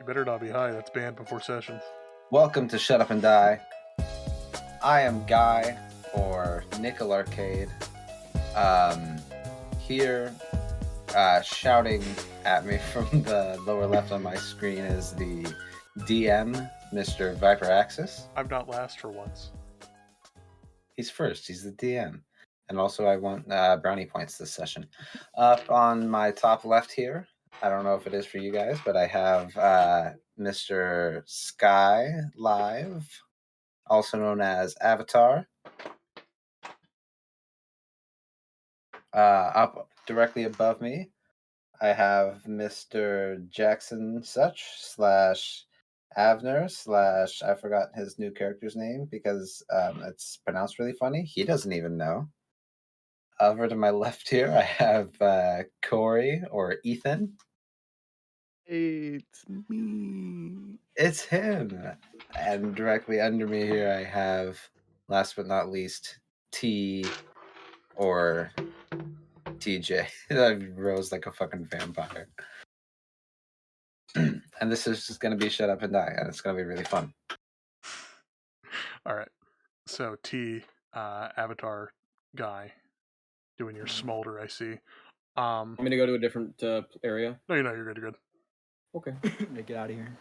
You better not be high. That's banned before sessions. Welcome to Shut Up and Die. I am Guy, or Nickel Arcade. Here, shouting at me from the lower left on my screen is the DM, Mr. Viper Axis. I'm not last for once. He's first. He's the DM. And also I want brownie points this session. Up on my top left here, I don't know if it is for you guys, but I have Mr. Sky Live, also known as Avatar. Up directly above me, I have Mr. Jackson Such / Avner / I forgot his new character's name because it's pronounced really funny. He doesn't even know. Over to my left here, I have Corey or Ethan. It's me. It's him. And directly under me here, I have, last but not least, T or TJ. That rose like a fucking vampire. And this is just going to be Shut Up and Die, and it's going to be really fun. All right. So T, Avatar guy, doing your smolder. I see. I'm gonna go to a different area. No, you're good. You're good. Okay. Get out of here.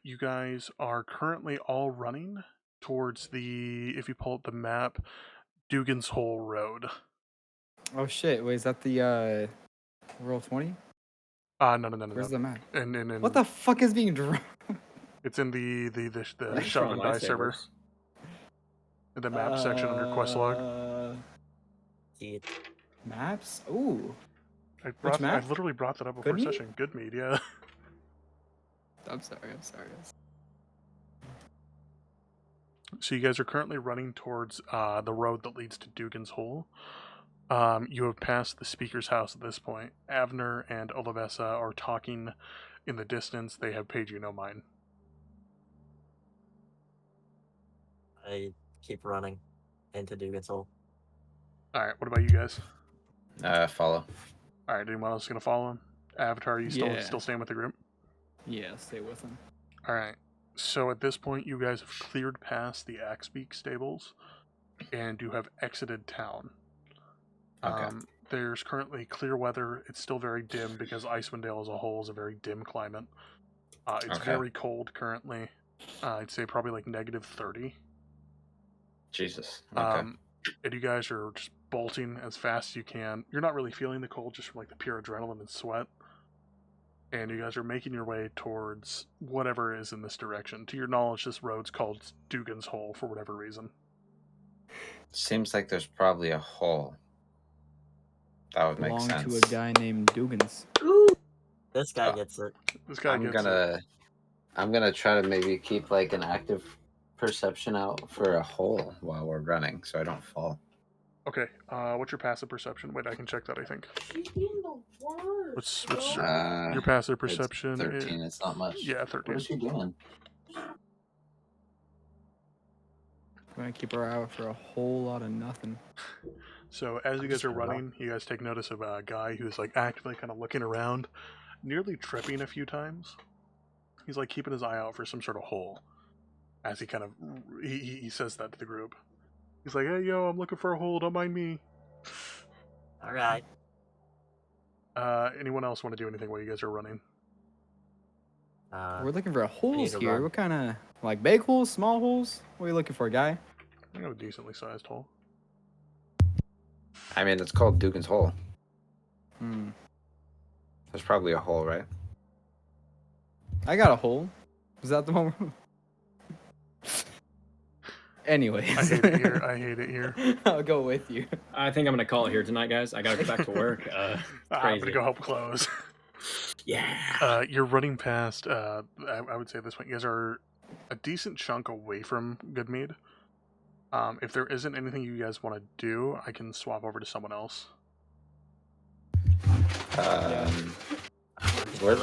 You guys are currently all running towards the, if you pull up the map, Dugan's Hole Road. Oh shit! Wait, is that the Roll 20? No. Where's the map? And What the fuck is being drawn? It's in the Thanks Shut for Up and all Die server. lightsabers. In the map section under quest log. Maps? Ooh. I map? literally brought that up before Good Mead? session. Good Mead, yeah. I'm sorry. So you guys are currently running towards the road that leads to Dugan's Hole. You have passed the speaker's house at this point. Avner and Olivessa are talking in the distance. They have paid you no mind. I keep running into Dugan's Hole. Alright, what about you guys? Follow. Alright, anyone else gonna follow him? Avatar, are you Yeah. still staying with the group? Yeah, stay with him. Alright, so at this point you guys have cleared past the Axbeak stables and you have exited town. Okay. There's currently clear weather. It's still very dim because Icewind Dale as a whole is a very dim climate. It's Okay. very cold currently. I'd say probably like -30. Jesus. Okay. And you guys are just bolting as fast as you can. You're not really feeling the cold, just from like the pure adrenaline and sweat. And you guys are making your way towards whatever is in this direction. To your knowledge, this road's called Dugan's Hole for whatever reason. Seems like there's probably a hole. That would make Belong sense. to a guy named Dugans. This guy gets it. This guy I'm gets it. gonna try to maybe keep like an active perception out for a hole while we're running, so I don't fall. Okay, what's your passive perception? Wait, I can check that, I think. What's your passive perception? It's 13. It's not much. Yeah, 13. What is she doing? We're gonna keep our eye out for a whole lot of nothing. So as you guys are running, you guys take notice of a guy who's like actively kind of looking around, nearly tripping a few times. He's like keeping his eye out for some sort of hole. As he kind of he says that to the group. He's like, "Hey, yo, I'm looking for a hole. Don't mind me." All right. Anyone else want to do anything while you guys are running? We're looking for holes to here. run. What kind of like big holes, small holes? What are you looking for, guy? I have a decently sized hole. I mean, it's called Dugan's Hole. Hmm. There's probably a hole, right? I got a hole. Is that the one? Anyways. I hate it here. I'll go with you. I think I'm gonna call it here tonight, guys. I gotta get back to work. I'm crazy. gonna go help close. Yeah. You're running past. I would say at this point, you guys are a decent chunk away from Good Mead. If there isn't anything you guys want to do, I can swap over to someone else. We're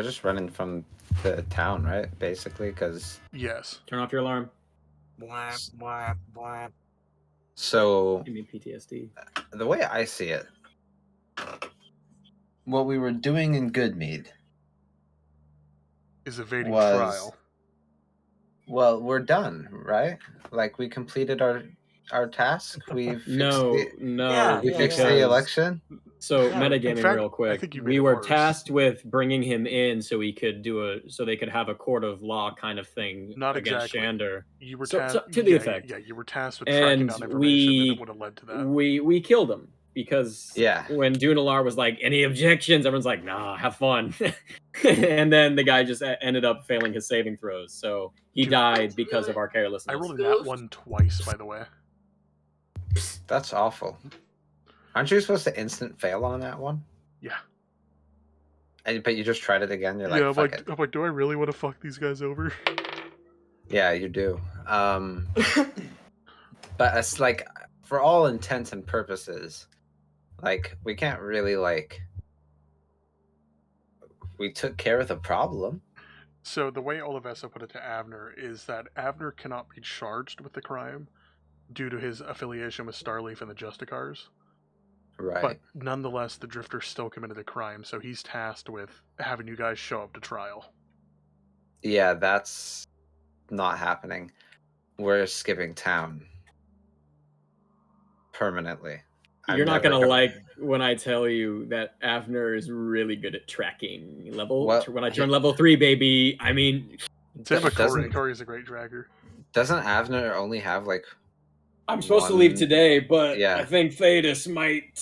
just running from the town, right? Basically, because Yes. Turn off your alarm. so Give me PTSD. the way I see it, what we were doing in Good Mead is evading was trial. well, we're done, right? Like we completed our task. We fixed No, Yeah, we yeah, fixed yeah. the because election. so Yeah, in metagaming fact, real I quick. think you made We it were worse. tasked with bringing him in so we could so they could have a court of law kind of thing Not against exactly. Shander. You were So tasked to the yeah, effect. Yeah, you were tasked with tracking And down information that would have led to that. we killed him because Yeah. when Duunelar was like, any objections, everyone's like, nah, have fun. And then the guy just ended up failing his saving throws. So he Dude, died because of our carelessness. I rolled that one twice, by the way. That's awful. Aren't you supposed to instant fail on that one? Yeah. But you just tried it again. You're like, Yeah, fuck it. I'm like, do I really want to fuck these guys over? Yeah, you do. But it's like, for all intents and purposes, like we can't really like. We took care of the problem. So the way Olivessa put it to Avner is that Avner cannot be charged with the crime due to his affiliation with Starleaf and the Justiciars. Right. But nonetheless, the Drifter still committed the crime, so he's tasked with having you guys show up to trial. Yeah, that's not happening. We're skipping town permanently. You're not gonna like when I tell you that Avner is really good at tracking level. Well, when I turn level 3, baby, I mean, Same with Corey. doesn't- Corey's a great dragger. Doesn't Avner only have like? I'm supposed to leave one- today, but Yeah. I think Thetis might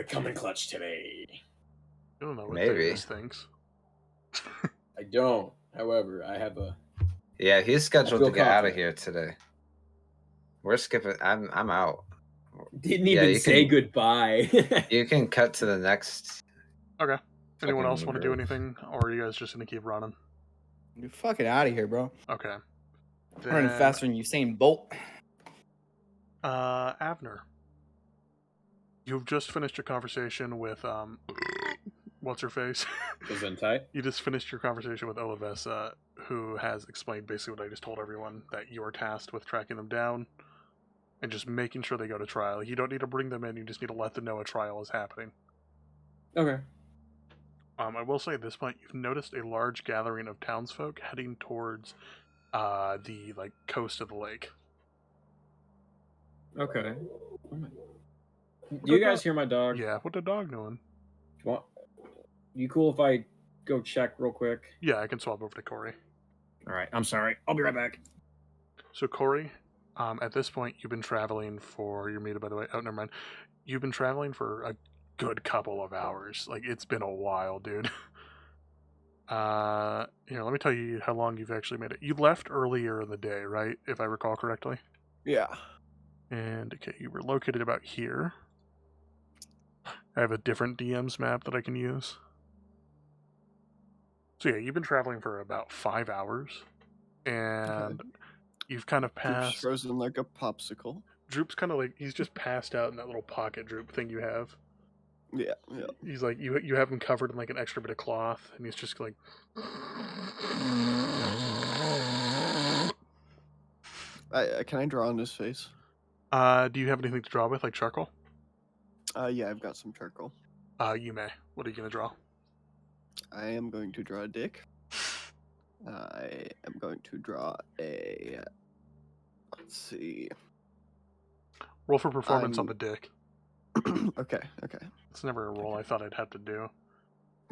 come in clutch today. I don't know what Maybe. Thetis thinks. I don't. However, I have a. Yeah, he's scheduled feel to get out of confident. here today. We're skipping. I'm out. Didn't Yeah, even you say can- goodbye. You can cut to the next. Okay. Anyone fucking else want to do group. anything, or are you guys just gonna keep running? You fucking out of here, bro. Okay. I'm running Then, faster than Usain Bolt. Avner. You've just finished your conversation with what's her face? Gesundheit. You just finished your conversation with Olivessa, who has explained basically what I just told everyone, that you are tasked with tracking them down and just making sure they go to trial. You don't need to bring them in, you just need to let them know a trial is happening. Okay. I will say at this point, you've noticed a large gathering of townsfolk heading towards the coast of the lake. Okay. Do you guys hear my dog? Yeah, what the dog doing? You cool if I go check real quick? Yeah, I can swap over to Corey. All right. I'm sorry. I'll be right back. So Corey, at this point, you've been traveling for your meter, by the way. Oh, never mind. You've been traveling for a good couple of hours. Like, it's been a while, dude. Here, let me tell you how long you've actually made it. You left earlier in the day, right? If I recall correctly. Yeah. And okay, you were located about here. I have a different DM's map that I can use. So yeah, you've been traveling for about 5 hours, and you've kind of Droop's passed. frozen like a popsicle. Droop's kind of like, he's just passed out in that little pocket Droop thing you have. Yeah, yeah. He's like, you have him covered in like an extra bit of cloth, and he's just like. Can I draw on his face? Do you have anything to draw with, like charcoal? Yeah, I've got some charcoal. You may. What are you gonna draw? I am going to draw a dick. I am going to draw a. Let's see. Roll for performance on I'm- the dick. Okay, okay. It's never a roll I thought I'd have to do.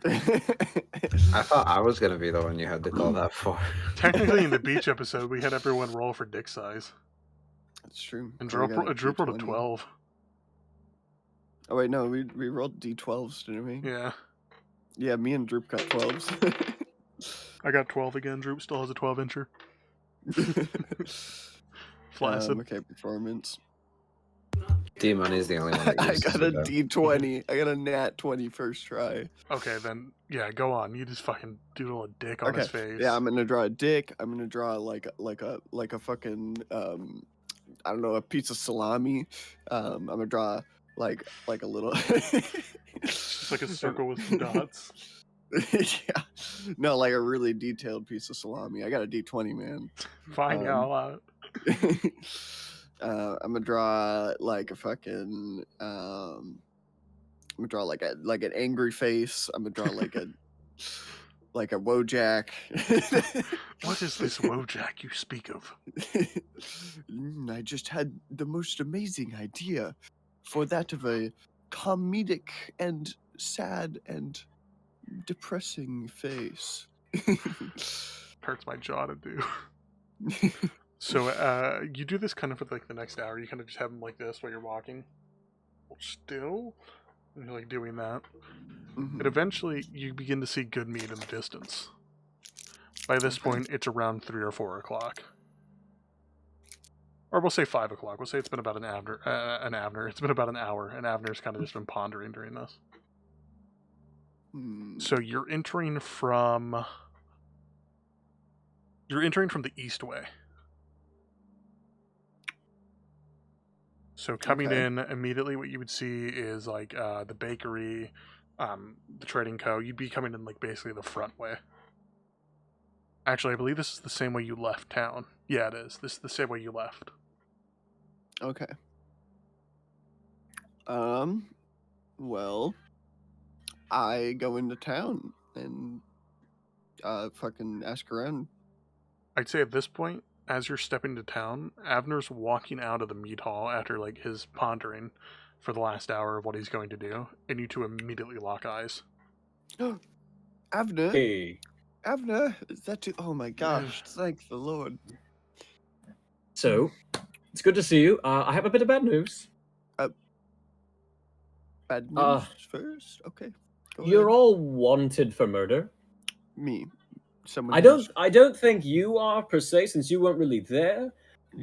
I thought I was gonna be the one you had to call that for. Technically, in the beach episode, we had everyone roll for dick size, That's true. and Oh, I got a Droop rolled a D20. 12. Oh wait, no, we rolled D12s, didn't we? Yeah, Yeah, me and Droop got 12s. I got 12 again. Droop still has a 12-incher. Flaccid. Okay, performance. D Money is the only one. That I uses got a it, though. D20. I got a nat 20 first try. Okay, then yeah, go on. You just fucking doodle a dick on Okay. his face. Yeah, I'm gonna draw a dick. I'm gonna draw like a fucking I don't know, a piece of salami. I'm gonna draw like a little. Just like a circle with some dots. Yeah, no, like a really detailed piece of salami. I got a D20, man. Fine, yeah, I'll allow it. I'm gonna draw like a fucking. I'm gonna draw like an angry face. I'm gonna draw like a. like a Wojak. What is this Wojak you speak of? I just had the most amazing idea for that of a comedic and sad and depressing face. Hurts my jaw to do. So you do this kind of for like the next hour. You kind of just have him like this while you're walking. Still, and you're like doing that. And eventually, you begin to see Good Mead in the distance. By this point, it's around 3 or 4 o'clock. Or we'll say 5 o'clock. We'll say it's been about an Avner. It's been about an hour, and Avner's kind of just been pondering during this. So you're entering from the east way. So coming in immediately, what you would see is like the bakery, the trading co. You'd be coming in like basically the front way. Actually, I believe this is the same way you left town. Yeah, it is. This is the same way you left. Okay. Well, I go into town and fucking ask around. I'd say at this point, as you're stepping to town, Avner's walking out of the meat hall after like his pondering for the last hour of what he's going to do, and you two immediately lock eyes. Avner? Hey. Avner? Is that you? Oh my gosh, thank the Lord. So, it's good to see you. I have a bit of bad news. Bad news first? Okay. Go You're ahead. all wanted for murder. Me. Someone I don't think you are per se, since you weren't really there.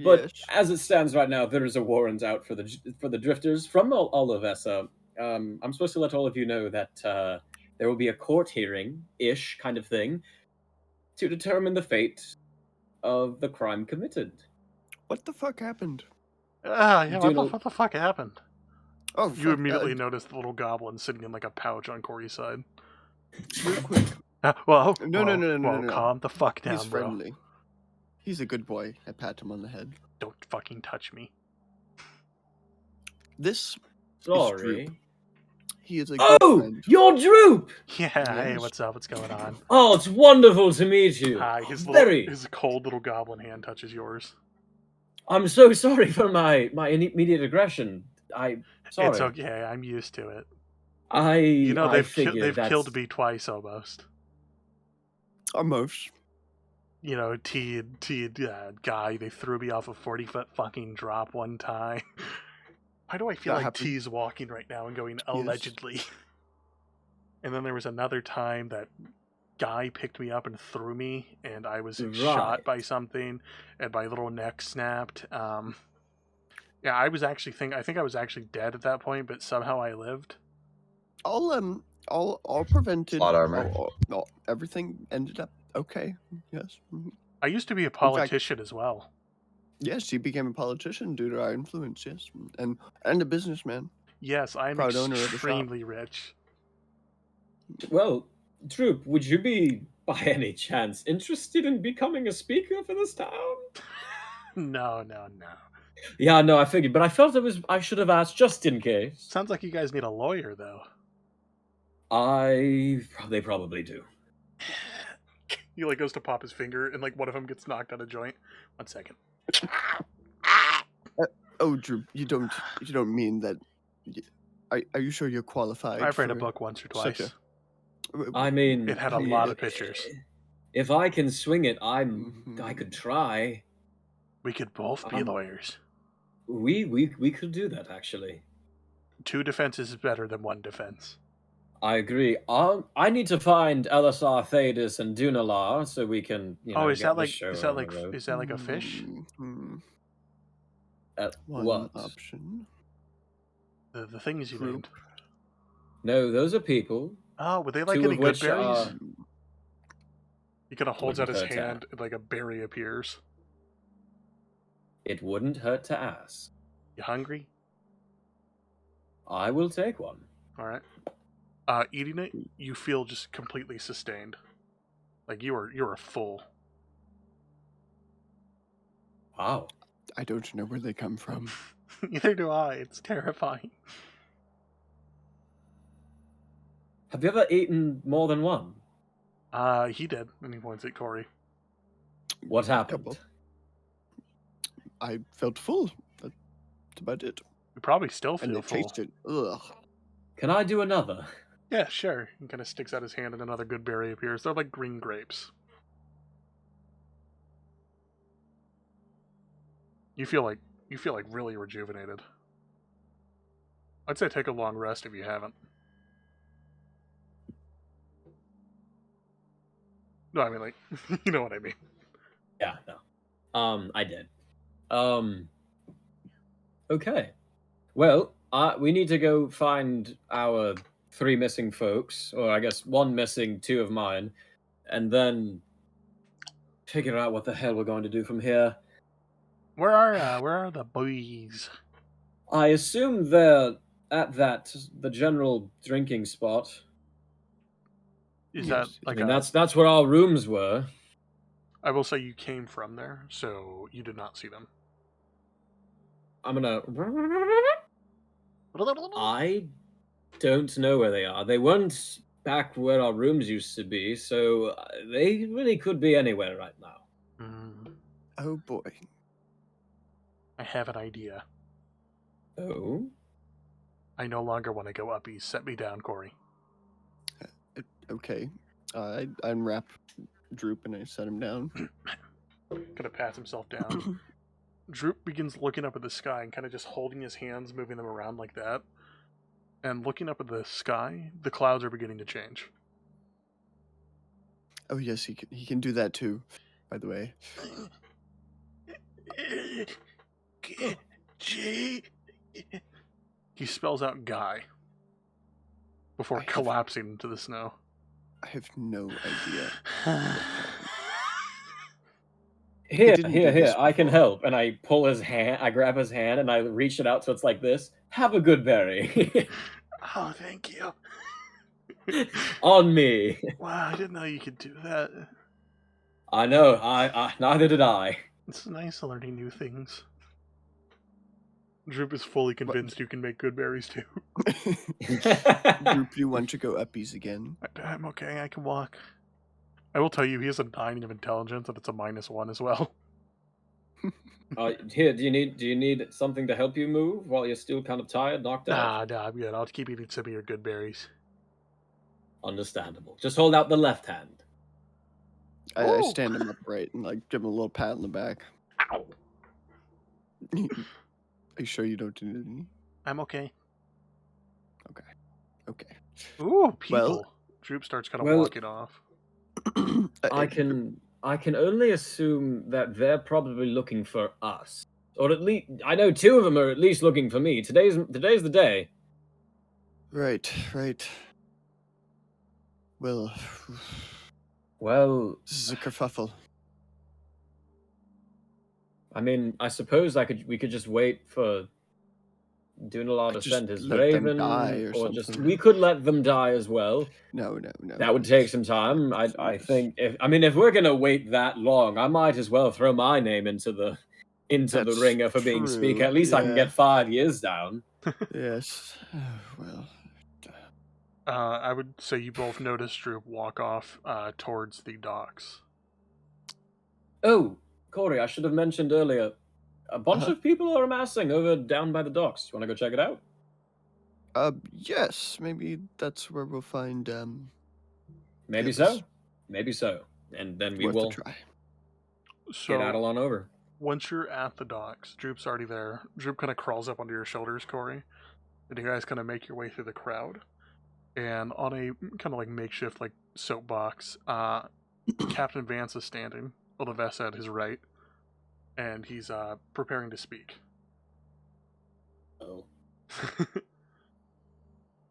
But Yes. as it stands right now, there is a warrant out for the drifters from Olivessa. I'm supposed to let all of you know that there will be a court hearing-ish kind of thing to determine the fate of the crime committed. What the fuck happened? Yeah, what the fuck happened? Oh, You fuck, immediately noticed the little goblin sitting in like a pouch on Corey's side. real quick. No. Calm the fuck down, He's bro. friendly. He's a good boy. I pat him on the head. Don't fucking touch me. This is Sorry. Droop. He is a good friend. You're Droop! Yeah, hey, Yes. what's up? What's going on? Oh, it's wonderful to meet you. Hi, his cold little goblin hand touches yours. I'm so sorry for my immediate aggression. Sorry. It's okay. I'm used to it. They've killed me twice almost. Almost. You know, T guy, they threw me off a 40-foot fucking drop one time. Why do I feel like T's walking right now and going allegedly? Yes. And then there was another time that guy picked me up and threw me, and I was shot by something, and my little neck snapped. Yeah, I think I was actually dead at that point, but somehow I lived. All prevented. Plot armor. Everything ended up okay. Yes. I used to be a politician as well. Yes, he became a politician due to our influence. Yes, and a businessman. Yes, I'm extremely rich. Well, Droop, would you be by any chance interested in becoming a speaker for this town? No. Yeah, no, I figured, but I felt I should have asked just in case. Sounds like you guys need a lawyer, though. They probably do. He like goes to pop his finger, and like one of them gets knocked out of joint. 1 second. Droop, you don't mean that? Are you sure you're qualified? I've read a book once or twice. I mean, it had a lot of pictures. If I can swing it, I could try. We could both be lawyers. We could do that, actually. 2 defenses is better than 1 defense. I agree. I need to find LSR Thetis and Duunelar so we can. Is that like a fish? One option. The things you named. No, those are people. Oh, were they like any good berries? He kind of holds out his hand, and like a berry appears. It wouldn't hurt to ask. You hungry? I will take one. All right. Eating it, you feel just completely sustained. Like you're full. Wow. I don't know where they come from. Neither do I. It's terrifying. Have you ever eaten more than one? He did, and he points at Corey. What happened? Couple. I felt full. That's about it. You probably still And feel it full. tasted. Ugh. Can I do another? Yeah, sure. He kind of sticks out his hand, and another good berry appears. They're like green grapes. You feel like really rejuvenated. I'd say take a long rest if you haven't. No, I mean like you know what I mean. Yeah, no. I did. Okay. Well, we need to go find our 3 missing folks, or I guess 1 missing, 2 of mine, and then figure out what the hell we're going to do from here. Where are the boys? I assume they're at the general drinking spot. Is Yes, that I like I mean, that's where our rooms were. I will say you came from there, so you did not see them. I'm gonna. I don't know where they are. They weren't back where our rooms used to be, so they really could be anywhere right now. Oh boy. I have an idea. Oh? I no longer want to go up east. Set me down, Corey. Okay. I unwrap Droop and I set him down. Gonna pat himself down. Droop begins looking up at the sky and kind of just holding his hands, moving them around like that. And looking up at the sky, the clouds are beginning to change. Oh yes, he can do that too. By the way. He spells out Guy before I have- collapsing into the snow. I have no idea. Here, didn't do here, this I can before. help. And I pull his hand, I grab his hand, and I reach it out so it's like this. Have a good berry. Oh, thank you. On me. Wow, I didn't know you could do that. I know, I neither did I. It's nice learning new things. Droop is fully convinced you can make good berries too. Droop, you want to go uppies again? I'm okay, I can walk. I will tell you, he has a 9 of intelligence, and it's a -1 as well. Here, do you need something to help you move while you're still kind of tired, knocked out? Nah, I'm good. I'll keep eating some of your good berries. Understandable. Just hold out the left hand. I Oh. stand him upright and like give him a little pat on the back. Ow! Are you sure you don't need any? I'm okay. Okay. Ooh, people. Well- Droop starts kind of Well- walking off. I can only assume that they're probably looking for us, or at least I know 2 of them are at least looking for me. Today's the day. Right. Well, Well, this is a kerfuffle. I mean, I suppose we could just wait for Duunelar to Just send his let them raven, die or just something. we could let them die as well. No. That would take some time. I think if we're gonna wait that long, I might as well throw my name into the That's ringer for being true, speaker. At least I can yeah. get 5 years down. Yes. Well. I would say you both notice Droop walk off towards the docks. Oh, Corey, I should have mentioned earlier. A bunch Uh-huh. of people are amassing over down by the docks. You want to go check it out? Yes. Maybe that's where we'll find. Maybe Yes. so. Maybe so. And then we Worth will a try. So get Adeline over. once you're at the docks, Droop's already there. Droop kind of crawls up onto your shoulders, Corey, and you guys kind of make your way through the crowd. And on a kind of like makeshift like soapbox, Captain Vance is standing. Olivessa at his right, and he's preparing to speak. Oh.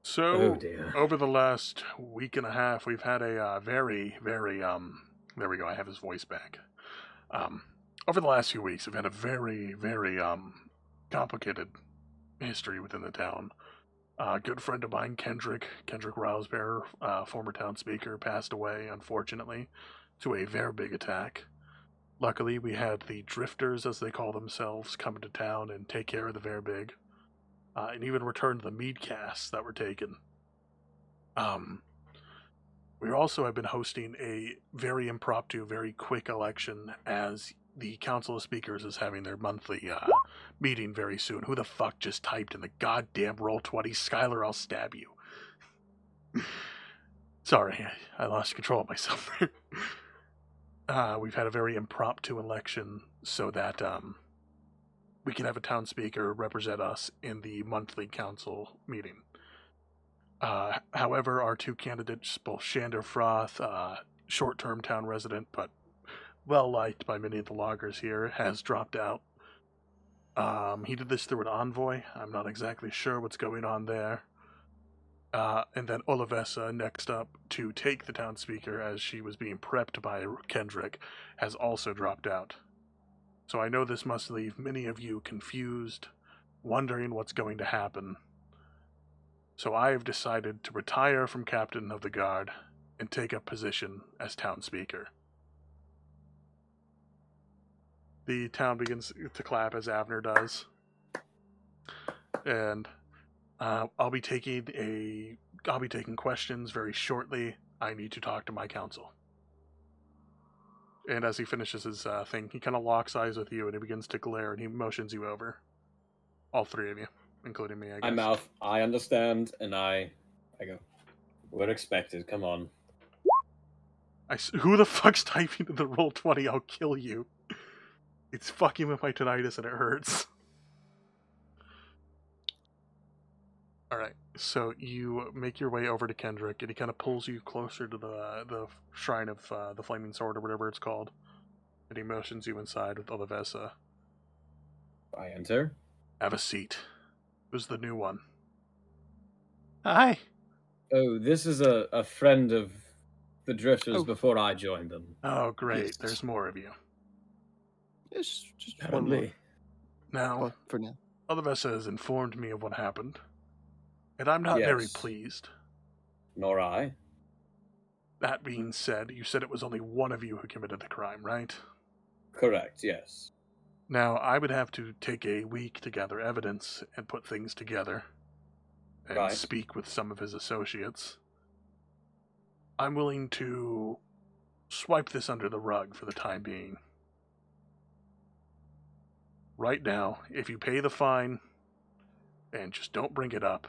So, Oh dear. over the last week and a half, we've had a very, very there we go. I have his voice back. Over the last few weeks, we've had a very, very complicated history within the town. A good friend of mine, Kendrick Rousebearer, former town speaker, passed away, unfortunately, to a very big attack. Luckily, we had the drifters, as they call themselves, come into town and take care of the very big. And even returned the mead casks that were taken. We also have been hosting a very impromptu, very quick election as the Council of Speakers is having their monthly meeting very soon. Who the fuck just typed in the goddamn Roll20? Skylar, I'll stab you. Sorry, I lost control of myself there. We've had a very impromptu election so that we can have a town speaker represent us in the monthly council meeting. However, our two candidates, both Shander Froth, short-term town resident, but well-liked by many of the loggers here, has dropped out. He did this through an envoy. I'm not exactly sure what's going on there. And then Olivessa, next up to take the town speaker as she was being prepped by Kendrick, has also dropped out. So I know this must leave many of you confused, wondering what's going to happen. So I have decided to retire from Captain of the Guard and take up position as town speaker. The town begins to clap as Avner does. And I'll be taking questions very shortly. I need to talk to my council. And as he finishes his thing, he kind of locks eyes with you and he begins to glare and he motions you over. All three of you, including me, I guess. I mouth, I understand, and I go, we're expected, come on. Who the fuck's typing in the Roll20? I'll kill you. It's fucking with my tinnitus and it hurts. Alright, so you make your way over to Kendrick and he kind of pulls you closer to the shrine of the Flaming Sword or whatever it's called. And he motions you inside with Olivessa. I enter. Have a seat. Who's the new one? Hi. Oh, this is a friend of the Drifters before I joined them. Oh, great. Yes. There's more of you. Yes, just one more. Now, Well, for now. Olivessa has informed me of what happened. And I'm not very Yes. pleased. Nor I. That being said, you said it was only one of you who committed the crime, right? Correct, yes. Now, I would have to take a week to gather evidence and put things together and Right. speak with some of his associates. I'm willing to swipe this under the rug for the time being. Right now, if you pay the fine and just don't bring it up,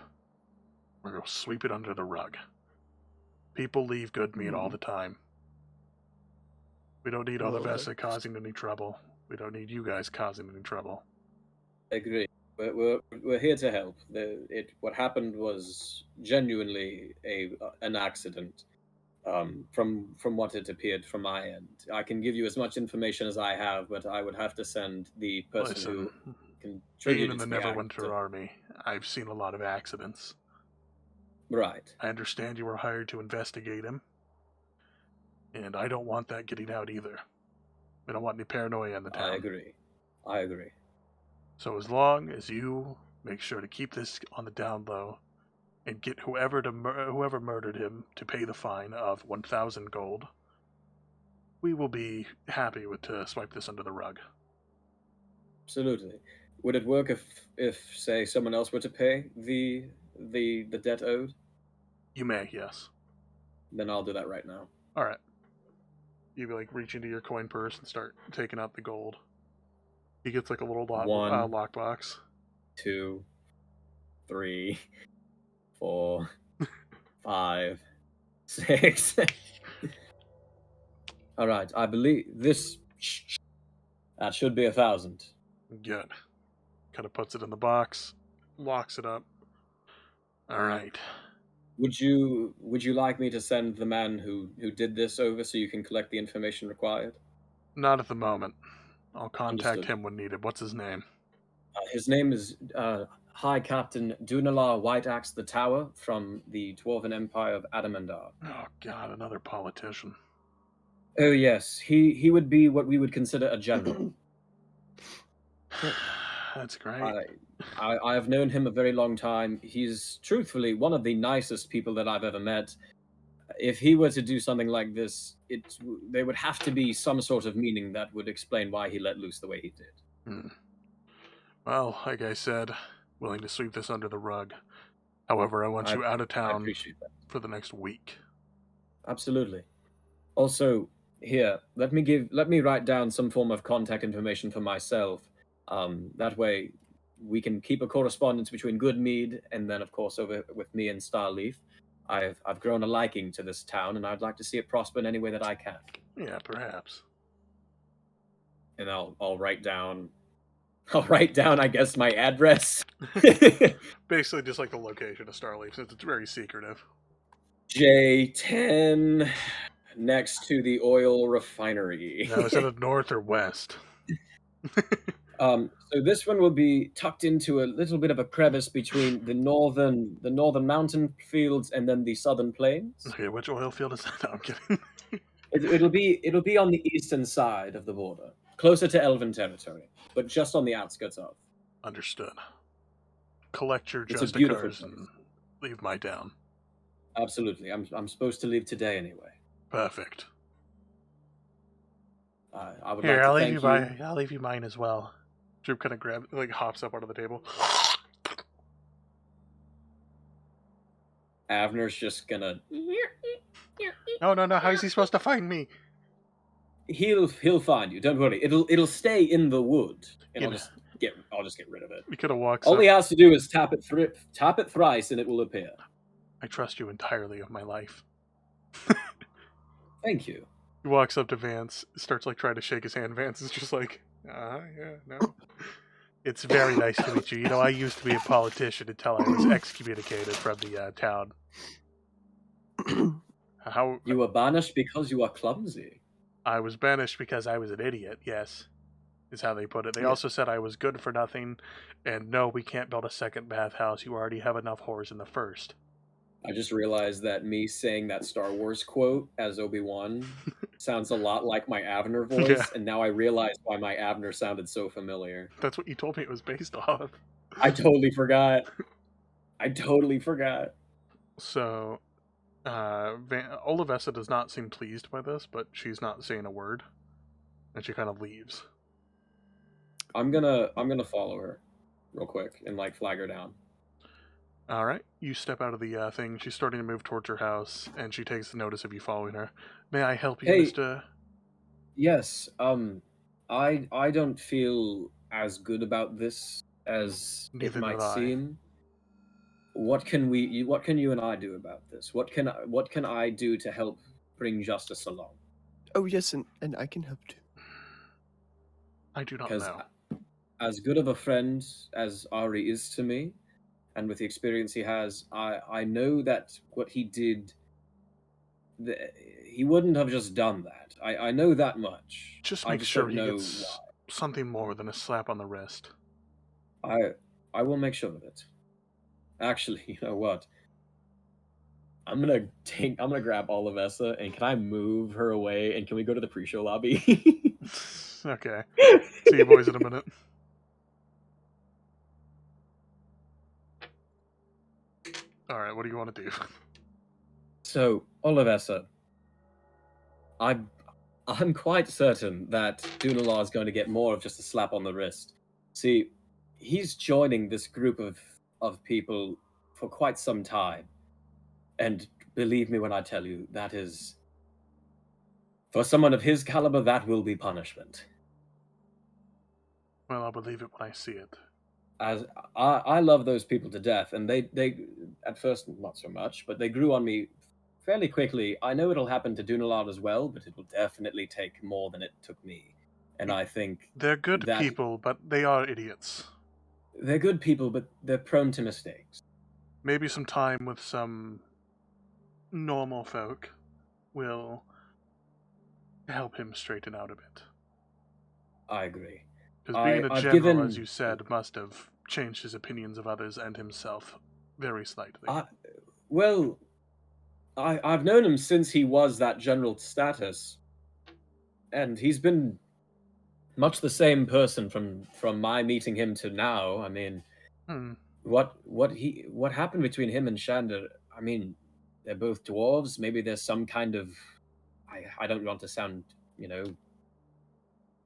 we're going to sweep it under the rug. People leave Good Mead all the time. We don't need Well, Olivessa causing any trouble. We don't need you guys causing any trouble. Agree. We're here to help. What happened was genuinely an accident. From what it appeared from my end, I can give you as much information as I have, but I would have to send the person who being contributed in the to the act Neverwinter Army, I've seen a lot of accidents. Right. I understand you were hired to investigate him, and I don't want that getting out either. We don't want any paranoia in the town. I agree. So as long as you make sure to keep this on the down low, and get whoever murdered him to pay the fine of 1,000 gold, we will be happy to swipe this under the rug. Absolutely. Would it work if say someone else were to pay the debt owed? You may, yes. Then I'll do that right now. All right. You reach into your coin purse and start taking out the gold. He gets a little lockbox. 2, 3, 4, 5, 6. All right, I believe this. That should be 1,000. Good. Kind of puts it in the box, locks it up. All right. Would you like me to send the man who did this over so you can collect the information required? Not at the moment. I'll contact Understood. him when needed. What's his name? His name is High Captain Duunelar White Axe the Tower from the Dwarven Empire of Adamandar. Oh God, another politician. Oh yes, he would be what we would consider a general. That's great. I have known him a very long time. He's truthfully one of the nicest people that I've ever met. If he were to do something like this, there would have to be some sort of meaning that would explain why he let loose the way he did. Well, like I said, willing to sweep this under the rug. However, I want you out of town appreciate that. for the next week. Absolutely. Also, here, let me write down some form of contact information for myself. That way, we can keep a correspondence between Good Mead and then, of course, over with me and Starleaf. I've grown a liking to this town, and I'd like to see it prosper in any way that I can. Yeah, perhaps. And I'll write down, I guess, my address. Basically, just like the location of Starleaf, since it's very secretive. J10, next to the oil refinery. Now, is it a north or west? So this one will be tucked into a little bit of a crevice between the northern mountain fields and then the southern plains. Okay, which oil field is that? No, I'm kidding. It'll be on the eastern side of the border, closer to Elven territory, but just on the outskirts of. Understood. Collect your It's a beautiful Justiciars place. and leave my town. Absolutely, I'm supposed to leave today anyway. Perfect. I would Here, like to I'll leave thank you you. I'll leave you mine as well. Droop kind of hops up onto the table. Avner's just gonna. No. How is he supposed to find me? He'll find you. Don't worry. It'll stay in the wood, and You I'll know. just get rid of it. He could have walked All up. he has to do is tap it thrice, and it will appear. I trust you entirely of my life. Thank you. He walks up to Vance, starts like trying to shake his hand. Vance is just like, yeah, no. It's very nice to meet you. You know, I used to be a politician until I was excommunicated from the town. How You were banished because you are clumsy. I was banished because I was an idiot, yes, is how they put it. They Yeah. also said I was good for nothing, and no, we can't build a second bathhouse. You already have enough whores in the first. I just realized that me saying that Star Wars quote as Obi-Wan sounds a lot like my Avner voice, Yeah. and now I realize why my Avner sounded so familiar. That's what you told me it was based off. I totally forgot. So, Olivessa does not seem pleased by this, but she's not saying a word, and she kind of leaves. I'm gonna follow her real quick and like flag her down. All right, you step out of the thing. She's starting to move towards her house, and she takes notice of you following her. May I help you, Hey. Mr.? Yes, I don't feel as good about this as Neither it might did I. seem. What can you and I do about this? What can I do to help bring justice along? Oh yes, and I can help too. I do not Because know. as good of a friend as Ari is to me, and with the experience he has, I know that what he did, he wouldn't have just done that. I know that much. Just I make just sure don't he know gets why. something more than a slap on the wrist. I will make sure of it. Actually, you know what? I'm gonna grab Olivessa and can I move her away and can we go to the pre-show lobby? Okay. See you boys in a minute. Alright, what do you want to do? So, Olivessa, I'm quite certain that Duunelar is going to get more of just a slap on the wrist. See, he's joining this group of people for quite some time. And believe me when I tell you, that is, for someone of his caliber, that will be punishment. Well, I'll believe it when I see it. As I love those people to death, and they at first not so much, but they grew on me fairly quickly. I know it'll happen to Duunelar as well, but it will definitely take more than it took me. And I think They're good that people, but they are idiots. they're good people, but they're prone to mistakes. Maybe some time with some normal folk will help him straighten out a bit. I agree. Because being a I've general, given- as you said, must have changed his opinions of others and himself very slightly. Well, I've known him since he was that general status, and he's been much the same person from my meeting him to now. I mean, what happened between him and Shander? I mean, they're both dwarves. Maybe there's some kind of I don't want to sound,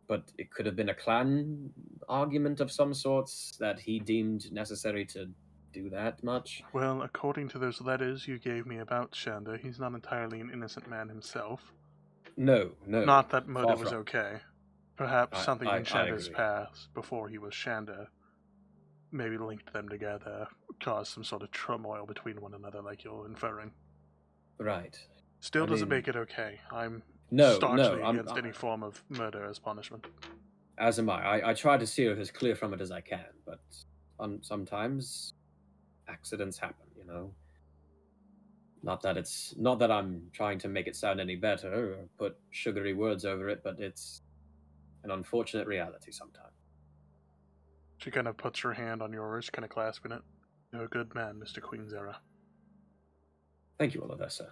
but it could have been a clan argument of some sorts that he deemed necessary to do that much. Well, according to those letters you gave me about Shanda, he's not entirely an innocent man himself. No. Not that murder far was from. okay. Perhaps something I in Shanda's agree. past, before he was Shanda, maybe linked them together, caused some sort of turmoil between one another, like you're inferring. Right. Still I doesn't mean, make it okay. I'm No, staunchly I'm, against any form of murder as punishment. as am I. I try to steer as clear from it as I can, but sometimes accidents happen, you know. Not that I'm trying to make it sound any better or put sugary words over it, but it's an unfortunate reality sometimes. She kind of puts her hand on yours, kind of clasping it. You're a good man, Mr. Queensera. Thank you, Olivessa.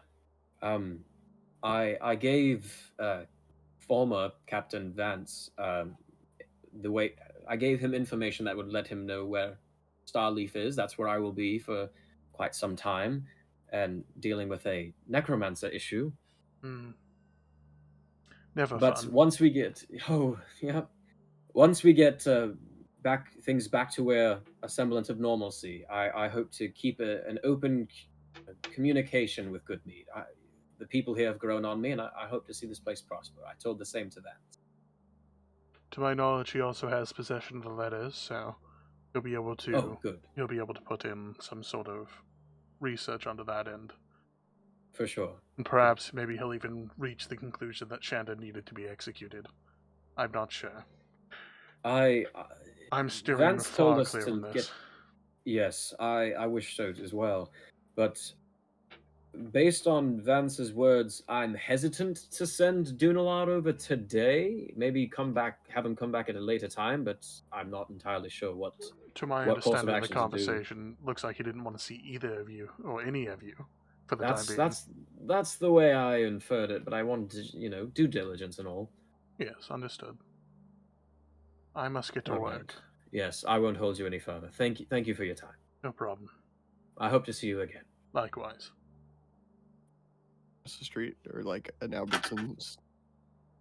I gave former Captain Vance I gave him information that would let him know where Starleaf is. That's where I will be for quite some time, and dealing with a necromancer issue. Never But fun. once we get once we get things back to where a semblance of normalcy, I hope to keep an open communication with Good Mead. The people here have grown on me, and I hope to see this place prosper. I told the same to them. To my knowledge, he also has possession of the letters, so you'll be able to. Oh, good. You'll be able to put in some sort of research onto that end. For sure. And perhaps maybe he'll even reach the conclusion that Shanda needed to be executed. I'm not sure. I'm steering Vance told far us clear to from this. get. Yes, I wish so as well, but based on Vance's words, I'm hesitant to send Duunelar over today. Maybe have him come back at a later time, but I'm not entirely sure what. To my What course of understanding of the action to do. conversation, looks like he didn't want to see either of you, or any of you, for the time being. That's the way I inferred it, but I wanted to, due diligence and all. Yes, understood. I must get to All work. right. Yes, I won't hold you any further. Thank you for your time. No problem. I hope to see you again. Likewise. Across the street or like an Albertsons.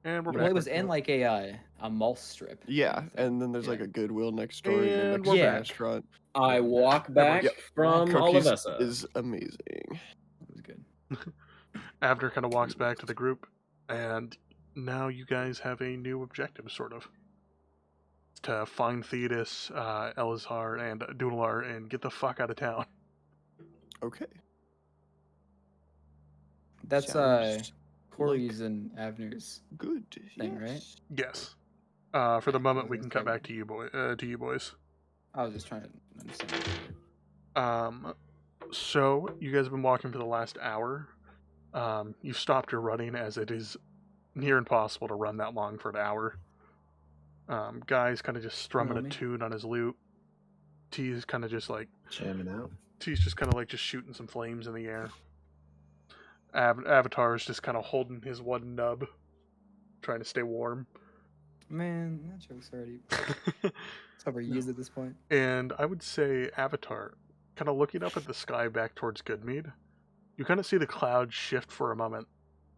And we're Well, back. Well, it was with in you. like a mall strip. Yeah, So, and then there's yeah. like a Goodwill next door and a And Mexican we're back. restaurant. I walk Yeah, back yep. from Cookies Olivessa. is amazing. It was good. Avner kind of walks back to the group, and now you guys have a new objective, sort of. To find Thetis, Elazar, and Duunelar and get the fuck out of town. Okay. That's Sounds Corey's and Avner's good. thing, right? Yes. Yes. For the moment, we Okay, can cut sorry. back to you boys. I was just trying to understand. So you guys have been walking for the last hour. You've stopped your running as it is near impossible to run that long for an hour. Guy's kind of just strumming a me. tune on his lute. T's kind of just like Jamming out. T's just kind of like just shooting some flames in the air. Avatar is just kind of holding his one nub, trying to stay warm. Man, that joke's already it's overused at this point. And I would say Avatar, kind of looking up at the sky back towards Good Mead, you kind of see the clouds shift for a moment,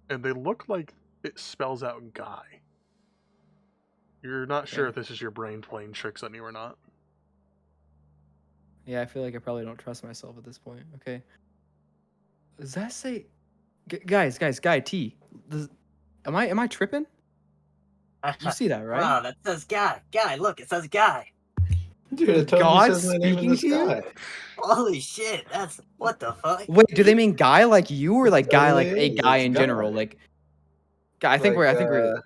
and they look like it spells out Guy. You're not sure if this is your brain playing tricks on you or not. Yeah, I feel like I probably don't trust myself at this point. Okay. Does that say guys, Guy T? Am I tripping? You see that, right? Wow, that says guy. Guy, look, it says guy. Dude, it totally God says my name in the speaking to you? sky. Holy shit, that's what the fuck? Wait, do they mean guy like you or like guy like Totally a guy is in Guy. general? Like guy, I think Like, we're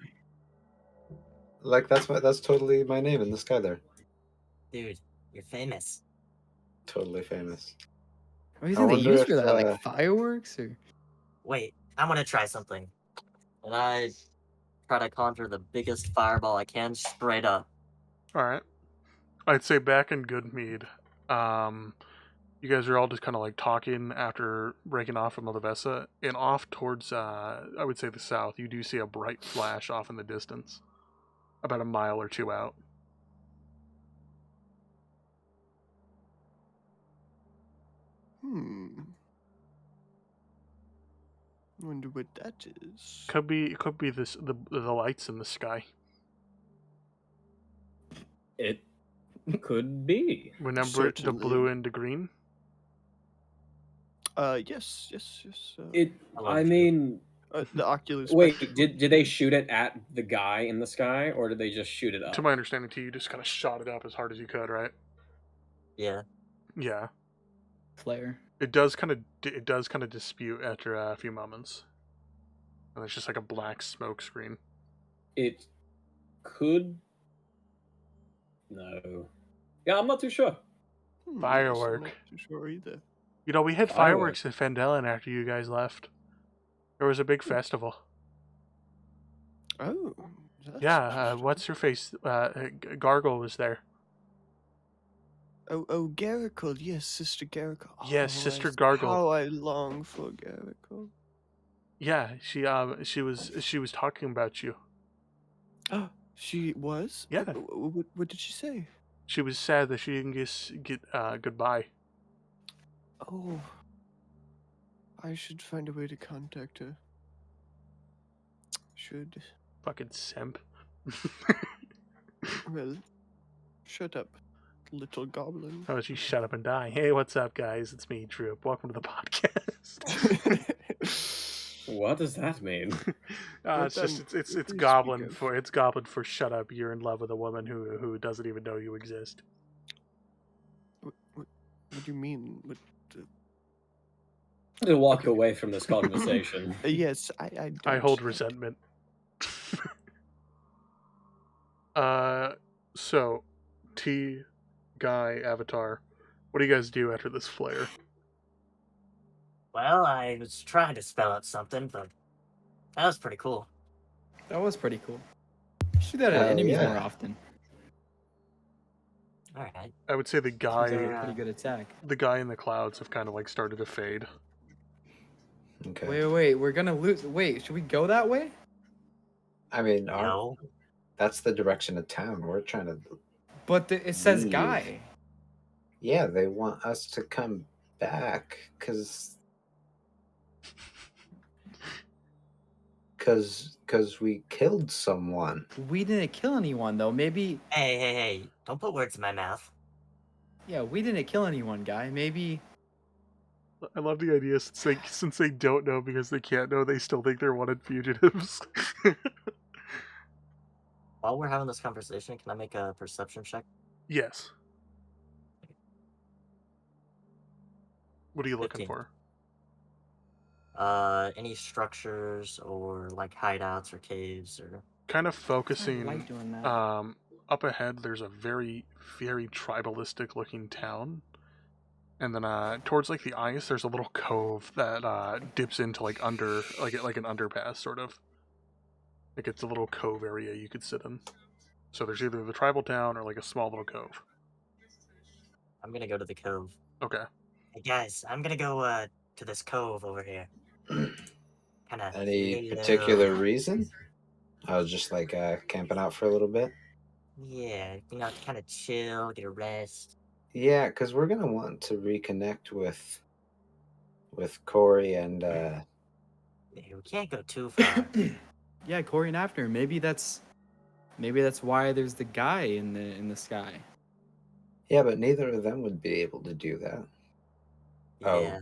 Like that's totally my name in the sky there. Dude, you're famous. Totally famous. what do you I think they wonder use if, for that? Like fireworks or Wait, I'm gonna try something. And I try to conjure the biggest fireball I can straight up. Alright. I'd say back in Good Mead, you guys are all just kind of like talking after breaking off from Olivessa, and off towards, I would say the south, you do see a bright flash off in the distance, about a mile or two out. Wonder what that is. Could be the lights in the sky. It could be. Remember the Certainly. blue and the green? Yes. It. I love I Droop. mean, The Oculus. wait. Did they shoot it at the guy in the sky, or did they just shoot it up? To my understanding, you just kind of shot it up as hard as you could, right? Yeah. Yeah. Flare. It does kind of dispute after a few moments, and it's just like a black smoke screen. It could. No. Yeah, I'm not too sure. Firework. I'm not too sure either. You know, we had Firework. fireworks at Fandelen after you guys left. There was a big festival. Oh. That's Yeah, interesting. what's her face? Gargle was there. Oh, Garricle. Yes, Sister Garricle. Yes, Oh, Sister Gargle. How I long for Garricle. Yeah, she was talking about you. She was? Yeah. What did she say? She was sad that she didn't get goodbye. Oh. I should find a way to contact her. Should. Fucking simp. Well, shut up, little goblin. Oh, she shut up and die. Hey, what's up, guys? It's me, Droop. Welcome to the podcast. What does that mean? It's just it's goblin for shut up. You're in love with a woman who doesn't even know you exist. What do you mean? To walk away from this conversation. Yes, I I don't. hold resentment. So, T, Guy, Avatar, what do you guys do after this flare? Well, I was trying to spell out something, but that was pretty cool. That was pretty cool. Shoot that at Hell enemies yeah. more often. All right. I would say the Seems like a guy, pretty good attack. the guy in the clouds have kind of like started to fade. Okay. Wait, we're gonna lose. Wait, should we go that way? I mean, No. that's the direction of town. We're trying to. But it says Leave. guy. Yeah, they want us to come back because we killed someone. We didn't kill anyone though. Maybe. Hey! Don't put words in my mouth. Yeah, we didn't kill anyone, guy. Maybe. I love the idea since they don't know because they can't know, they still think they're wanted fugitives. While we're having this conversation, can I make a perception check? Yes. What are you looking 15. for? Any structures or like hideouts or caves or. Kind of I focusing. like doing that. Up ahead, there's a very, very tribalistic looking town. And then towards like the ice, there's a little cove that dips into like under like an underpass sort of. Like it's a little cove area you could sit in. So there's either the tribal town or like a small little cove. I'm gonna go to the cove. Okay. Hey guys, I'm gonna go to this cove over here. Kind of. Any particular reason? I was just like camping out for a little bit. Yeah, kind of chill, get a rest. Yeah, because we're gonna want to reconnect with Corey and Yeah, we can't go too far. Yeah, Corey and Avner. Maybe that's why there's the guy in the sky. yeah, but neither of them would be able to do that. Oh. Yeah.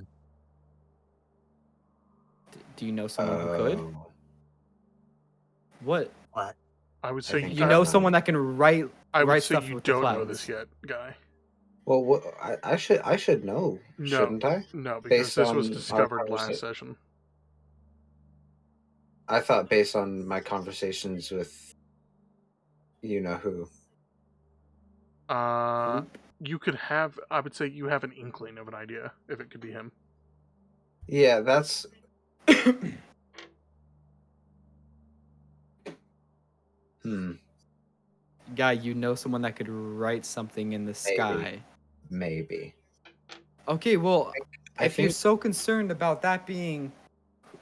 Do you know someone who could? Oh. What? What? I would I say think You know someone that can write I would write say stuff you with the don't know clouds. this yet, Guy. Well, I should know, No. shouldn't I? No, because Based this was on our discovered last conversation. session. I thought based on my conversations with you know who. You could have. I would say you have an inkling of an idea if it could be him. Yeah, that's. Guy, you know someone that could write something in the sky. Maybe. Okay, well, I if you're think so concerned about that being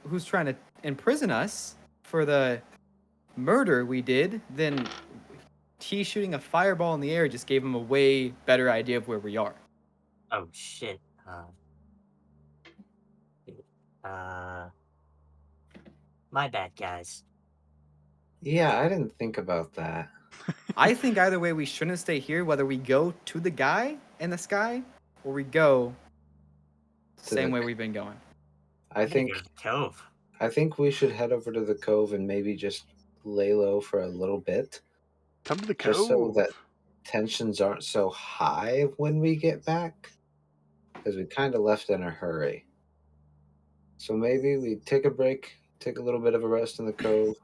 who's trying to imprison us for the murder we did, then T shooting a fireball in the air just gave him a way better idea of where we are. Oh shit. My bad, guys. Yeah, I didn't think about that. I think either way we shouldn't stay here, whether we go to the guy in the sky or we go Same the- way we've been going. I I'm gonna think go to the cove. I think we should head over to the cove and maybe just lay low for a little bit, Come to the just so cove. that tensions aren't so high when we get back, because we kind of left in a hurry. So maybe we take a break, take a little bit of a rest in the cove,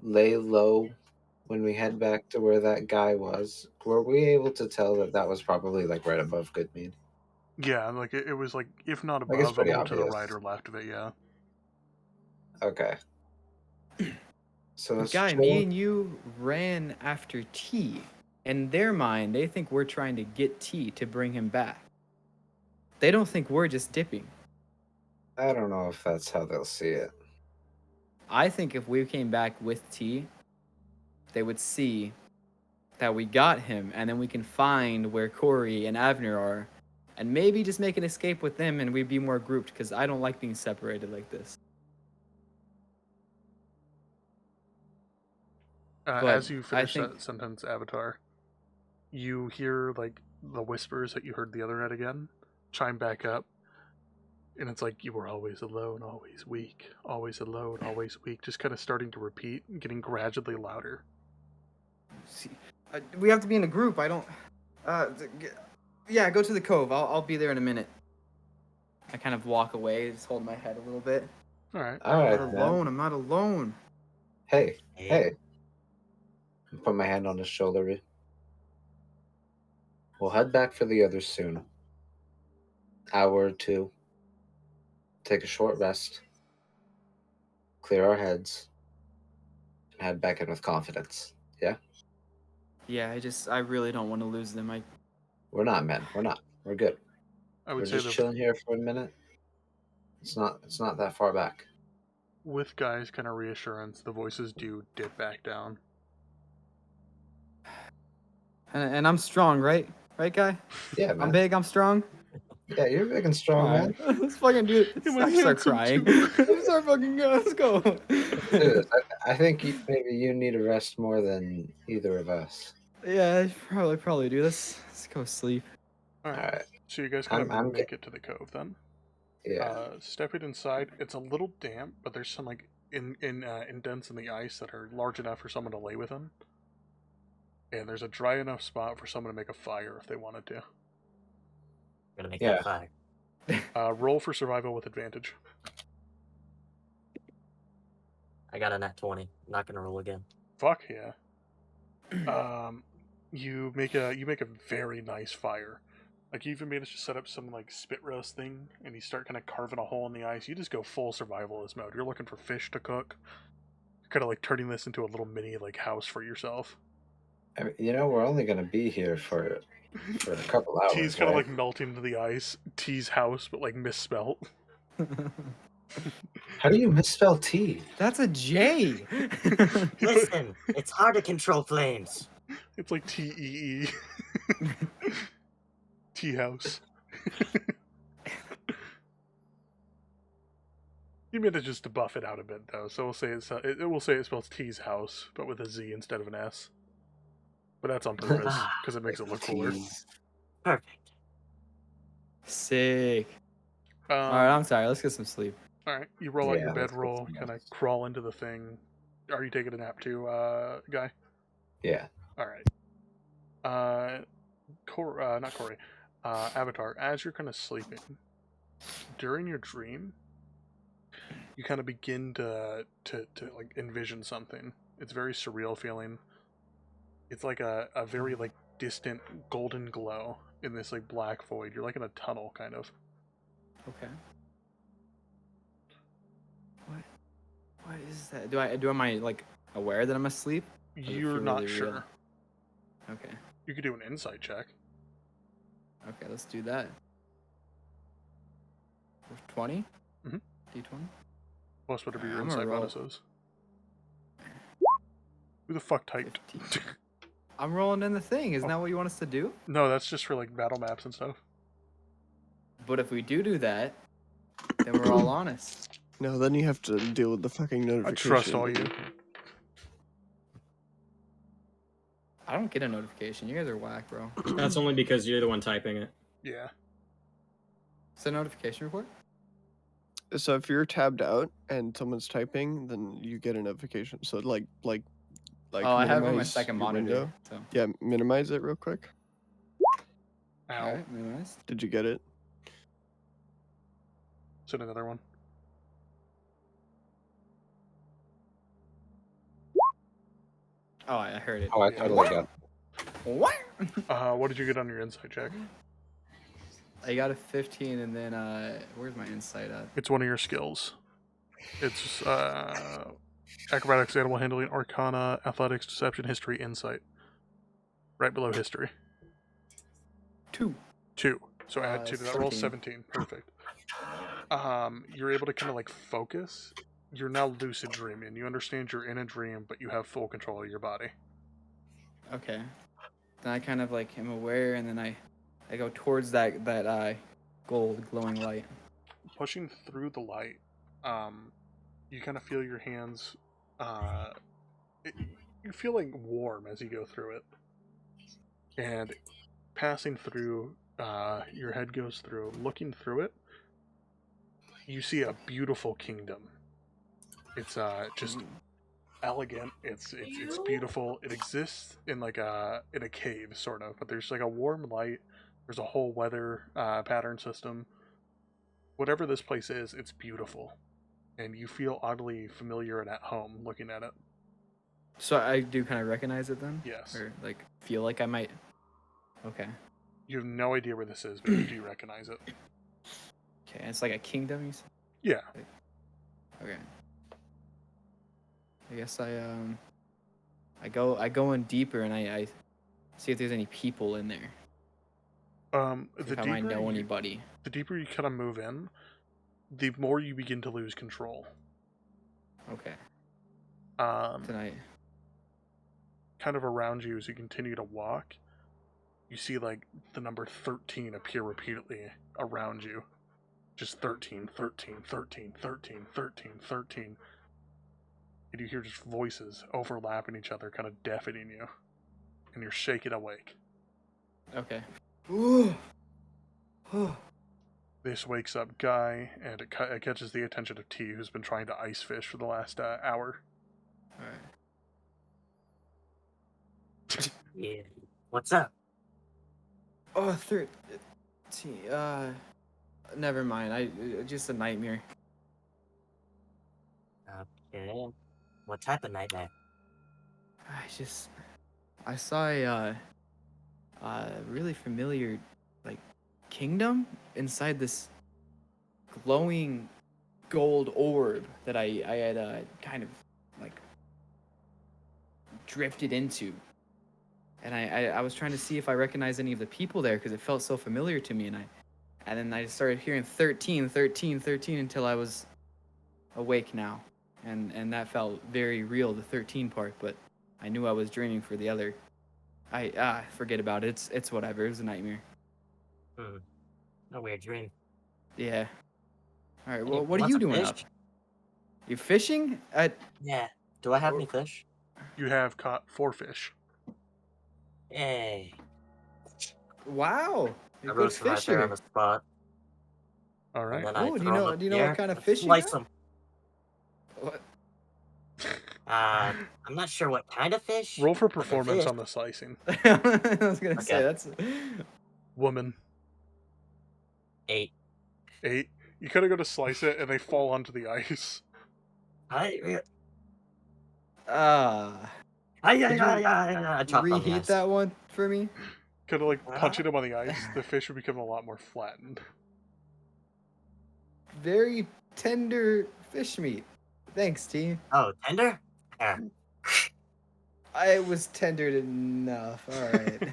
lay low when we head back to where that guy was. Were we able to tell that that was probably like right above Good Mead? Yeah, like it was like if not Like, it's above, a pretty little to the obvious. right or left of it. Yeah. Okay. So let's Guy, chill. me and you ran after T. In their mind, they think we're trying to get T to bring him back. They don't think we're just dipping. I don't know if that's how they'll see it. I think if we came back with T, they would see that we got him, and then we can find where Corey and Avner are, and maybe just make an escape with them, and we'd be more grouped, because I don't like being separated like this. But As you I finish think- that sentence, Avatar, you hear like the whispers that you heard the other night again chime back up, and it's like you were always alone, always weak, always alone, always weak, just kind of starting to repeat, getting gradually louder. See, we have to be in a group. I don't. Yeah, go to the cove. I'll be there in a minute. I kind of walk away, just hold my head a little bit. All right. All I'm right, not man. alone. I'm not alone. Hey, Hey. hey. Put my hand on his shoulder. We'll head back for the others soon. Hour or two. Take a short rest. Clear our heads. Head back in with confidence. Yeah? Yeah, I really don't want to lose them. We're not, man. We're not. We're good. I We're would say just that chilling here for a minute. It's not that far back. with Guy's kind of reassurance, the voices do dip back down. And I'm strong, right? Right, guy? Yeah, man. I'm big. I'm strong. Yeah, you're big and strong, man. Alright, let's fucking do it. Am I I start handsome crying. too? Let's start fucking go. Let's go. Let's do this. I think maybe you need a rest more than either of us. Yeah, I probably do. Let's go sleep. All All right. right. So you guys kind of I'm make it to the cove then. Yeah. Stepping inside, it's a little damp, but there's some like indents in the ice that are large enough for someone to lay within. And there's a dry enough spot for someone to make a fire if they wanted to. Gonna make Yeah. that fire. Roll for survival with advantage. I got a nat 20. Not gonna roll again. Fuck yeah. You make a very nice fire. Like you even managed to set up some like spit roast thing, and you start kind of carving a hole in the ice. You just go full survivalist mode. You're looking for fish to cook. You're kind of like turning this into a little mini like house for yourself. I mean, we're only gonna be here for a couple hours. T's kind of right? like melting into the ice. T's house, but like misspelt. How do you misspell T? That's a J. Listen, it's hard to control flames. It's like TEE. Tea house. You meant to just to buff it out a bit though, so we'll say it will say it spells T's house, but with a Z instead of an S. But that's on purpose because it makes it look cooler. Perfect. Sick. Um, All right, I'm sorry. Let's get some sleep. all right, you roll out Yeah, your let's get bedroll, some kind of rest. crawl into the thing. Are you taking a nap too, guy? Yeah. All right. Not Corey. Avatar. As you're kind of sleeping, during your dream, you kind of begin to like envision something. It's very surreal feeling. It's like a very like distant golden glow in this like black void. You're like in a tunnel, kind of. Okay. What is that? Am I like aware that I'm asleep? Does it You're feel not really sure. real? Okay. You could do an insight check. Okay, let's do that. 20? Mhm. D20? Plus whatever your I'm gonna insight roll. bonus is. Who the fuck typed? 15. I'm rolling in the thing. Isn't that what you want us to do? No, that's just for like battle maps and stuff. But if we do that, then we're all honest. No, then you have to deal with the fucking I notification. trust all you. I don't get a notification. You guys are whack, bro. That's only because you're the one typing it. Yeah. Is that a notification report? So if you're tabbed out and someone's typing, then you get a notification. So like Oh, I have it on my minimize second your monitor. window. So. Yeah, minimize it real quick. Ow. All right, minimized. Did you get it? Send another one. Oh, I heard it. Oh, I Yeah. totally got What? What did you get on your insight check? I got a 15, and then where's my insight at? It's one of your skills. It's acrobatics, animal handling, arcana, athletics, deception, history, insight. Right below history. 2. 2. So add 2 to that. Roll 17. 17. Perfect. You're able to kind of like focus. You're now lucid dreaming. You understand you're in a dream, but you have full control of your body. Okay. Then I kind of like am aware, and then I go towards that gold glowing light. Pushing through the light, you kind of feel your hands. You feel like warm as you go through it, and passing through, your head goes through. Looking through it, you see a beautiful kingdom. It's just elegant. It's beautiful. It exists in like in a cave sort of, but there's like a warm light. There's a whole weather pattern system. Whatever this place is, it's beautiful, and you feel oddly familiar and at home looking at it. So I do kind of recognize it then? Yes. Or like feel like I might. Okay. You have no idea where this is, but you do recognize it. Okay, it's like a kingdom, you said? Yeah. Okay. I guess I go in deeper, and I see if there's any people in there. The If I might know deeper anybody. the deeper you kind of move in, the more you begin to lose control. Okay. Um, Tonight. kind of around you as you continue to walk, you see like the number 13 appear repeatedly around you. Just 13, 13, 13, 13, 13, 13. And you hear just voices overlapping each other, kind of deafening you. And you're shaken awake. Okay. This wakes up Guy, and it catches the attention of T, who's been trying to ice fish for the last hour. Alright. Yeah. What's up? Oh, 13. Never mind. Just a nightmare. Okay. What type of nightmare? I saw a really familiar like kingdom inside this glowing gold orb that I had kind of like drifted into, and I was trying to see if I recognized any of the people there because it felt so familiar to me, and then I started hearing 13, 13, 13 until I was awake now, and that felt very real, the 13 part, but I knew I was dreaming for the other. Forget about it. It's whatever. It was a nightmare. A weird dream. Yeah. All right. Hey, Well, what are want you some doing fish? up? You fishing? Yeah. Do I have any fish? You have caught 4 fish. Yay. Wow. I You're a good roast them right there on fisher. the spot. All And right. then I Oh, do you throw 'em know? up Do you in know the what air kind of and fish you slice got? them. What? I'm not sure what kind of fish. Roll for but they're performance fish. on the slicing. I was gonna say Okay. that's. Woman. 8. 8. You kind of go to slice it, and they fall onto the ice. I Could chopped on the reheat ice. that one for me? Kind of like punching them on the ice, the fish would become a lot more flattened. Very tender fish meat. Thanks, T. Oh, tender? Yeah. I was tendered enough. All right.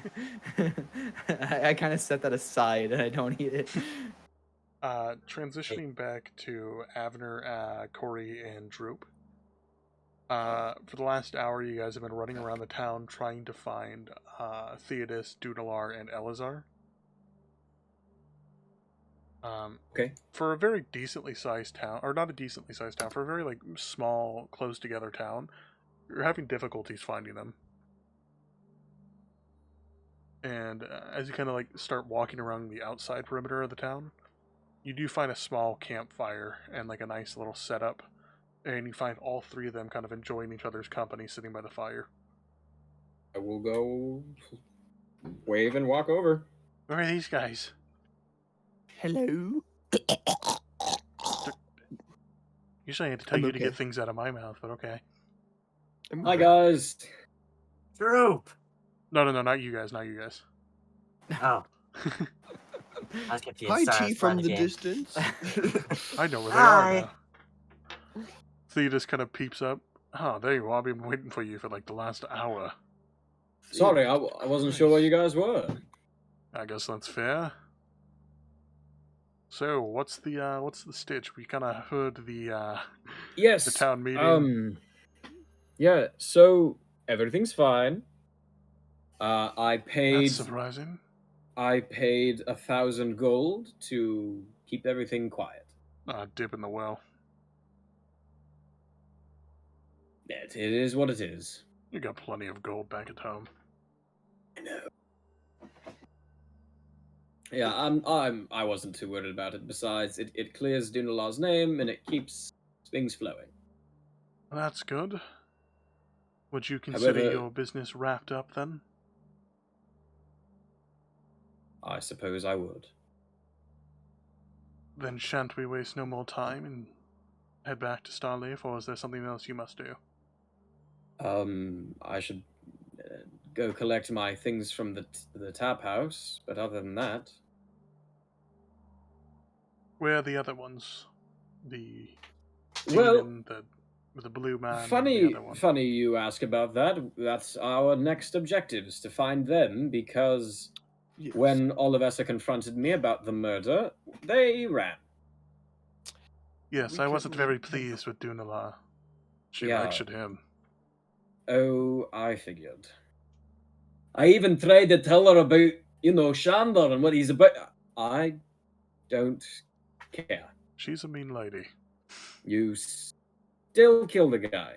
I kind of set that aside and I don't eat it. Transitioning back to Avner, Corey, and Droop. For the last hour, you guys have been running around the town trying to find Theodis, Duunelar, and Elazar. Okay. For a very decently sized town, or not a decently sized town, for a very like small, close together town, you're having difficulties finding them. And as you kind of like start walking around the outside perimeter of the town, You do find a small campfire and like a nice little setup, and you find all three of them kind of enjoying each other's company sitting by the fire. I will go wave and walk over. Where are these guys? Hello. Usually I had to tell I'm you to okay. get things out of my mouth, but okay. I'm Hi okay. guys. Droop! No, not you guys, not you guys. Oh, I was confused. Hi, Sorry, I T was from playing the game. distance. I know where they Hi. are now. So he just kind of peeps up. Oh, there you are. I've been waiting for you for like the last hour. Sorry, I wasn't sure where you guys were. I guess that's fair. So, what's the stitch? We kind of heard the Yes. town meeting. Yeah. So everything's fine. I paid. That's surprising. I paid 1,000 gold to keep everything quiet. Dip in the well. It is what it is. You got plenty of gold back at home. I know. Yeah, I wasn't too worried about it. Besides, it clears Duunelar's name and it keeps things flowing. Well, that's good. Would you consider However- your business wrapped up then? I suppose I would. Then shan't we waste no more time and head back to Starleaf, or is there something else you must do? I should go collect my things from the tap house, but other than that, Where are the other ones? The well, demon, the blue man, and the funny other one. funny you ask about that. That's our next objective, is to find them, because Yes. when Olivessa confronted me about the murder, they ran. Yes, We I wasn't couldn't very let them- pleased with Duunelar. She Yeah. lectured him. Oh, I figured. I even tried to tell her about, Shandor and what he's about. I don't care. She's a mean lady. You still killed a guy.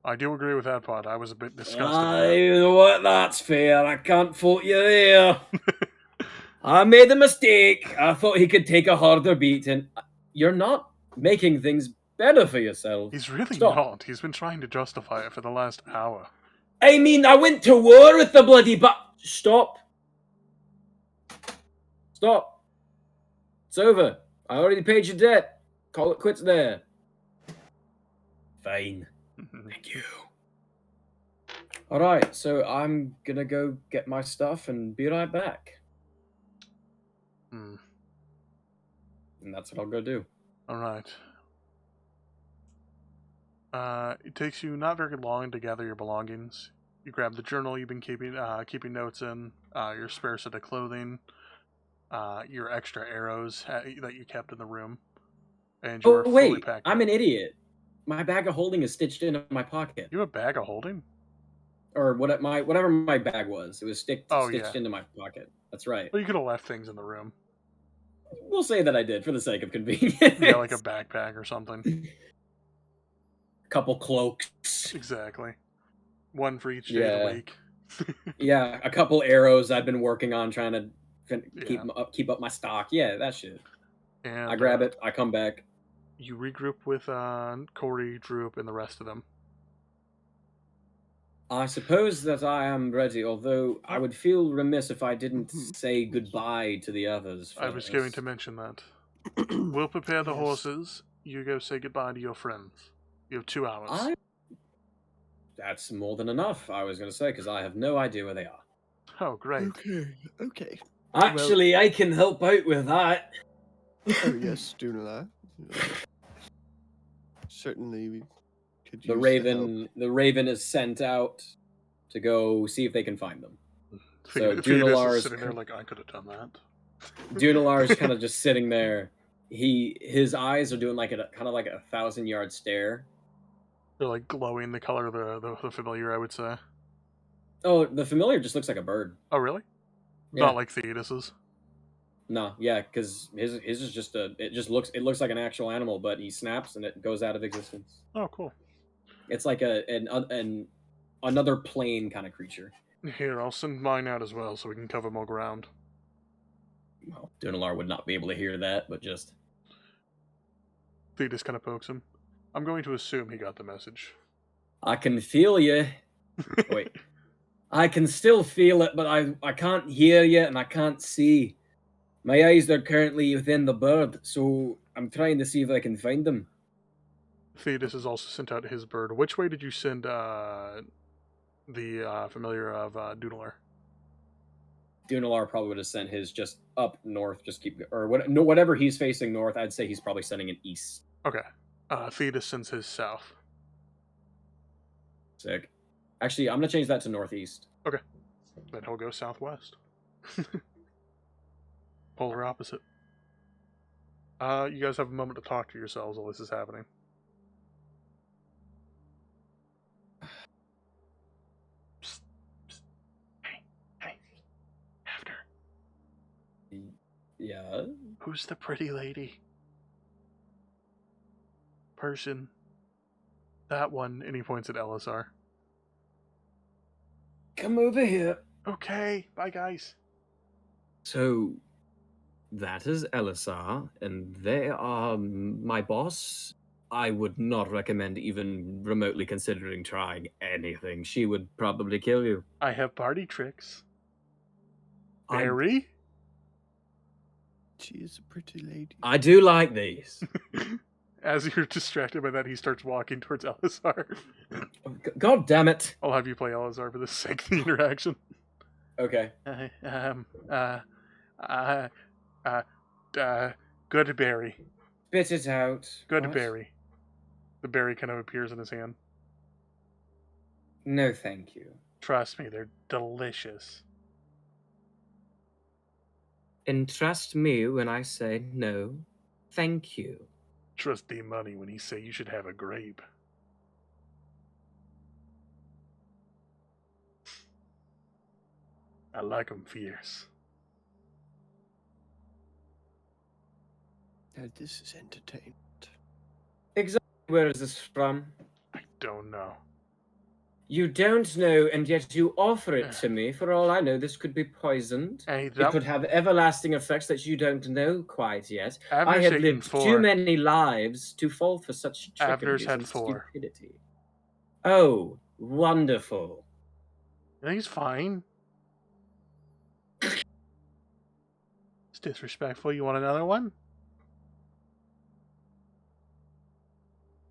I do agree with that part. I was a bit disgusted. You know what? That's fair. I can't fault you there. I made a mistake. I thought he could take a harder beating. You're not making things better for yourself. He's really Stop. not. He's been trying to justify it for the last hour. I mean, I went to war with the bloody Stop. Stop. It's over. I already paid your debt. Call it quits there. Fine. Thank you. Alright, so I'm gonna go get my stuff and be right back. Hmm. And that's what I'll go do. Alright. It takes you not very long to gather your belongings. You grab the journal you've been keeping notes in, your spare set of clothing, your extra arrows that you kept in the room, and you are Oh, fully wait. packed I'm up. an idiot. My bag of holding is stitched into my pocket. You have a bag of holding? Or whatever my bag was. It was stitched Yeah. into my pocket. That's right. Well, you could have left things in the room. We'll say that I did for the sake of convenience. Yeah, like a backpack or something. Couple cloaks. Exactly. One for each day of the week. Yeah, a couple arrows I've been working on trying to Yeah. keep up my stock. Yeah, that shit. And I grab it. I come back. You regroup with Corey, Droop, and the rest of them. I suppose that I am ready, although I would feel remiss if I didn't say goodbye to the others. I was going first. to mention that. We'll prepare the Yes. horses. You go say goodbye to your friends. You have 2 hours. That's more than enough, I was going to say, because I have no idea where they are. Oh, great. Okay. Actually, I can help out with that. Oh yes, Duunelar. Certainly, we could use The Raven is sent out to go see if they can find them. So Theodis Duunelar is is sitting there like, I could have done that. Duunelar is kind of just sitting there. His eyes are doing like kind of like a 1,000-yard stare. They're like glowing the color of the familiar, I would say. Oh, the familiar just looks like a bird. Oh, really? Yeah. Not like Theodis's. No, yeah, because his is just it looks like an actual animal, but he snaps and it goes out of existence. Oh, cool. It's like another plane kind of creature. Here, I'll send mine out as well so we can cover more ground. Well, Duunelar would not be able to hear that, but just... Thetis kind of pokes him. I'm going to assume he got the message. I can feel you. Wait. I can still feel it, but I can't hear you and I can't see. My eyes are currently within the bird, so I'm trying to see if I can find them. Thetis has also sent out his bird. Which way did you send the familiar of Duunelar? Duunelar probably would have sent his just up north, just keep, or what, no, whatever he's facing north, I'd say he's probably sending it east. Okay. Thetis sends his south. Sick. Actually, I'm going to change that to northeast. Okay. Then he'll go southwest. Polar opposite. You guys have a moment to talk to yourselves while this is happening. Psst, psst. Hey, Avner. Yeah? Who's the pretty lady? Person. That one, and he points at LSR. Come over here. Okay, bye guys. So, that is Elisar, and they are my boss. I would not recommend even remotely considering trying anything. She would probably kill you. I have party tricks. I- Barry? She is a pretty lady. I do like these. As you're distracted by that, he starts walking towards Elazar. God damn it. I'll have you play Elazar for the sake of the interaction. Okay. Good berry. Spit it out. Good What? berry. The berry kind of appears in his hand. No, thank you. Trust me, they're delicious. And trust me when I say no, thank you. Trust the money when he say you should have a grape. I like 'em fierce. Now this is entertainment. Exactly where is this from? I don't know. You don't know, and yet you offer it to me. For all I know, this could be poisoned. Hey, It that could have everlasting effects that you don't know quite yet. I Avner's have taken lived 4. too many lives to fall for such trickery Avner's had and 4. stupidity. Oh, wonderful. I think he's fine. It's disrespectful. You want another one?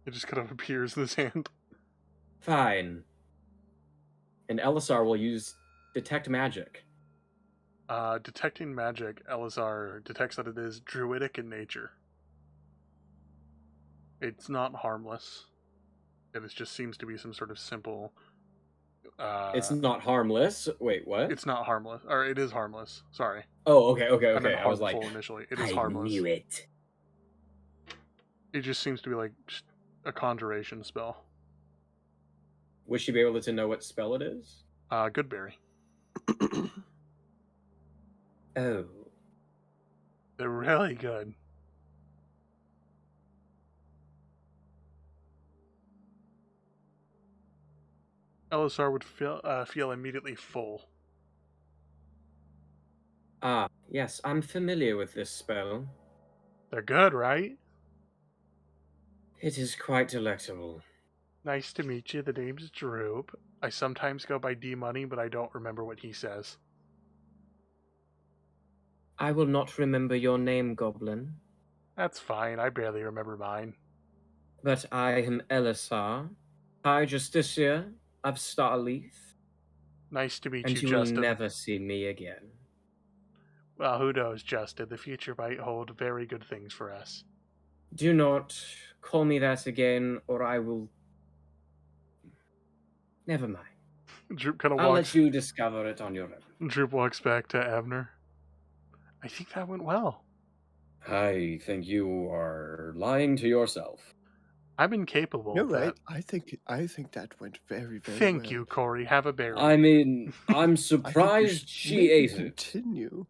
It just kind of appears in his hand. Fine. And Elisar will use Detect Magic. Detecting magic, Elazar detects that it is druidic in nature. It's not harmless. It just seems to be some sort of simple... It's not harmless. Wait, what? It's not harmless. Or it is harmless. Sorry. Oh, okay. I meant I was like, harmful initially. It is I harmless. knew it. It just seems to be like just a conjuration spell. Would she be able to know what spell it is? Goodberry. Oh. They're really good. Elisar would feel immediately full. Ah, yes, I'm familiar with this spell. They're good, right? It is quite delectable. Nice to meet you. The name's Droop. I sometimes go by D-Money, but I don't remember what he says. I will not remember your name, Goblin. That's fine. I barely remember mine. But I am Elisar, High Justiciar of Starleaf, Nice to meet and you, you will Justin. never see me again. Well, who knows, Justin? The future might hold very good things for us. Do not call me that again, or I will... Never mind. Droop kind of I'll walks. let you discover it on your own. Droop walks back to Avner. I think that went well. I think you are lying to yourself. I'm incapable You're of right. that. I think that went very, very Thank well. you, Corey. Have a berry. I mean, I'm I think we surprised should she maybe ate it. continue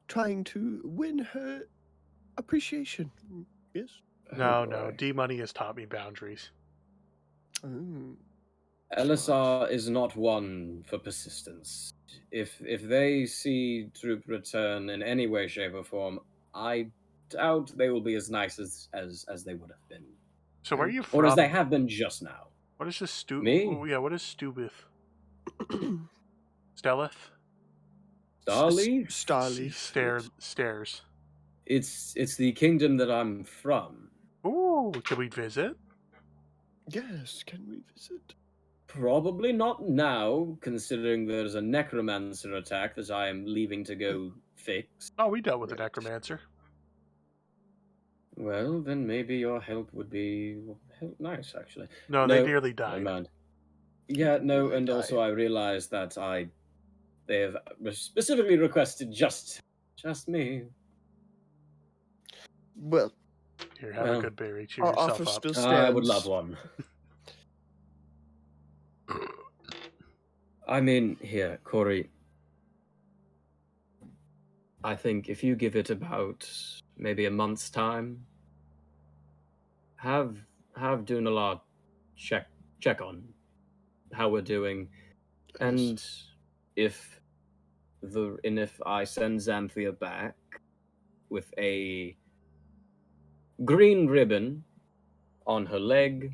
trying to win her appreciation. Yes. No, Oh, no. boy. D-Money has taught me boundaries. Mm. Elisar is not one for persistence. If they see Droop return in any way, shape, or form, I doubt they will be as nice as they would have been, So where are you or as from? they have been just now. What is this Me? Oh, yeah, what is Stubith? Stellith? Starleaf? Starleaf. Stairs. It's the kingdom that I'm from. Ooh, can we visit? Yes, can we visit? Probably not now, considering there's a necromancer attack that I am leaving to go fix. Oh, we dealt with the Right. necromancer. Well, then maybe your help would be nice, actually. No, they nearly died. Never mind. Yeah, no, They and also died. I realized that they have specifically requested just me. Well, Here, have a Well, good berry. Cheer our yourself offer up. still I would stands. love one. I mean, here, Corey. I think if you give it about maybe a month's time, have Duunelar check on how we're doing, and if I send Xanthia back with a green ribbon on her leg,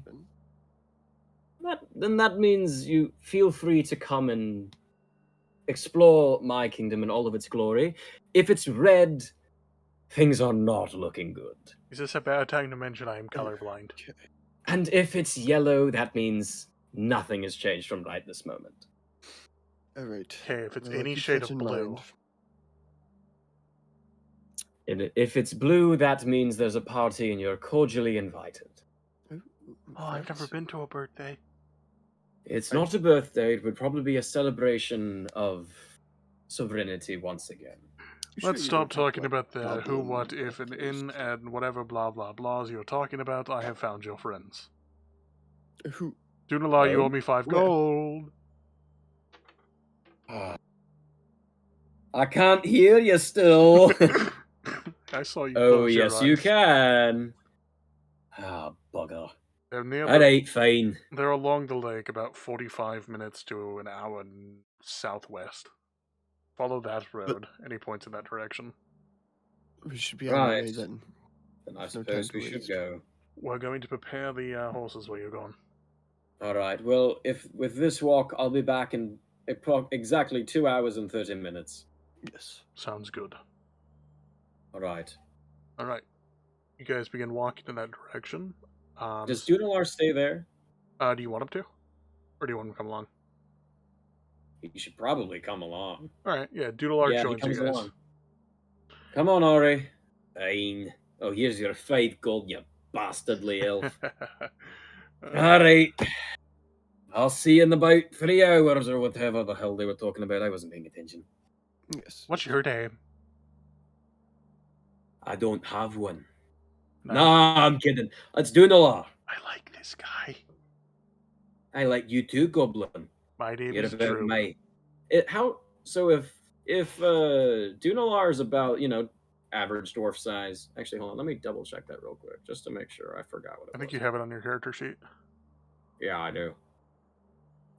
then that means you feel free to come and explore my kingdom in all of its glory. If it's red, things are not looking good. Is this a bad time to mention I am colorblind? And if it's yellow, that means nothing has changed from right this moment. All right. Okay, if it's Well, I'll any keep shade that of in blue. mind. And if it's blue, that means there's a party and you're cordially invited. Oh, I've never been to a birthday. It's not a birthday, it would probably be a celebration of sovereignty once again. Let's stop talking about the who, what, if, and in, and whatever blah blah blahs you're talking about. I have found your friends. Who? Duunelar, you Oh? owe me 5 Where? gold. I can't hear you still. I saw you Oh, close your yes, you eyes. can. Ah, bugger. They're near That the, ain't fine. They're along the lake, about 45 minutes to an hour southwest. Follow that road, and he points in that direction. We should be on our way Right. then. Then I There's no time suppose to we should waste. go. We're going to prepare the horses while you're gone. All right. Well, if with this walk, I'll be back in exactly 2 hours and 30 minutes. Yes. Sounds good. All right. Alright. You guys begin walking in that direction. Does Duunelar stay there? Do you want him to? Or do you want him to come along? He should probably come along. Alright, yeah, Duunelar Yeah, he joins you comes guys. along. Come on, Ori. Fine. Oh, here's your 5 gold, you bastardly elf. All right. I'll see you in about 3 hours or whatever the hell they were talking about. I wasn't paying attention. Yes. What's your name? I don't have one. No. Nah, I'm kidding. It's Duunelar. I like this guy. I like you too, Goblin. My name You're is about Droop. so if Duunelar is about, average dwarf size. Actually, hold on, let me double check that real quick just to make sure I forgot what it was. I think you have it on your character sheet. Yeah, I do.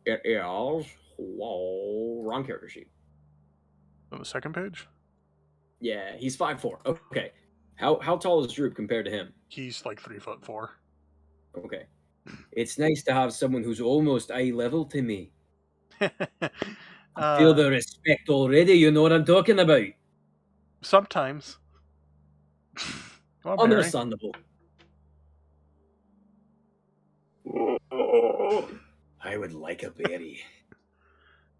It is wrong character sheet. On the second page? Yeah, he's 5'4". Okay. How tall is Droop compared to him? He's like 3'4". Okay. It's nice to have someone who's almost eye level to me. I feel the respect already, you know what I'm talking about. Sometimes. Come on, Barry. Understandable. I would like a berry.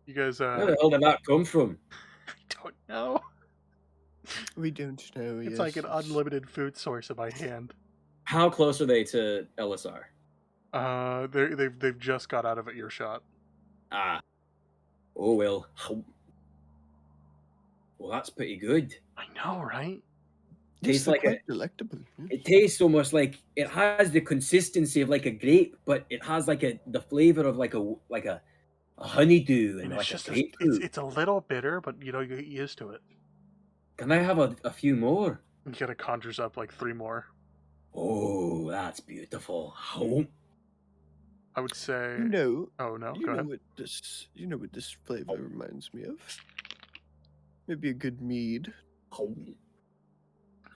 You guys, Where the hell did that come from? I don't know. We don't know. It's yes. like an unlimited food source in my hand. How close are they to Elisar? They've just got out of earshot. Ah. Oh, well. Well, that's pretty good. I know, right? Yes, Tastes they're like quite delectable. Yes. It tastes almost like it has the consistency of like a grape, but it has like the flavor of like a honeydew and And like it's a just grapefruit. it's a little bitter, but you get used to it. Can I have a few more? And kind of conjures up like 3 more. Oh, that's beautiful. Oh. I would say. You know, Oh no, you go know ahead. what this flavor reminds me of? Maybe a good mead.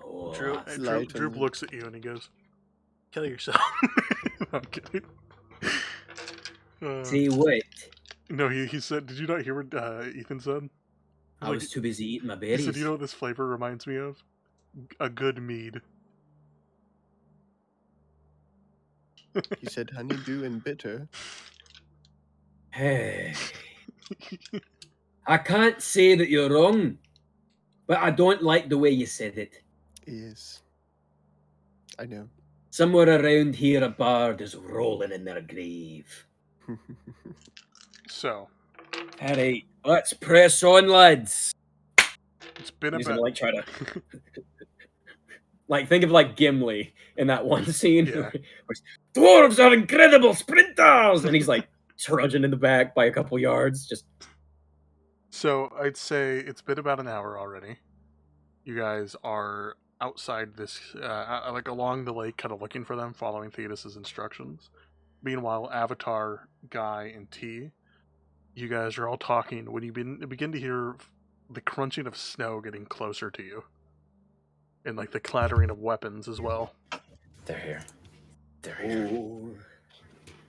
Oh, that's light Droop on- looks at you and he goes, "Kill yourself." I'm kidding. See what? No, he said. Did you not hear what Ethan said? I was too busy eating my He berries. said, "You know what this flavor reminds me of? A good mead." He said honeydew and bitter. Hey, I can't say that you're wrong, but I don't like the way you said it. Yes. I know. Somewhere around here, a bard is rolling in their grave. So All right, let's press on, lads. it's been He's gonna about. like try to like think of like Gimli in that one scene. Yeah. Where dwarves are incredible sprinters, and he's like trudging in the back by a couple yards. Just So I'd say it's been about an hour already. You guys are outside this, like along the lake, kind of looking for them, following Thetis's instructions. Meanwhile, Avatar, Guy, and T, you guys are all talking when you begin to hear the crunching of snow getting closer to you, and like the clattering of weapons as well. They're here. They're here.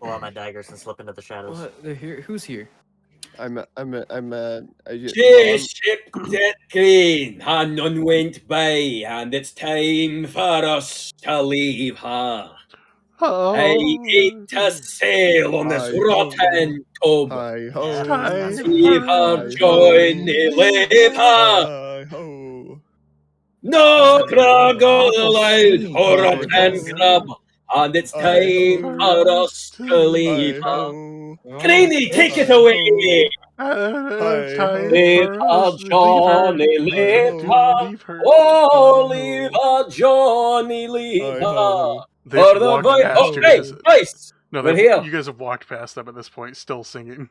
Pull out my daggers and slip into the shadows. What? They're here. Who's here? ship that crane, and none went by, and it's time for us to leave her. I hate to sail on this Hi-ho. rotten tub. Hi ho. Yeah. Leave her, Johnny, leave her. Hi ho. No crag Awful allowed, singing, horror Peter. and grub, and it's time for us to leave Hi her. ho. Craney, take it Hi away. It's time Leave for her, us to Johnny, leave leave her. her. Leave her. Oh, leave her, Johnny, leave Hi her. ho. They've For the walked voice. past Oh, you hey, guys. voice. No, We're here. you guys have walked past them at this point, still singing.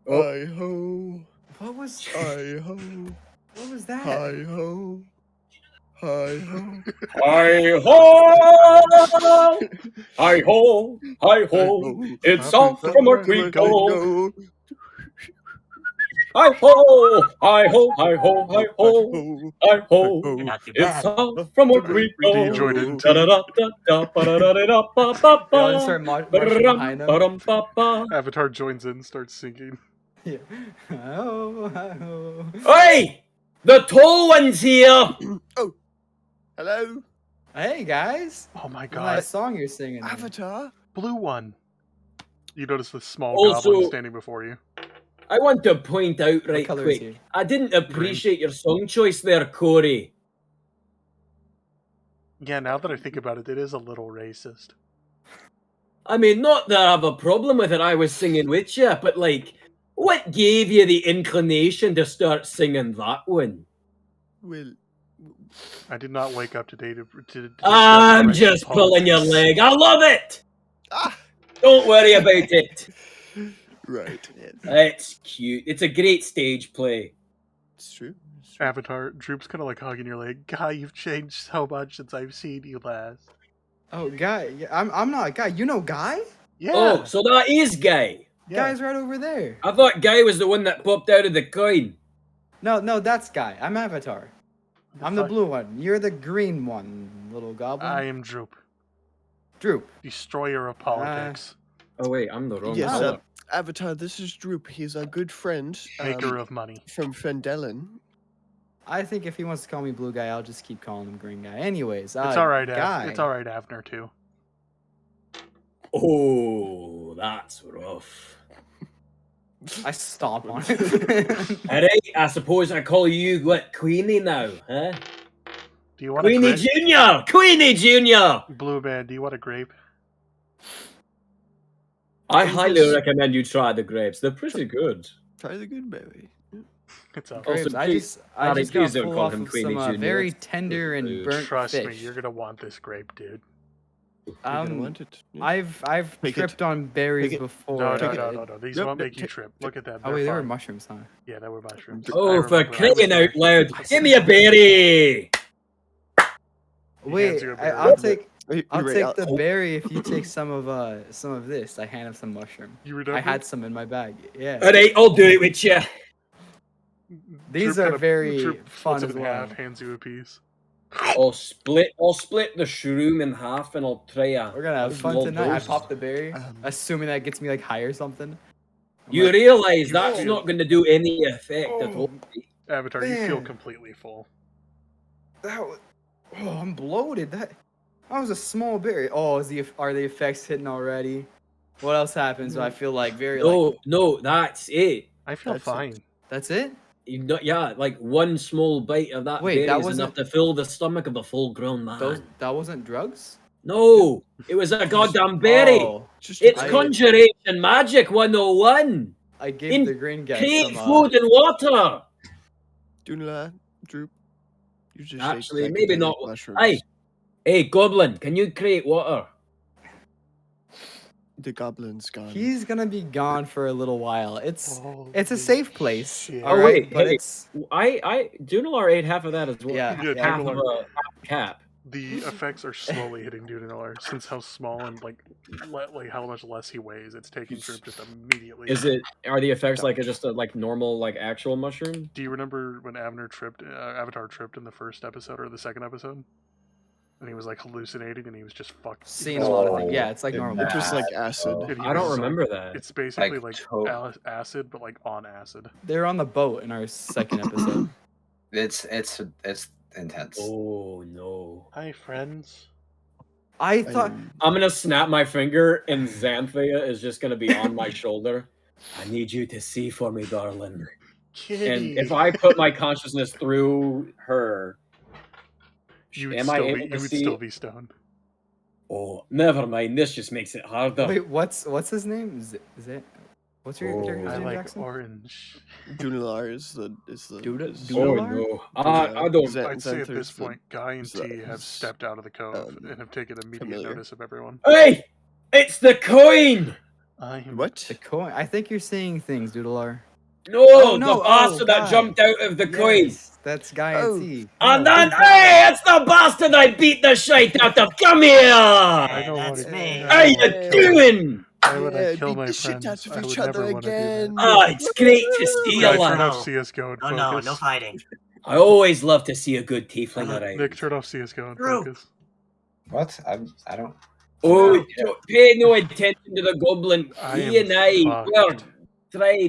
Oh. Hi ho. What was? Hi ho. What was that? Hi ho. Hi ho. Hi ho, hi ho, hi ho. It's off from our creek go. Hi ho, hi ho, hi ho, hi ho, hi ho. You're not too It's bad. off from our creek Do go. you join in? Da da da da da ba da da da ba ba We all just ba. start marching behind them. Ba-dum, ba-ba. Avatar joins in, starts singing. Yeah. Oh, oh. Hey, the tall one's here. Oh. Hello. Hey guys. Oh my What god. nice song you're singing. there. Avatar. Blue one. You notice the small Also- goblin standing before you. I want to point out What right color is quick. he? I didn't appreciate your song choice there, Corey. Yeah, now that I think about it, it is a little racist. I mean, not that I have a problem with it. I was singing with you, but like, what gave you the inclination to start singing that one? Well, I did not wake up today to discuss I'm racial just pulling your politics. leg. I love it. ah. Don't worry about it. Right. Yes. It's cute. It's a great stage play. It's true. It's true. Avatar, Droop's kind of like hugging your leg. Guy, you've changed so much since I've seen you last. Oh, Guy. Yeah, I'm not Guy. You know Guy? Yeah. Oh, so that is Guy. yeah. Guy's right over there. I thought Guy was the one that popped out of the coin. No, that's Guy. I'm Avatar. I'm the Fuck. blue one. You're the green one, little goblin. I am Droop, Droop. destroyer of politics, Oh wait, I'm the wrong Yes, color. Avatar, this is Droop. He's a good friend. maker of money. From Fendelin. I think if he wants to call me blue guy, I'll just keep calling him green guy. Anyways, It's all right, Guy. It's all right, Avner too. Oh, that's rough. I stomp on it. Alright, I suppose I call you what, Queenie now, huh? Do you want Queenie a grape? Junior! Queenie Junior! Blue man, do you want a grape? I Is highly this- recommend you try the grapes. They're pretty good. Try the good berry. It's all Grapes, Also, I please- just got please don't full call off him of Queenie some Junior. very That's tender and food. burnt Trust fish. me, you're gonna want this grape, dude. You're gonna Um, want it. Yeah. I've Take it. tripped on berries Take it. before. No, Take it. no. These Yep, won't yep, make you take- trip. Look at that. Oh wait, they they're were fine. mushrooms, huh? Yeah, they were mushrooms. Oh, I for remember, I was crying there. out loud! Give me a berry! Wait, you a I'll berry. take. I'll Right, take the berry if you take some of this. I hand him some mushroom. You remember? I had some in my bag. Yeah. Alright, I'll do it with you. These Droop are kinda- very Droop fun splits it as in well. half, hands you a piece. I'll split the shroom in half and I'll try a We're gonna have fun small tonight. I dose. popped the berry, Um, assuming that gets me like high or something. I'm You like, realise You that's feel- not going to do any effect at all. Avatar, you feel Man. completely full. that was, oh, I'm bloated. That was a small berry. Oh, are the effects hitting already? What else happens? I feel like very like. No, that's it. I feel That's it. fine. That's it. Yeah, like one small bite of that Wait, berry that is enough wasn't- to fill the stomach of a full-grown man. That wasn't drugs. No, it was a goddamn berry. Oh, just It's I- Conjuration Magic 101. I gave In the green guy Create some. food and water. Duunelar, Droop. You just Actually, ate maybe psychedelic not. mushrooms. Hey, Goblin, can you create water? The goblin's gone. He's gonna be gone for a little while. It's a Holy safe place. shit. All Oh, right, wait, but hey. it's Duunelar ate half of that as well. Yeah, Yeah, half of Duunelar- a cap. The effects are slowly hitting Duunelar since how small and like how much less he weighs. It's taking Droop just immediately. Are the effects like just a normal actual mushroom? Do you remember when Avner tripped? Avatar tripped in the first episode or the second episode, and he was like hallucinating and he was just fucked. seeing a lot of things. Oh, Yeah, it's like dude, normal. It was like acid. And he I don't was, remember that. It's basically Like, like acid, but like on acid. They're on the boat in our second episode. It's intense. Oh no. Hi, friends. I thought I'm gonna snap my finger and Xanthea is just gonna be on my shoulder. I need you to see for me, darling. Kitty. And if I put my consciousness through her, you would am I still able be, to you would see? still be stoned. Oh, never mind. This just makes it harder. wait, what's his name? Is it? What's your character's I name, like Jackson? orange. Duunelar is the Oh Duunelar? no. I don't. Zen- I'd say at Xanthers, this the- point, Guy and the- T have stepped out of the cove and have taken immediate familiar. notice of everyone. Hey, it's the coin. I am What? The coin. I think you're seeing things, Doodler. No, Oh, no, the bastard that Guy. jumped out of the coin. Yes, that's Guy Oh. and T. And No, then, big hey, it's the bastard I beat the shite out of. Come here. I don't That's want me. How you doing? Why would I Yeah, kill beat my the friends? shit out of I would each never other want to do again. that. Oh, it's great to see Guy, you. turn lad. off CSGO and Oh no, focus. no fighting. I always love to see a good tiefling around. Nick, turn off CSGO and Droop. focus. What? I don't. Oh, Yeah. don't pay no attention to the goblin. I He am and I fucked.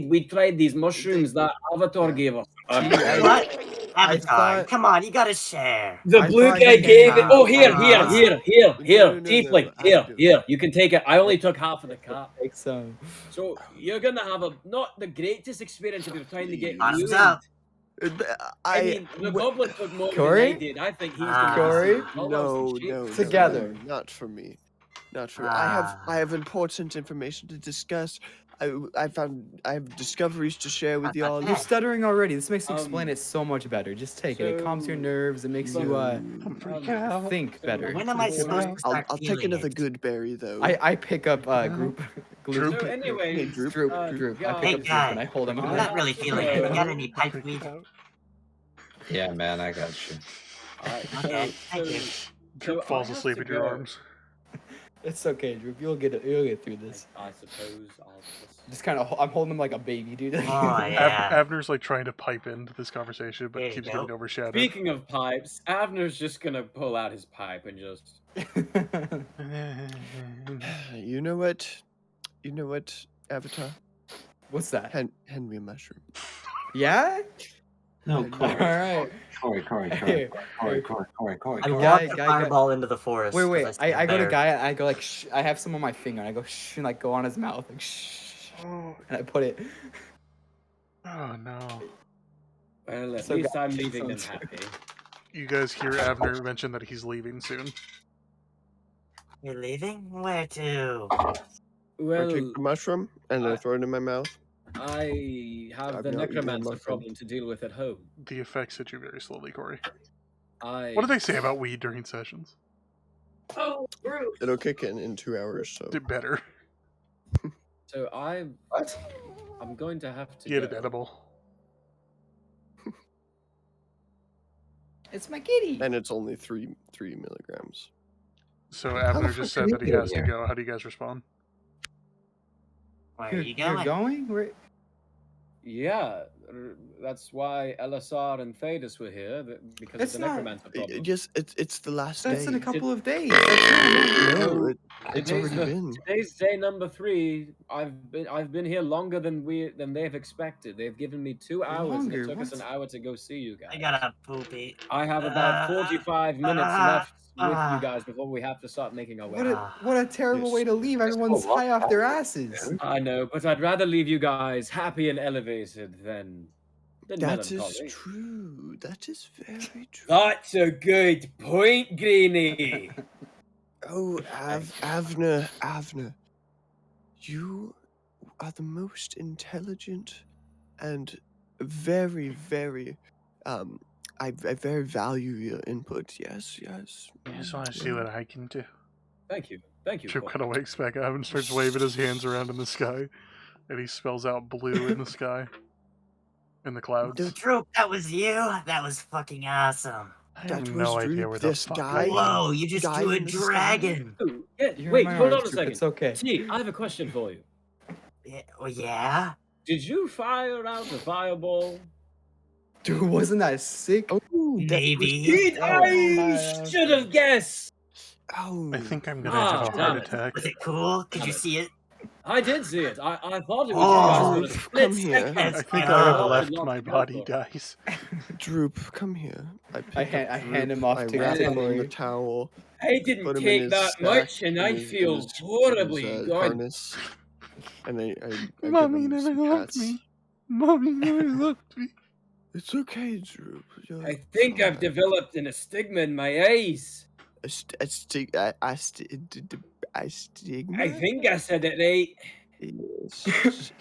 we tried these mushrooms that Avatar gave us. What? Avatar, thought- come on, you gotta share. The I blue thought guy you gave came it. Oh, out. here, No, tiefling, I here, do. here. You can take it. I only took half of the cap. Take some. So you're gonna have not the greatest experience if you're trying to get Bottoms ruined. up. I mean, the goblin took more Corey? than I did. I think he's Ah. gonna Corey? be some No, colors and no, shapes. Together. no, not for me. Not for me. Ah. I have important information to discuss. I have discoveries to share with y'all. You're stuttering already. This makes you Um, explain it so much better. Just take it. It calms your so- nerves. It makes you think better. When am I supposed to I'll start take feeling another it? good berry though. I pick up group. Droop. So anyway, Hey, Droop. Droop. Uh, Droop. yeah. I pick Hey, up Droop guy. and I hold him I'm up. not really feeling it. You got any pipe weed? Yeah, man, I got you. Okay, thank you. Droop falls asleep in your arms. It's okay, Droop. You'll get through this. I suppose I'll Just kind of, I'm holding him like a baby, dude. Oh yeah. Avner's like trying to pipe into this conversation, but There you keeps go. getting overshadowed. Speaking of pipes, Avner's just gonna pull out his pipe and just. You know what? You know what, Avatar? What's that? Hand me a mushroom. Yeah? No, All right. Corey. Here. I I Guy- walked the guy- fireball into the forest. Wait. 'cause I go to there. Guy and I go like, shh. I have some on my finger and I go, shh, and like go on his mouth, like, shh. And I put it. Oh no. Well, at So least guy- I'm leaving them so- happy. You guys hear Avner mention that he's leaving soon. You're leaving? Where to? I Well, take the mushroom and I throw it in my mouth. I have I've the not eaten a necromancer mushroom. problem to deal with at home. The effects hit you very slowly, Corey. I. What do they say about weed during sessions? It'll kick in 2 hours. So Did better. So What? I'm going to have to. Get it go. edible. It's my kitty. and it's only 3 milligrams. So How the Avner fuck just did said he that he get in has to here? go. How do you guys respond? Where are you You're going? going? Where? Yeah, that's why LSR and Thadus were here, because It's of the not- necromancer problem. Yes, it's the last That's in day. a couple of days. That's No, No, it's today's already been. Today's day number 3. I've been here longer than they've expected. They've given me 2 hours, and Longer? it took us an What? hour to go see you guys. I gotta poopy. I have about 45 minutes left with you guys before we have to start making our way. What a terrible Yes. way to leave. Everyone's walk high off their back, asses. man. I know, but I'd rather leave you guys happy and elevated than That is melancholy. true. That is very true. That's a good point, Greenie. Oh, Avner, you are the most intelligent and very, very, I very value your input. Yes. I just want to see what I can do. Thank you, Trip Cole. kind of wakes back up and starts waving his hands around in the sky, and he spells out blue in the sky, in the clouds. Droop, that was you? That was fucking awesome. I That have was no idea Droop, where the this fuck guy. I am. Whoa, you just guy drew a in the sky? dragon. Ooh, yeah, You're wait, in my hold on arms, a Droop. second. It's okay. T, I have a question for you. Yeah, well, yeah? Did you fire out the fireball? Dude, wasn't that sick? Oh, Maybe. Did I should have guessed. Oh, I think I'm gonna have a damn heart it. attack. Was it cool? Could you Damn it. see it? I did see it. I thought it was Oh, you guys for a come split here. second. I think Oh. I have Oh, left lost my the body, outdoor. guys. Droop, come here. I hand him off I to wrap him in Glory. the towel. I didn't Put him in take his that sack, much, and in I his- in feel his- horribly in his, good. harness, and I give Mommy him never some loved pats. me. Mommy never loved me. It's okay, Droop. You're I think I've fine. developed an astigma in my eyes. A stigma. I think I said it right. Yes.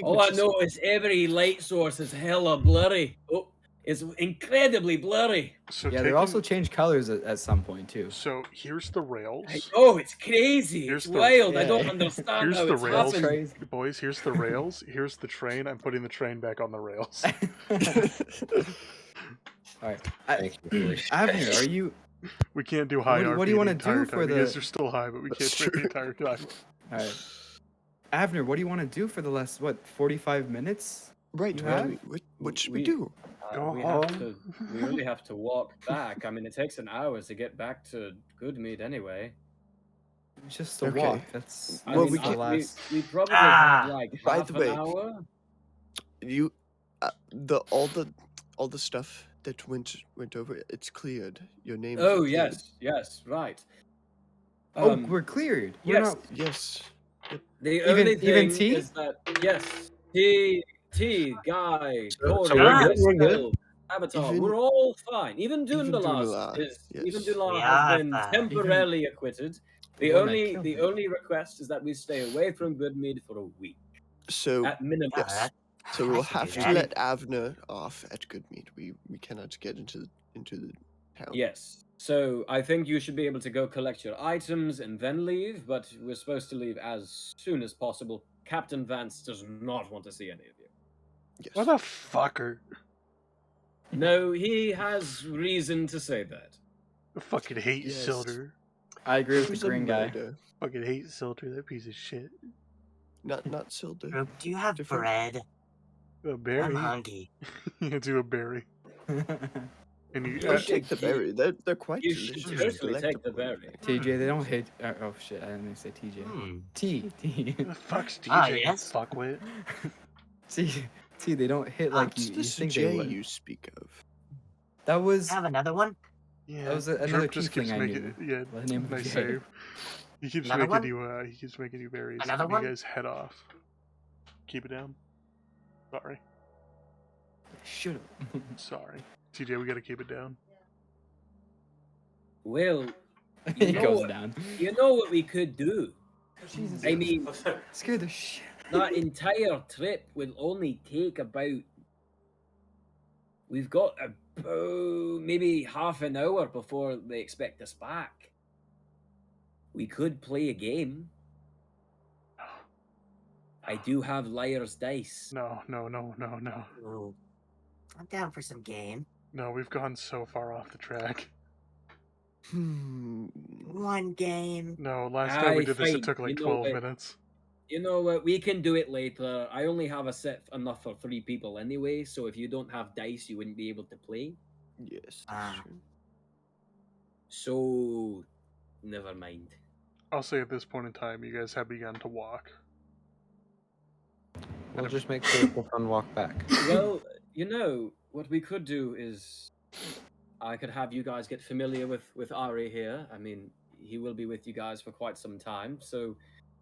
All I Astigmatism. know is every light source is hella blurry. Oh, it's incredibly blurry. So Yeah, they taking- also changed colors at some point too. So here's the rails. Oh, it's crazy. Here's It's the- wild. I yeah. don't understand Here's how the it's rails. happened. Crazy. Boys, here's the rails. Here's the train. I'm putting the train back on the rails. All right, Thank you. Holy shit. Avner, are you? We can't do high What do you want wanna to do for You guys the- are still high, but we can't That's do it the true. entire time. All right, Avner, what do you want to do for the last 45 minutes? Right. You What, have? do what should we We- do? Go we home. have to. We really have to walk back. I mean, it takes an hour to get back to Good Mead anyway. Just a Okay. walk. That's I Well, mean, we the can't- last. we probably Ah, have like by half the an way, hour. You, all the stuff that went over. It's cleared. Your name. Oh yes, right. Oh, we're cleared. We're yes. not. Yes. The Even- only even thing T? is that yes, T, Guy, So Corey, we're good, we're good? Spell, Avatar, Even- we're all fine. Even even Duunelar Duunelar, is yes. even Duunelar We has are been fine. temporarily acquitted. The The one that killed the him. only request is that we stay away from Good Mead for a week So at minimum. Yeah, that- so I we'll should do have to that. let Avner off at Good Mead. We cannot get into the town. Yes. So I think you should be able to go collect your items and then leave, but we're supposed to leave as soon as possible. Captain Vance does not want to see any of you. Yes. What a fucker. No, he has reason to say that. I fucking hate Yes. Silder. I agree with Who's the a green guy. murder? Fucking hate Silder, that piece of shit. Not Silder. Droop, do you have Different- bread? A I'm berry. hungry. You do a berry. And you, You Don't should take the keep- berry. They're quite You should delicious. certainly take the delectable. berry. TJ, they don't hit. Oh shit! I didn't mean to say TJ. Hmm. T. who the fuck's DJ, Ah, you yes. fuckwit? T. They don't hit like What's you this think J they would. you speak of? That was. Have another one? Yeah, That was another Droop just tiefling keeps I making knew. yeah, By the name of nice Jay. save. He keeps Another making one? you he keeps making you berries. Another and one? You guys head off. Keep it down. Sorry. Should have. Sorry. TJ, we gotta keep it down. Well, He know goes what? down. you know what we could do? Jesus. I mean, Scared the shit. that entire trip will only take about. We've got about maybe half an hour before they expect us back. We could play a game. I do have liar's dice. No. Ooh. I'm down for some game. No, we've gone so far off the track. One game. No, last time we Aye, did this, it fine. took like You know 12 what? minutes. You know what? We can do it later. I only have a set enough for 3 people anyway, so if you don't have dice, you wouldn't be able to play. Yes, that's Ah. true. So, never mind. I'll say at this point in time, you guys have begun to walk. We'll just make sure it's a fun walk back. Well, you know, what we could do is I could have you guys get familiar with Ari here. I mean, he will be with you guys for quite some time, so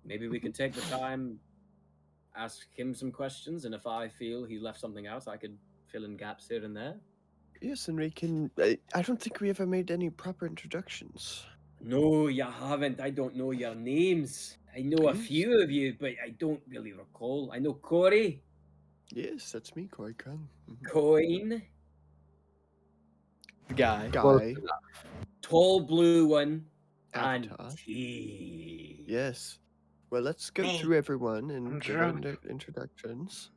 maybe we can take the time, ask him some questions, and if I feel he left something out, I could fill in gaps here and there. Yes, and we can. I don't think we ever made any proper introductions. No, you haven't. I don't know your names. I know a Yes. few of you, but I don't really recall. I know Corey, Yes, that's me, Corey Khan. Coin, Guy. Guy, Tall Blue One, and Avatar. T. Yes. Well, let's go Me. through everyone and I'm give our drunk. introductions.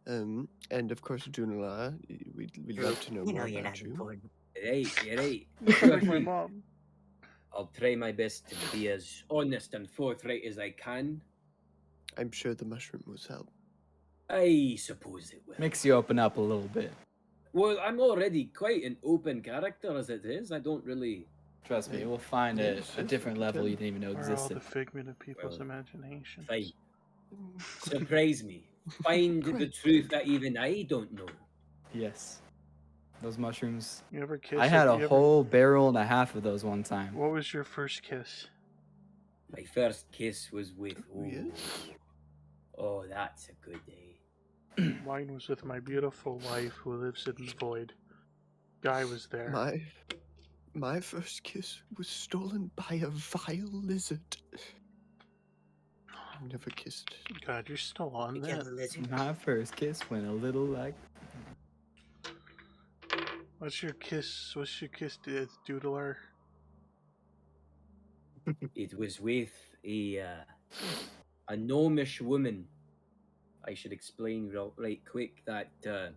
And of course, Duunelar, we'd love to know You more know you're about not you. important. You're right. Like my mom. I'll try my best to be as honest and forthright as I can. I'm sure the mushroom will help. I suppose it will. Makes you open up a little bit. Well, I'm already quite an open character as it is. I don't really. Trust me, we'll find a Yes, different you level can. you didn't even know We're all existed. the figment of people's Well, imagination. Fine. Surprise me. Find the Great. truth that even I don't know. Yes. Those mushrooms. You ever kiss? I had you a ever- whole barrel and a half of those one time. What was your first kiss? My first kiss was with. Oh, yes? Oh, that's a good day. Mine was with my beautiful wife who lives in the void. Guy was there. My first kiss was stolen by a vile lizard. I've never kissed. God, you're still on You that. get the lizard. My first kiss went a little like. What's your kiss? What's your kiss, Duunelar? It was with a gnomish woman. I should explain right quick that the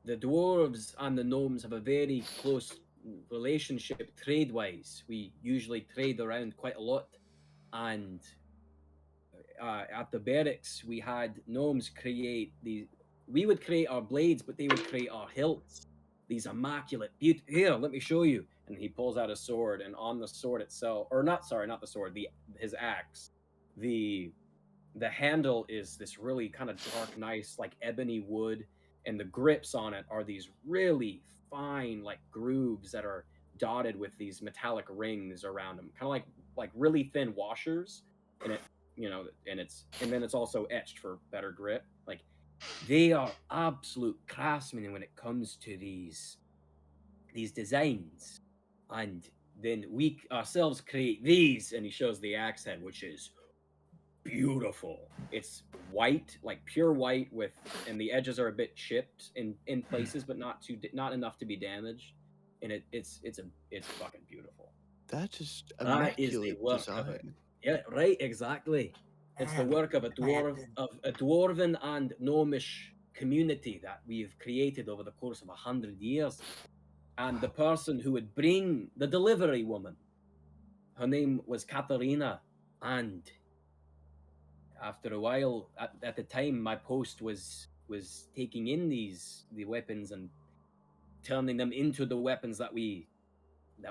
dwarves and the gnomes have a very close relationship trade-wise. We usually trade around quite a lot, and at the barracks we had gnomes create these. We would create our blades, but they would create our hilts. These immaculate, here, let me show you. And he pulls out a sword, and on the sword itself, or not the sword, his axe, the handle is this really kind of dark, nice, like ebony wood, and the grips on it are these really fine, like grooves that are dotted with these metallic rings around them, kind of like really thin washers, and it, and then it's also etched for better grip. Like, they are absolute craftsmen when it comes to these designs, and then we ourselves create these. And he shows the axe head, which is beautiful. It's white, like pure white, and the edges are a bit chipped in places, but not enough to be damaged. And it's fucking beautiful. That is That is the immaculate work of it. design. Yeah, right, exactly. It's the work of a dwarven and gnomish community that we've created over the course of 100 years. And the person who would bring the delivery woman, her name was Katharina, and after a while, at the time, my post was taking in the weapons and turning them into the weapons that we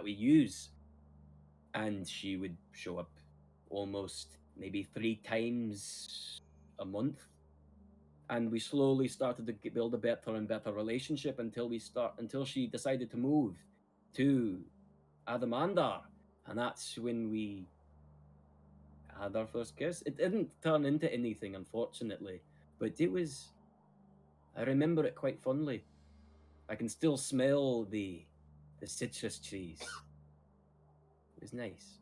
use. And she would show up almost maybe 3 times a month, and we slowly started to build a better and better relationship until she decided to move to Adamandar, and that's when we had our first kiss. It didn't turn into anything, unfortunately, but I remember it quite fondly. I can still smell the citrus trees. It was nice.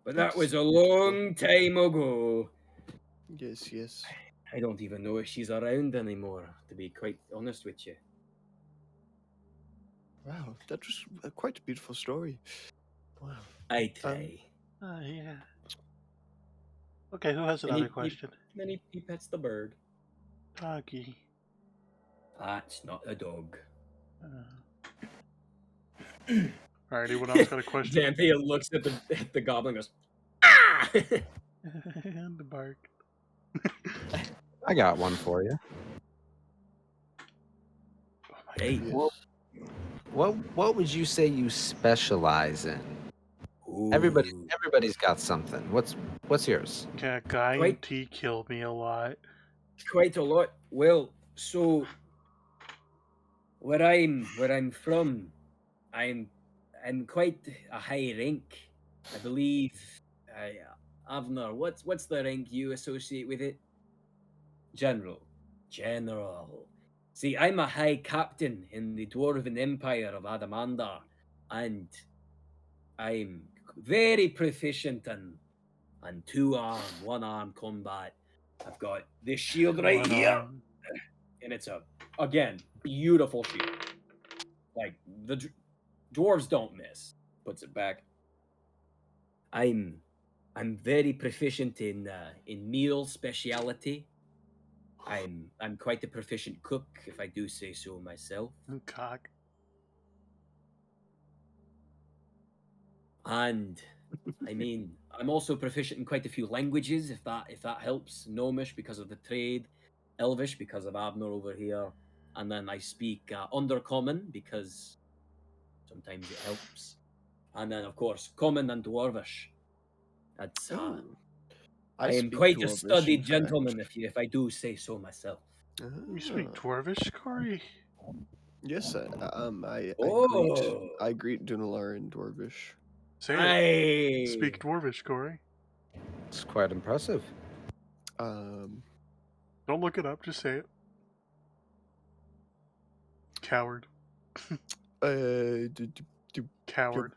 But that was a long time ago. Yes, yes. I don't even know if she's around anymore, to be quite honest with you. Wow, that was quite a beautiful story. Wow. I try. Oh, yeah. Okay, who has another question? Then he pets the bird. Doggy. That's not a dog. All right, anyone else got a question? Xanthia looks at the goblin and goes, ah! And the bark. I got one for you. Hey. Yes. What would you say you specialize in? Everybody's got something. What's yours? Yeah, guy in Quite- tea killed me a lot. Quite a lot. Well, so where I'm from, I'm quite a high rank. I believe Avner, what's the rank you associate with it? General. General. See, I'm a high captain in the Dwarven Empire of Adamandar, and I'm very proficient in two-arm, one-arm combat. I've got this shield right One here, arm. and it's again, beautiful shield. Like, the dwarves don't miss. Puts it back. I'm very proficient in meal speciality. I'm quite a proficient cook, if I do say so myself. Cock. And I mean, I'm also proficient in quite a few languages, if that helps. Gnomish because of the trade, Elvish because of Avner over here, and then I speak Undercommon because sometimes it helps, and then of course Common and Dwarvish. That's Oh, I am speak quite a Dwarvish, studied in gentleman, fact. if I do say so myself. You speak Ah. Dwarvish, Corey? Yes, Oh. I greet Duunelar in Dwarvish. Say it. Aye. Speak Dwarvish, Corey. It's quite impressive. Um, Don't look it up, just say it. Coward. Coward.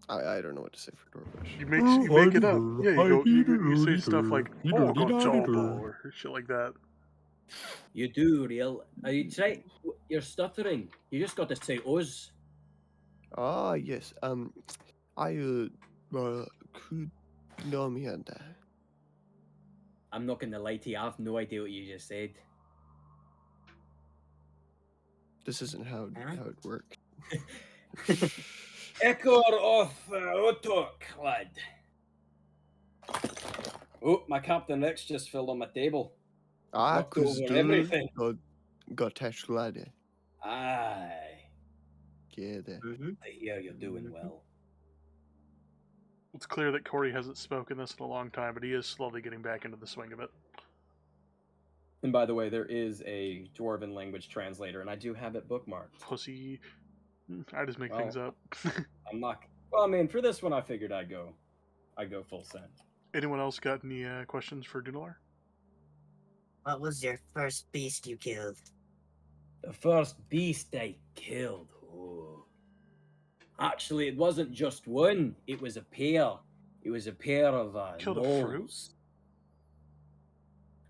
I don't know what to say for Dwarvish. You make it up. Yeah, you say stuff like, oh, Gonzalo, or shit like that. You do, real. Are you try? You're stuttering. You just got to say Oz. Ah, yes. I could know me and I'm not gonna lie to you. I have no idea what you just said. this isn't how it works. Ekor off Otok, lad. Oh, my Captain Rex just fell on my table. Ah, Knocked cause over everything. got touched lad. Aye. Yeah, there. I hear you're doing well. It's clear that Corey hasn't spoken this in a long time, but he is slowly getting back into the swing of it. And by the way, there is a Dwarven language translator, and I do have it bookmarked. Pussy. I just make things up. I'm not. Well, I mean, for this one, I figured I'd go full send. Anyone else got any questions for Duunelar? What was your first beast you killed? The first beast I killed. Oh. Actually, it wasn't just one. It was a pair. It was a pair of Killed a fruit? gnolls.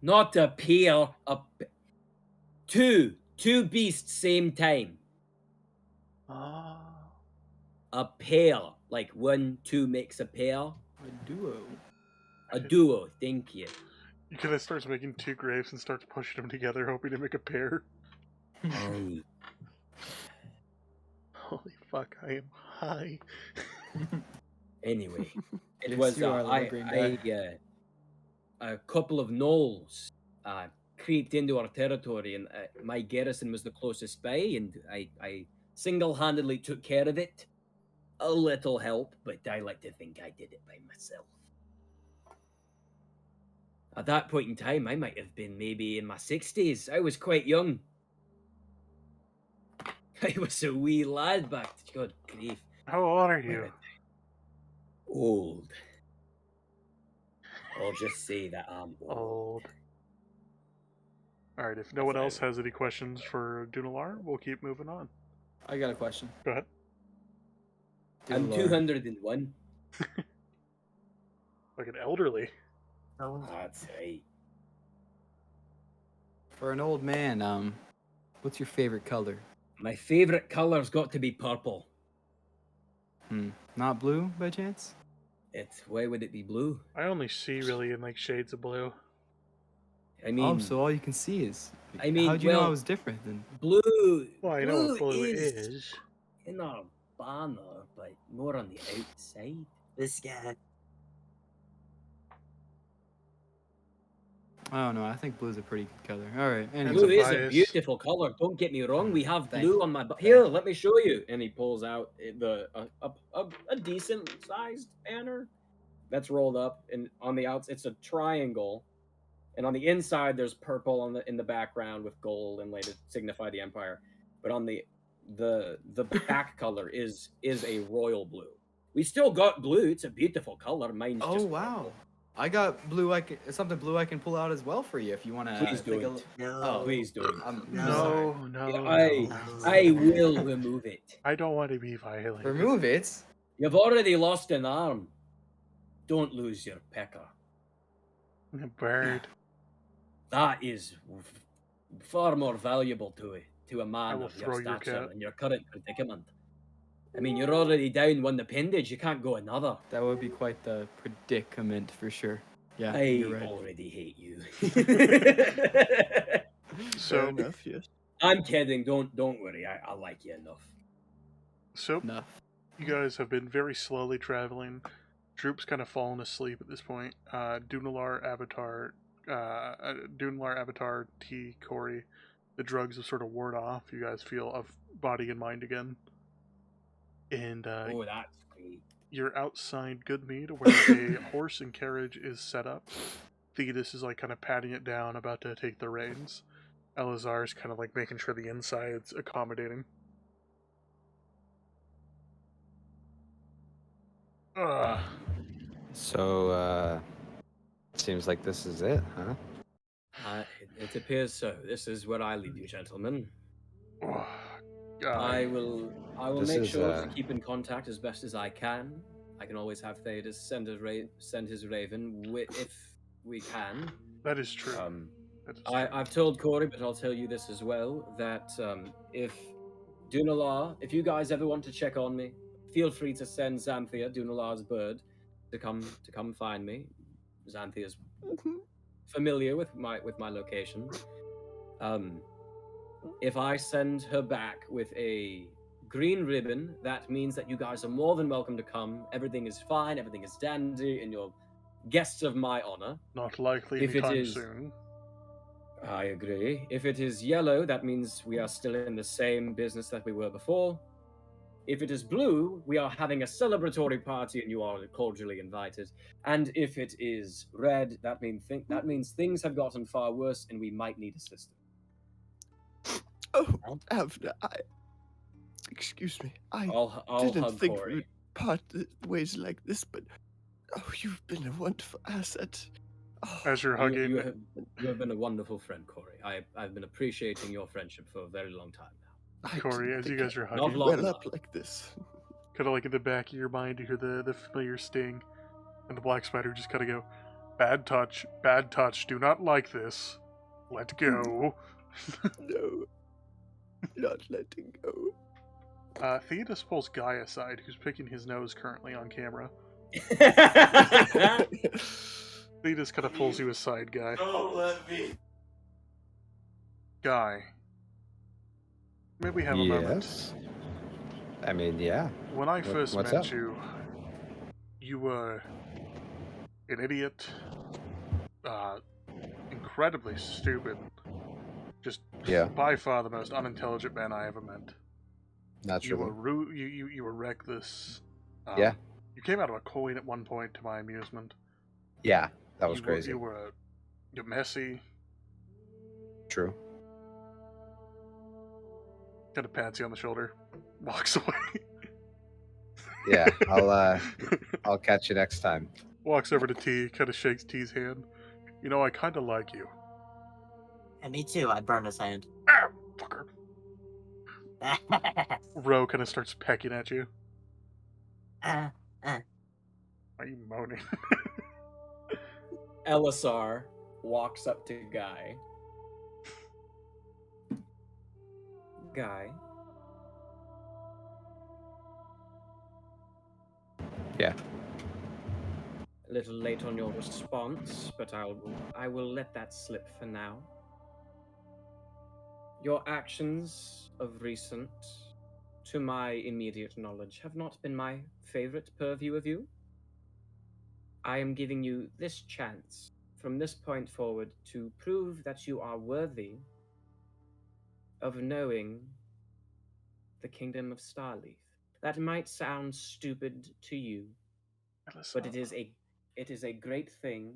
Not a pair. Two beasts same time. Ah. A pair, like 1, 2 makes a pair. A duo. A duo. Thank you. You kind of starts making two grapes and starts pushing them together, hoping to make a pair. Aye. Holy fuck, I am high. Anyway, it Yes, was you are, little green guy. a couple of gnolls creeped into our territory, and my garrison was the closest by, and I single-handedly took care of it. A little help, but I like to think I did it by myself. At that point in time, I might have been maybe in my 60s. I was quite young. I was a wee lad back. God grief. How old are you? Old. I'll just say that I'm old. Old. Alright, if no one else has any questions for Duunelar, we'll keep moving on. I got a question. Go ahead. I'm Duunelar. 201. Like an elderly. Oh, That's right. For an old man, what's your favorite color? My favorite color's got to be purple. Not blue by chance? Why would it be blue? I only see really in like shades of blue. I mean, So all you can see is I mean, how'd you know I well, was different then? blue. Well, I know what blue blue is is. in our banner, but more on the outside. This guy. I don't know. I think blue's a pretty good color. All right. And Anyway. Blue is a bias. beautiful color. Don't get me wrong. We have Thank blue you. on my here. Let me show you. And he pulls out a decent sized banner that's rolled up, and on the outs it's a triangle, and on the inside there's purple in the background with gold inlaid to signify the empire. But on the back color is a royal blue. We still got blue. It's a beautiful color. Mine's Oh just wow. purple. I got blue. Something blue I can pull out as well for you if you want to. Please do it. No. Oh, Please do it. I'm No, sorry. no, I no. I will remove it. I don't want to be violated. Remove it. You've already lost an arm. Don't lose your pecker. Bird. That is far more valuable to a man will of your throw your stature cat. and your current predicament. I mean, you're already down one appendage. You can't go another. That would be quite the predicament for sure. Yeah, I you're right. already hate you. Fair So, enough, yes. I'm kidding. Don't worry. I like you enough. so Enough. you guys have been very slowly traveling. Droop's kind of fallen asleep at this point. Duunelar, Avatar, T, Corey, the drugs have sort of worn off. You guys feel of body and mind again. And Oh, that's great. you're outside Good Mead, where a horse and carriage is set up. Thetis is like kind of patting it down, about to take the reins. Elazar is kind of like making sure the inside's accommodating. Ugh. So, seems like this is it, huh? It appears so. This is where I leave you, gentlemen. Ugh. I will This make is, sure to keep in contact as best as I can. I can always have Thetis send his raven if we can. That is true. That is true. I've told Corey, but I'll tell you this as well, that if Duunelar, if you guys ever want to check on me, feel free to send Xanthia, Duunelar's bird, to come find me. Xanthia's familiar with my location. If I send her back with a green ribbon, that means that you guys are more than welcome to come. Everything is fine, everything is dandy, and you're guests of my honor. Not likely if it anytime is- soon. I agree. If it is yellow, that means we are still in the same business that we were before. If it is blue, we are having a celebratory party and you are cordially invited. And if it is red, that means things have gotten far worse and we might need assistance. Oh, Avner, excuse me. I I'll didn't hug think Corey. we'd part ways like this, but you've been a wonderful asset. Oh, As you're hugging, You have been a wonderful friend, Corey. I've been appreciating your friendship for a very long time now. I Corey, didn't as you think guys are I'd hugging, long well enough. up like this. kind of like in the back of your mind, you hear the familiar sting, and the black spider just kind of go, bad touch, do not like this, let go. No, not letting go. Thetis pulls Guy aside, who's picking his nose currently on camera. Thetis kind of pulls you aside, Guy. Don't let me. Guy, may we have a moment? Yes. I mean, yeah. When I first what's met up? you, you were an idiot, incredibly stupid, just Yeah. by far the most unintelligent man I ever met. You were Naturally. rude. You were reckless. Yeah. You came out of a coin at one point, to my amusement. Yeah, that was you crazy. You're messy. True. Kind of pats you on the shoulder, walks away. Yeah, I'll catch you next time. Walks over to T, kind of shakes T's hand. You know, I kind of like you. And me too. I burn his hand. Ah, fucker. Ro kind of starts pecking at you. Why are you moaning? Elisar walks up to Guy. Guy. Yeah. A little late on your response, but I will let that slip for now. Your actions of recent, to my immediate knowledge, have not been my favorite purview of you. I am giving you this chance from this point forward to prove that you are worthy of knowing the kingdom of Starleaf. That might sound stupid to you, but it is a great thing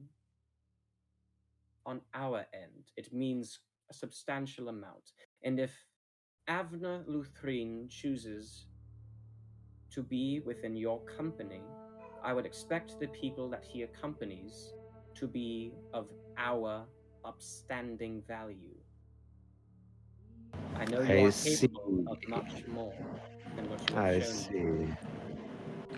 on our end. It means a substantial amount. And if Avner Luthrin chooses to be within your company, I would expect the people that he accompanies to be of our upstanding value. I know you I are see. capable of much more than what you have I shown me. see.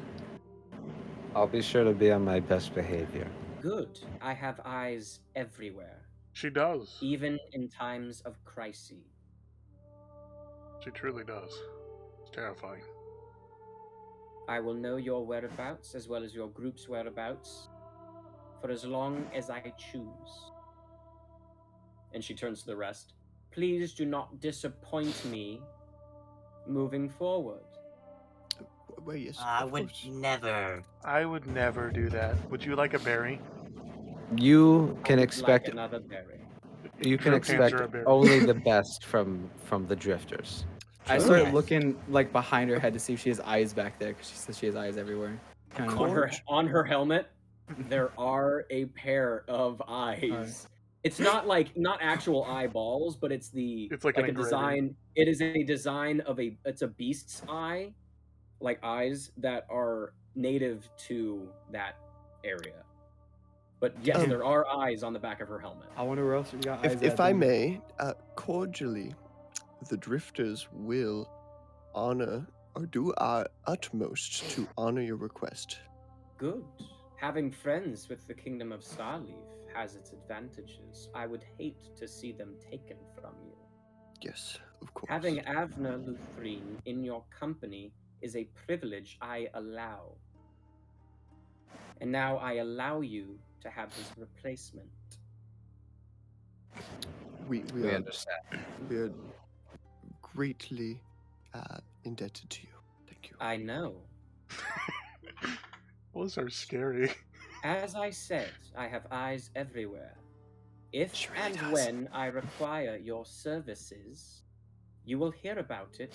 I'll be sure to be on my best behavior. Good. I have eyes everywhere, She does. even in times of crisis. She truly does. It's terrifying. I will know your whereabouts as well as your group's whereabouts for as long as I choose. And she turns to the rest. Please do not disappoint me moving forward. Well, yes, I of would course. never. I would never do that. Would you like a berry? You I can would expect like another berry. you can Droop hands expect her a berry. only the best from the drifters. I Trust start me. looking like behind her head to see if she has eyes back there, because she says she has eyes everywhere. Kinda On her helmet, there are a pair of eyes. It's not actual eyeballs, but it's It's like a an engraving. design. It is a design of it's a beast's eye, like eyes that are native to that area. But yes, there are eyes on the back of her helmet. I wonder where else she got eyes If at, I then. may, cordially, the drifters will honor or do our utmost to honor your request. Good. Having friends with the kingdom of Starleaf has its advantages. I would hate to see them taken from you. Yes, of course. Having Avner Luthrin in your company is a privilege I allow. And now I allow you to have his replacement. we We are understand. we are greatly indebted to you. Thank you. I know. Those are scary. As I said, I have eyes everywhere. If She really and does. when I require your services, you will hear about it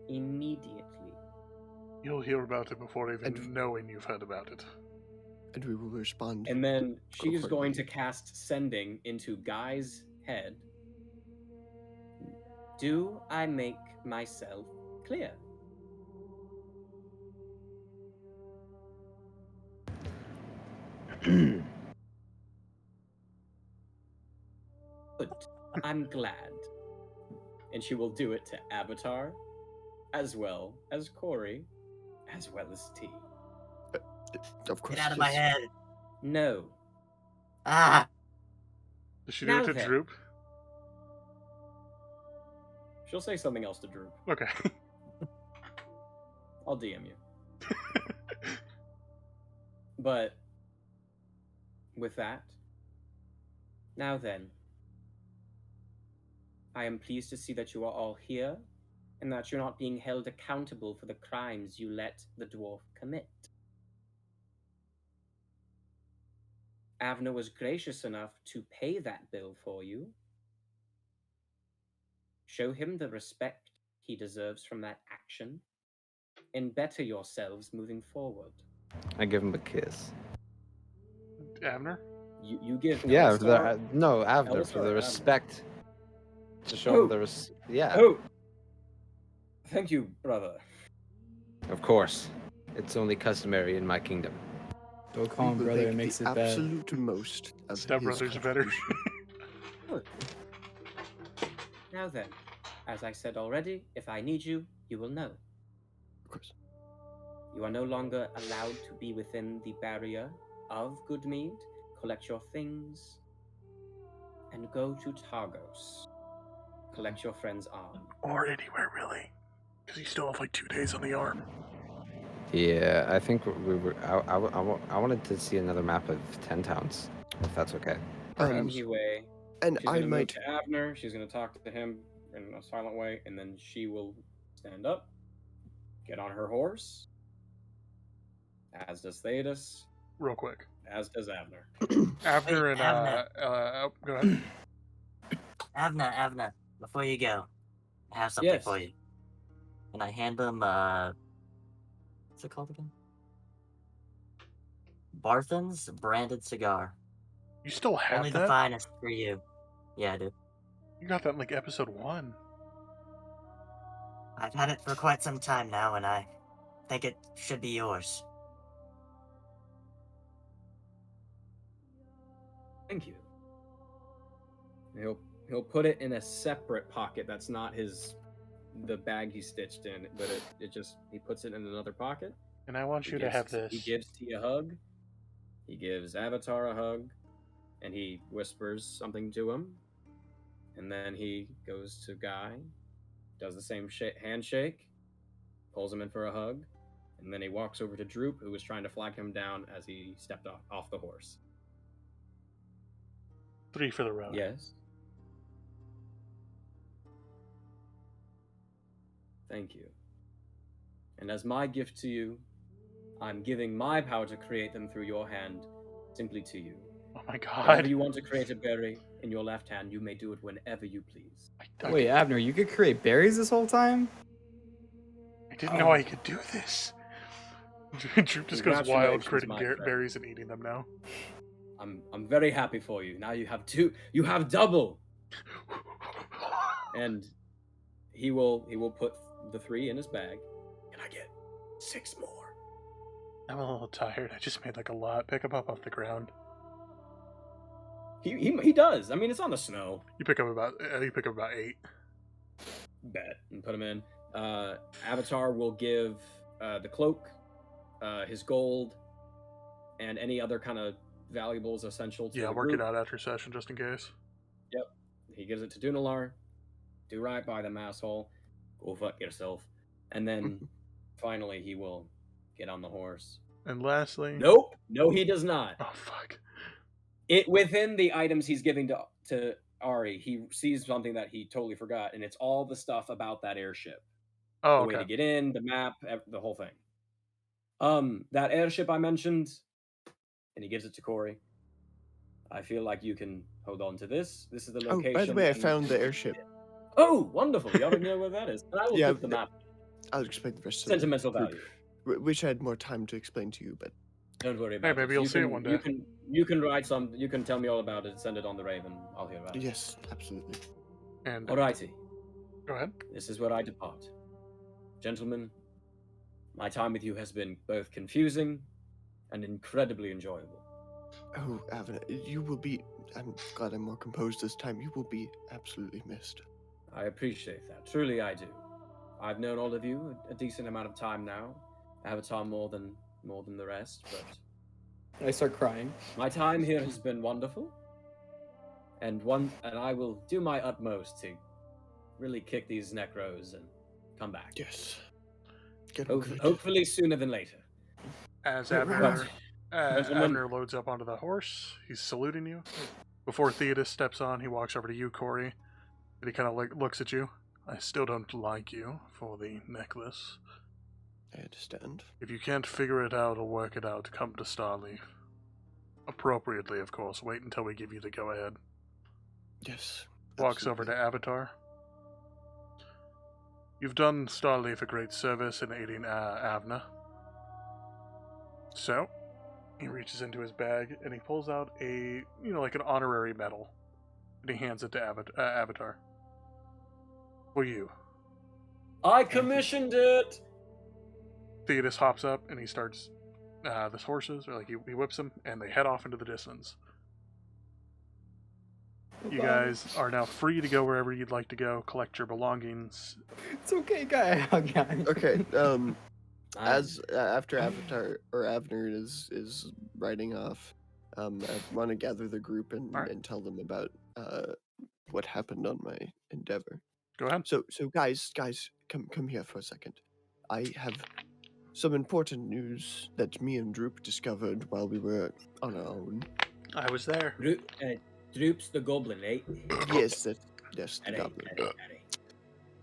immediately. You'll hear about it before even And- knowing you've heard about it. And we will respond. And then she is going to Accordingly. cast Sending into Guy's head. Do I make myself clear? Good. I'm glad. And she will do it to Avatar, as well as Corey, as well as T. Of course. Get out of my yes. head. No. Ah! Does she do Now it to then. Droop? She'll say something else to Droop. Okay. I'll DM you. But with that, now then, I am pleased to see that you are all here and that you're not being held accountable for the crimes you let the dwarf commit. Avner was gracious enough to pay that bill for you. Show him the respect he deserves from that action, and better yourselves moving forward. I give him a kiss. Avner? You give Yeah, Elistar- no, Avner, Elistar for or the Avner? respect. To show him the yeah, Oh, thank you, brother. of course. It's only customary in my kingdom. Don't call him We will brother, make it makes the it bad. absolute most of Step his Brothers better. contribution. Now then, as I said already, if I need you, you will know. Of course. You are no longer allowed to be within the barrier of Good Mead. Collect your things and go to Targos. Collect your friend's arm. Or anywhere, really. Because you still have like 2 days on the arm. Yeah, I think we were. I wanted to see another map of 10 towns, if that's okay. Anyway, And she's I gonna move might to Avner. She's gonna talk to him in a silent way, and then she will stand up, get on her horse, as does Theodos, Real quick. as does Avner. Avner and Avner. go ahead. Avner, before you go, I have something Yes. for you. And I hand him, what's it called again? Barthen's branded cigar. You still have Only that? the finest for you. Yeah, I do. You got that in like episode 1. I've had it for quite some time now, and I think it should be yours. Thank you. He'll put it in a separate pocket. That's not the bag he stitched in, but it just he puts it in another pocket. And I want you to have this. He gives T a hug. He gives Avatar a hug, and he whispers something to him. And then he goes to Guy, does the same handshake, pulls him in for a hug, and then he walks over to Droop, who was trying to flag him down as he stepped off the horse. 3 for the road. Yes. Thank you. And as my gift to you, I'm giving my power to create them through your hand, simply to you. Oh my Whenever god. you want to create a berry in your left hand, you may do it whenever you please. Wait, Avner, you could create berries this whole time? I didn't know I could do this. Droop just goes wild Congratulations, creating my friend. berries and eating them now. I'm very happy for you. Now you have double. And he will put the 3 in his bag. Can I get 6 more? I'm a little tired. I just made like a lot. Pick them up off the ground. He does. I mean, it's on the snow. You pick up about 8. Bet and put him in. Avatar will give the cloak, his gold, and any other kind of valuables essential to Yeah, the work group. it out after session just in case. Yep. He gives it to Duunelar. Do right by them, asshole. Go fuck yourself. And then finally he will get on the horse. And lastly, Nope. No, he does not. oh fuck. It within the items he's giving to Ari, he sees something that he totally forgot, and it's all the stuff about that airship. Oh, The way to okay. get in, the map, the whole thing. That airship I mentioned, and he gives it to Corey. I feel like you can hold on to this. This is the Oh, location. by the way, I and- found the airship. Oh, wonderful! You already know where that is. And I will Yeah, put the map. I'll explain the rest of Sentimental the value. which I had more time to explain to you, but Don't worry about it. maybe you'll see it one day. You can write some. You can tell me all about it and send it on the Raven. I'll hear about it. yes, absolutely. And Alrighty. go ahead. This is where I depart. Gentlemen, my time with you has been both confusing and incredibly enjoyable. Oh, Avner, you will be. I'm glad I'm more composed this time. You will be absolutely missed. I appreciate that. Truly, I do. I've known all of you a decent amount of time now. Avatar more than the rest, but I start crying. my time here has been wonderful. And I will do my utmost to really kick these necros and come back. Yes. Get him good. Hopefully sooner than later. As Wait, Avner, Gentlemen. Avner loads up onto the horse, he's saluting you. Before Theodos steps on, he walks over to you, Corey, and he kind of looks at you. I still don't like you for the necklace. I understand. If you can't figure it out or work it out, come to Starleaf. Appropriately, of course. Wait until we give you the go-ahead. Yes. Walks over to Avatar. You've done Starleaf a great service in aiding Avner. So, he reaches into his bag and he pulls out like an honorary medal. And he hands it to Avatar. For you. I commissioned it! Theodos hops up and he starts the horses, or like he whips them, and they head off into the distance. You guys are now free to go wherever you'd like to go, collect your belongings. It's okay, guy. Okay. As after Avatar or Avner is riding off, I want to gather the group and, Alright. and tell them about what happened on my endeavor. Go ahead. So guys, come here for a second. I have some important news that me and Droop discovered while we were on our own. I was there. Droops the goblin, eh? Yes, the Eddie, goblin. Eddie.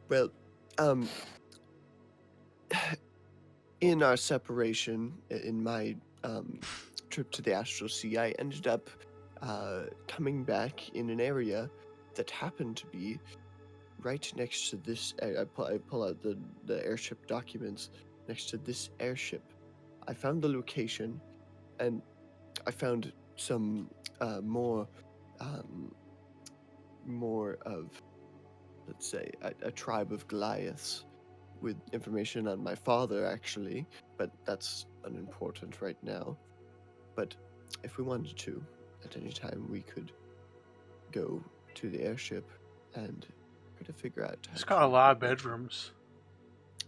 Well, um, in our separation, in my trip to the Astral Sea, I ended up coming back in an area that happened to be right next to this. I pull out the airship documents next to this airship. I found the location, and I found some more of, let's say, a tribe of Goliaths with information on my father, actually, but that's unimportant right now. But if we wanted to, at any time, we could go to the airship and try to figure out. It's how got a to lot of get there. bedrooms.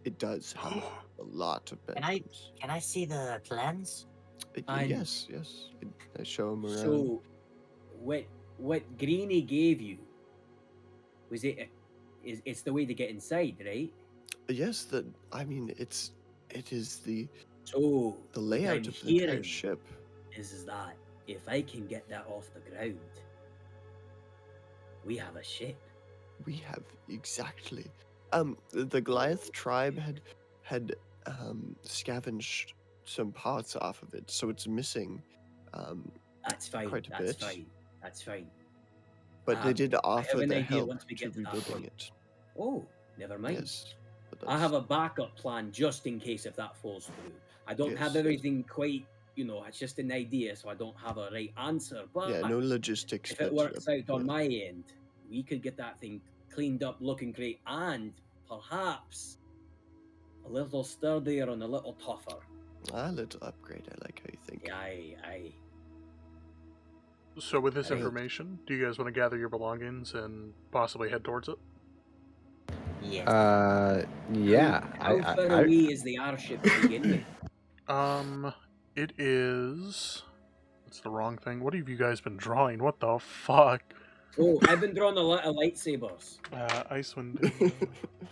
It does have a lot of Can I bedrooms. can I see the plans? And- Yes. I show him around. So, what Greeny gave you, was it? It's the way to get inside, right? Yes, it is the So layout I'm of the entire hearing ship. is that if I can get that off the ground, we have a ship. We have exactly. The Goliath tribe had scavenged some parts off of it, so it's missing. That's fine. Quite a That's bit. fine. That's fine. But they did I offer have an the idea help once we to get to that rebuilding point. it. Oh, never mind. Yes. But I have a backup plan just in case if that falls through. I don't have Yes. everything quite, it's just an idea, so I don't have a right answer. But yeah, no logistics. if it but, works out on yeah. my end, we could get that thing cleaned up, looking great, and perhaps a little sturdier and a little tougher. A little upgrade. I like how you think. Aye. So with this Right. information, do you guys want to gather your belongings and possibly head towards it? Yes. Yeah. How far away is the airship to begin with? It is. That's the wrong thing. What have you guys been drawing? What the fuck? Oh, I've been drawing a lot of lightsabers. Icewind.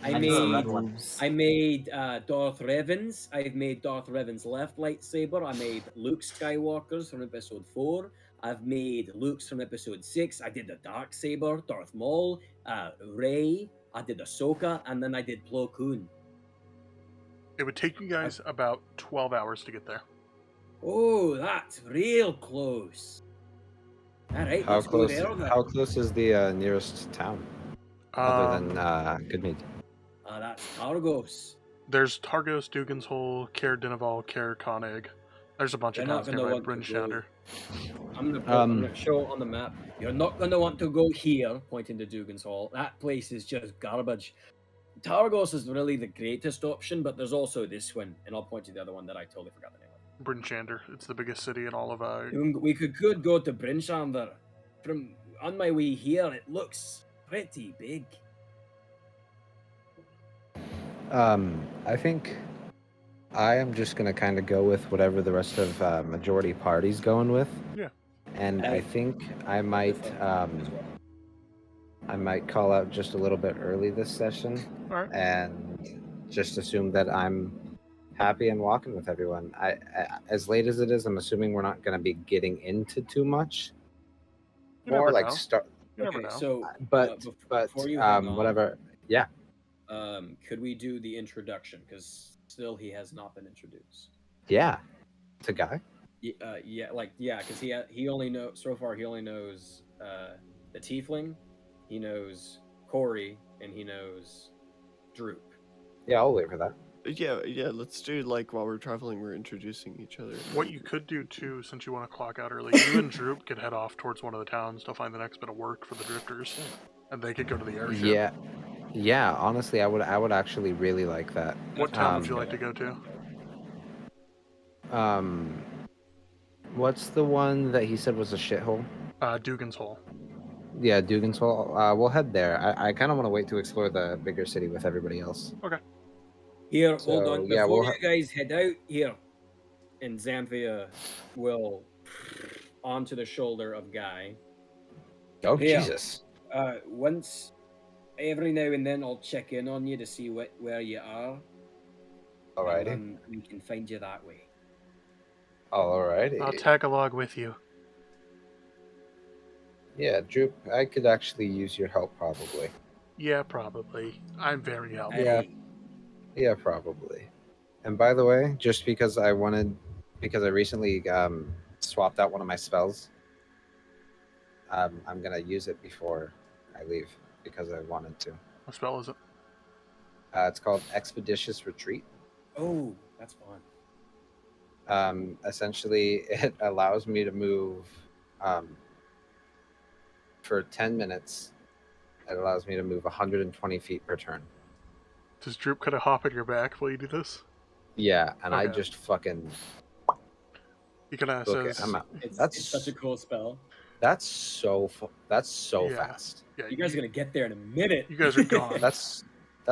I I drew a red made one. I made Darth Revan's. I've made Darth Revan's left lightsaber. I made Luke Skywalker's from Episode 4. I've made Luke's from Episode 6. I did the Dark Saber, Darth Maul, Rey. I did Ahsoka, and then I did Plo Koon. It would take you guys about 12 hours to get there. Oh, that's real close. All right, How let's close? go there then. How close is the nearest town, other than Good Mead? That's Targos. There's Targos, Dugan's Hole, Caer Dineval, Caer Konig. There's a bunch You're of not towns gonna nearby. want to Bryn go. Shander. I'm gonna show it on the map. You're not gonna want to go here, pointing to Dugan's Hall. That place is just garbage. Targos is really the greatest option, but there's also this one, and I'll point to the other one that I totally forgot the name of. Bryn Shander. It's the biggest city in all of We could go to Bryn Shander. From on my way here, it looks pretty big. I think I am just gonna kind of go with whatever the rest of majority party's going with. Yeah. And I think I might call out just a little bit early this session, Alright. and just assume that I'm happy and walking with everyone. I as late as it is, I'm assuming we're not gonna be getting into too much. You never More like know. start, You never Okay, know. so but before you hang on, whatever. Yeah. could we do the introduction? Because still he has not been introduced. Yeah. It's a guy. Because he only knows so far. He only knows the Tiefling, he knows Corey, and he knows Droop. Yeah, I'll wait for that. Yeah. Let's do like while we're traveling, we're introducing each other. What you could do too, since you want to clock out early, you and Droop could head off towards one of the towns to find the next bit of work for the drifters, and they could go to the airship. Yeah. Honestly, I would actually really like that. What town would you like to go to? What's the one that he said was a shithole? Dugan's Hole. Yeah, Dugan's Hole. We'll head there. I kind of want to wait to explore the bigger city with everybody else. Okay. Here, hold So, on. yeah, Before we'll you guys head out here, and Xanthia will onto the shoulder of Guy. Oh, Yeah. Jesus. Once every now and then, I'll check in on you to see where you are. Alrighty. And we can find you that way. Alrighty. I'll tag along with you. Yeah, Droop, I could actually use your help probably. Yeah, probably. I'm very helpful. Yeah. Hey, Yeah, probably. And by the way, just because I recently swapped out one of my spells, I'm gonna use it before I leave because I wanted to. What spell is it? It's called Expeditious Retreat. oh, that's fun. Essentially, it allows me to move for 10 minutes. It allows me to move 120 feet per turn. Does Droop kind of hop on your back while you do this? Yeah, and I Okay. just fucking He kind of okay. says, I'm out. It's That's such a cool spell. That's so Yeah. fast. "Yeah, You guys are gonna get there in a minute. you guys are gone." That's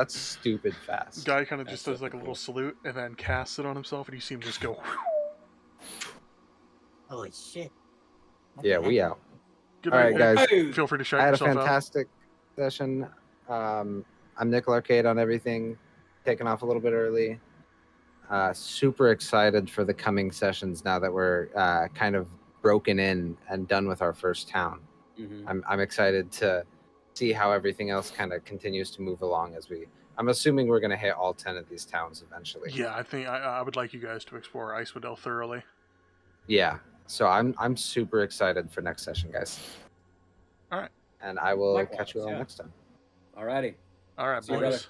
stupid fast. Guy kind of just That's does like a super little cool. salute and then casts it on himself, and you see him just go. Holy shit. Yeah, Okay. we out. Good All night, right, Nick. guys. Feel free to shout I had a yourself out. fantastic session. I'm Nickel Arcade on everything. Taking off a little bit early. Super excited for the coming sessions now that we're kind of broken in and done with our first town. Mhm. I'm excited to see how everything else kind of continues to move along as we. I'm assuming we're going to hit all 10 of these towns eventually. Yeah, I think I would like you guys to explore Icewedale thoroughly. Yeah. So I'm super excited for next session, guys. All right. And I will Likewise, catch you all yeah. next time. Alrighty. All right, See you, boys. brother.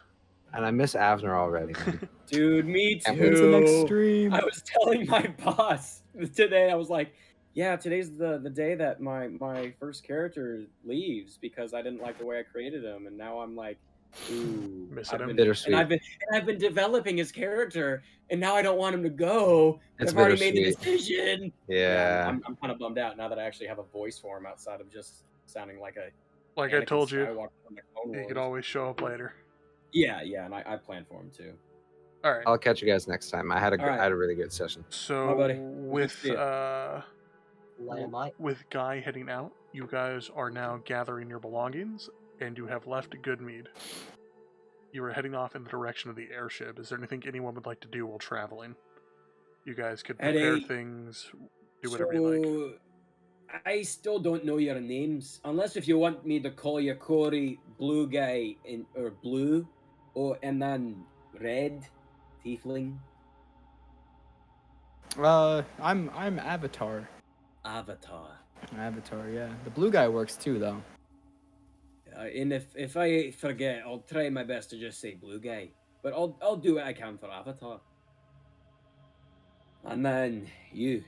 And I miss Avner already, man. Dude, me And When's the next too. stream? I was telling my boss today, I was like, yeah, today's the day that my first character leaves because I didn't like the way I created him, and now I'm like, ooh, Missing him. Bittersweet. and I've been developing his character, and now I don't want him to go. But It's I've already made the bittersweet. decision. Yeah. I'm kind of bummed out now that I actually have a voice for him outside of just sounding like a Like I Anakin told you, Skywalker from the Clone he could Wars. always show up later. Yeah, and I plan for him too. All right. I'll catch you guys next time. I had All right. a really good session. So buddy. It was good to see you. Dynamite. with Guy heading out, you guys are now gathering your belongings, and you have left Good Mead. You are heading off in the direction of the airship. Is there anything anyone would like to do while traveling? You guys could prepare Eddie, things, do whatever you like. So, I still don't know your names, unless if you want me to call you Corey, Blue Guy, or Blue, and then Red, Tiefling, I'm Avatar. Avatar. Avatar, yeah. The blue guy works too, though. And if I forget, I'll try my best to just say Blue Guy, but I'll do what I can for Avatar. And then you.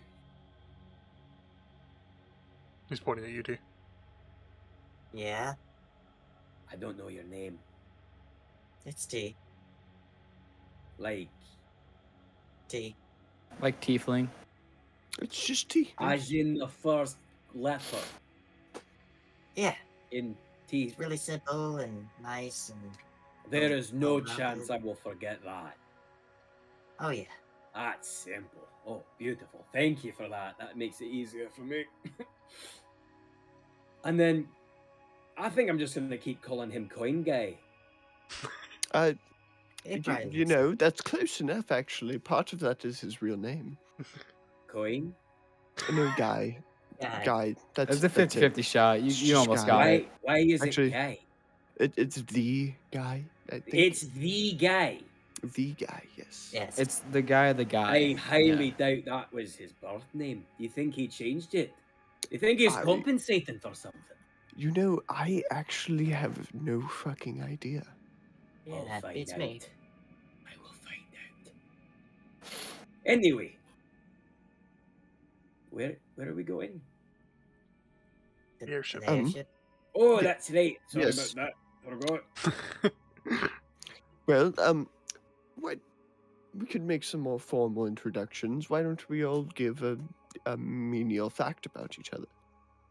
He's pointing at you, T. Yeah, I don't know your name. it's T. Like, T. Like Tiefling. It's just tea. as in the first letter Yeah, in T. it's really simple and nice and. There is no Oh, chance I rounded. will forget that. Oh yeah. That's simple. Oh, beautiful. Thank you for that. That makes it easier for me. And then I think I'm just going to keep calling him Coin Guy. It You, probably you makes know, that's close enough, actually. Part of that is his real name. Coin? No, Guy. sense. Guy. That's a it. 50-50 shot. You Just almost guy. got it. Why is Actually, it Guy? It's the guy. I think. It's the guy. the guy. Yes. Yes. It's the guy, the guy. I highly doubt that was his birth name. Do you think he changed it? Do you think he's I- compensating for something? You know, I actually have no fucking idea. Yeah, I'll that find beats out. me. I will find out. Anyway, where are we going? To- Airship. to the airship. Oh, Yeah. that's right. Sorry Yes. about that. Forgot. Well, what? We could make some more formal introductions. Why don't we all give a menial fact about each other?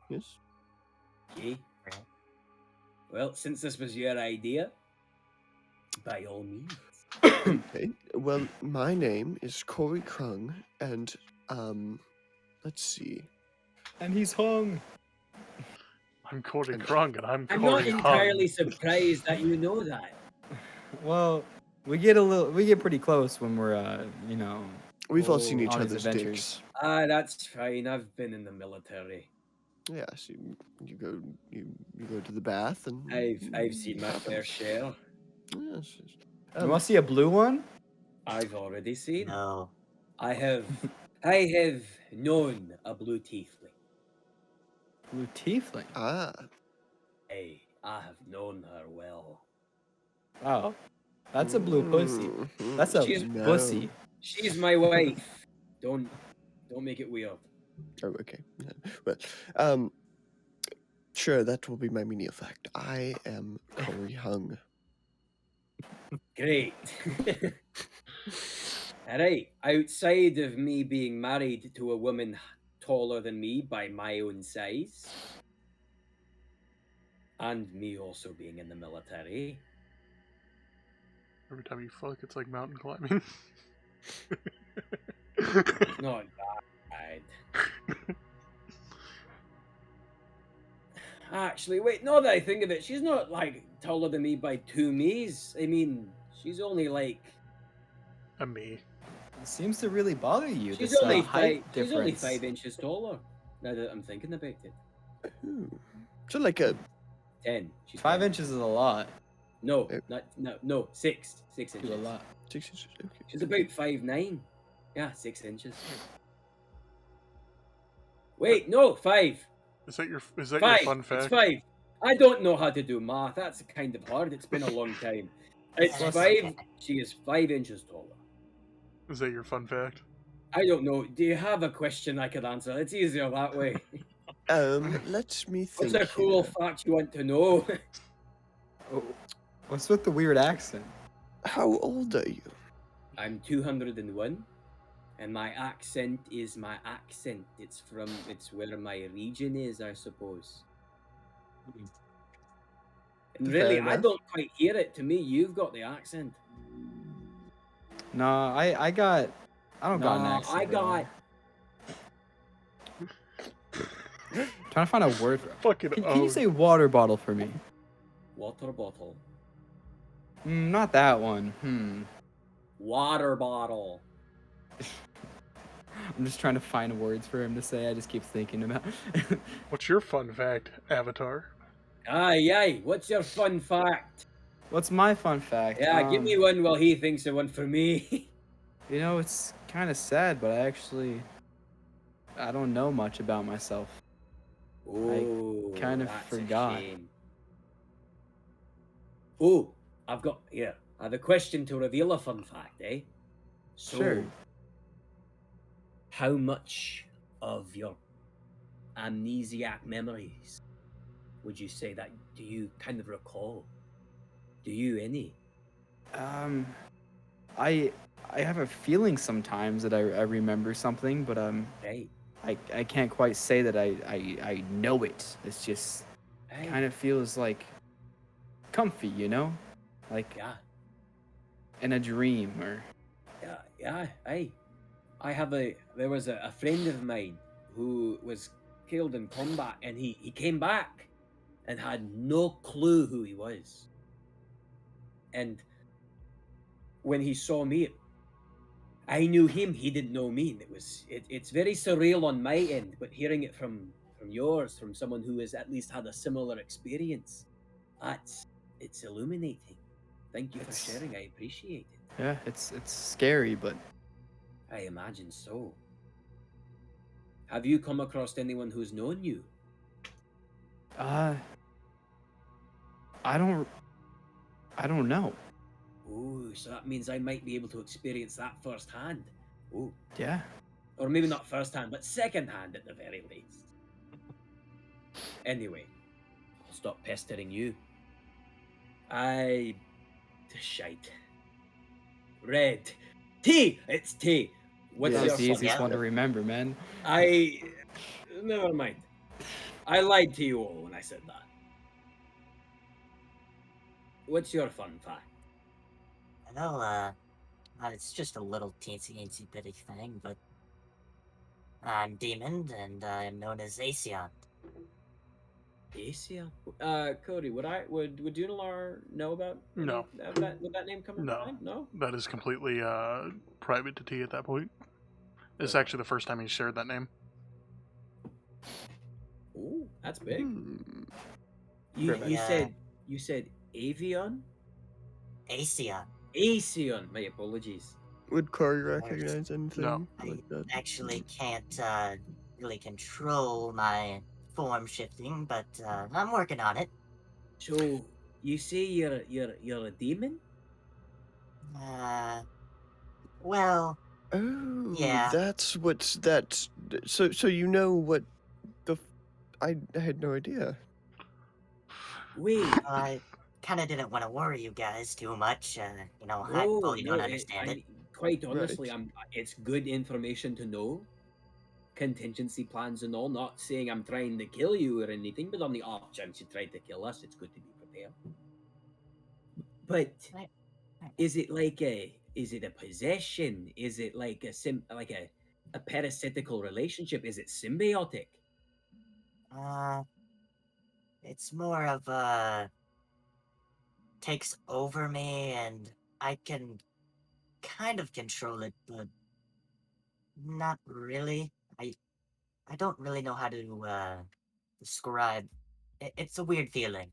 Yes. Okay. Right. Well, since this was your idea, by all means. Okay. Well, my name is Corey Krung, and let's see. And he's hung. I'm Corey Krung, and I'm I'm Corey not entirely Hung. surprised that you know that. Well, we get pretty close when we're, We've all seen each on his other's adventures. dicks. Ah, that's fine. I've been in the military. Yes, you go to the bath and I've seen my fair happens. share. Yes. You want to see a blue one? I've already seen. No. I have known a blue tiefling. Blue tiefling. Ah. I have known her well. Oh, that's a blue pussy. Mhm. That's a She's- pussy. She's my wife. Don't make it weird. Oh, okay. Yeah. Well, sure, that will be my menial fact. I am Corey Hung. Great. Alright, outside of me being married to a woman taller than me by my own size, and me also being in the military, Every time you fuck, it's like mountain climbing. it's not bad. Actually, wait, now that I think of it, she's not like taller than me by 2 me's. I mean, she's only like A me. It seems to really bother you. she's This only height she's only difference. 5 inches taller. Now that I'm thinking about it, Ooh. So like a 10. She's 5 10. inches is a lot. No, Uh, no, 6 inches. Is a lot. 6 inches. Okay. She's about 5'9". Yeah, 6 inches. Wait, no, 5. Is that your 5. fun It's fact? 5. I don't know how to do math. That's kind of hard. It's been a long time. It's That's 5. okay. She is 5 inches taller. Is that your fun fact? I don't know. Do you have a question I could answer? It's easier that way. Let me think. What's a cool here. fact you want to know? Oh, what's with the weird accent? How old are you? I'm 201, and my accent is my accent. It's where my region is, I suppose. And Fair really, I enough. don't quite hear it. To me, you've got the accent. No, I don't got an Nah, accent. I got. Trying to find a word for it. Fucking Can you say water bottle for me? Water bottle. Not that one. Water bottle. I'm just trying to find words for him to say. I just keep thinking about. What's your fun fact, Avatar? Aye. What's your fun fact? What's my fun fact? Yeah, give me one while he thinks of one for me. You know, it's kind of sad, but I don't know much about myself. Oh, kind of that's forgot. A shame. Oh, I have a question to reveal a fun fact, eh? So, Sure. how much of your amnesiac memories would you say that do you kind of recall? Do you any? I have a feeling sometimes that I remember something, but Right. I can't quite say that I know it. It's just Aye. kind of feels like comfy, you know, like Yeah. in a dream or. Yeah. Aye. There was a friend of mine who was killed in combat, and he came back and had no clue who he was. And when he saw me, I knew him. He didn't know me. And it's very surreal on my end, but hearing it from yours, from someone who has at least had a similar experience, it's illuminating. Thank you for It's- sharing. I appreciate it. Yeah, it's scary, but I imagine so. Have you come across anyone who's known you? I don't know. Oh, so that means I might be able to experience that firsthand. Oh, Yeah. or maybe not firsthand, but secondhand at the very least. Anyway, I'll stop pestering you. Shite. Red. Tea! It's tea. What's Yeah, your it's the fun easiest fact? one to remember, man. Never mind. I lied to you all when I said that. What's your fun fact? Well, it's just a little teensy bitty thing, but I'm Demon, and I'm known as Aesion. Asia? Cody, would Duunelar know about No. would that name come No. to mind? No? That is completely private to T at that point. This is actually the first time he shared that name. Ooh, that's big. Hmm. You Yeah. you said Avion? Aesion. Aesion. My apologies. Would Corey recognize anything I like that? actually can't really control my form shifting, but I'm working on it. So you say you're a demon? Uh, well, Oh, yeah. that's what's that. So you know what the? I had no idea. Wait. I kind of didn't want to worry you guys too much. I No, fully don't no. understand it. Quite honestly, Right. It's good information to know. Contingency plans and all. Not saying I'm trying to kill you or anything, but on the off chance you tried to kill us, it's good to be prepared. But Right. is it a possession? Is it like a parasitical relationship? Is it symbiotic? Uh, it's more of takes over me, and I can kind of control it, but not really. I don't really know how to describe. It's a weird feeling.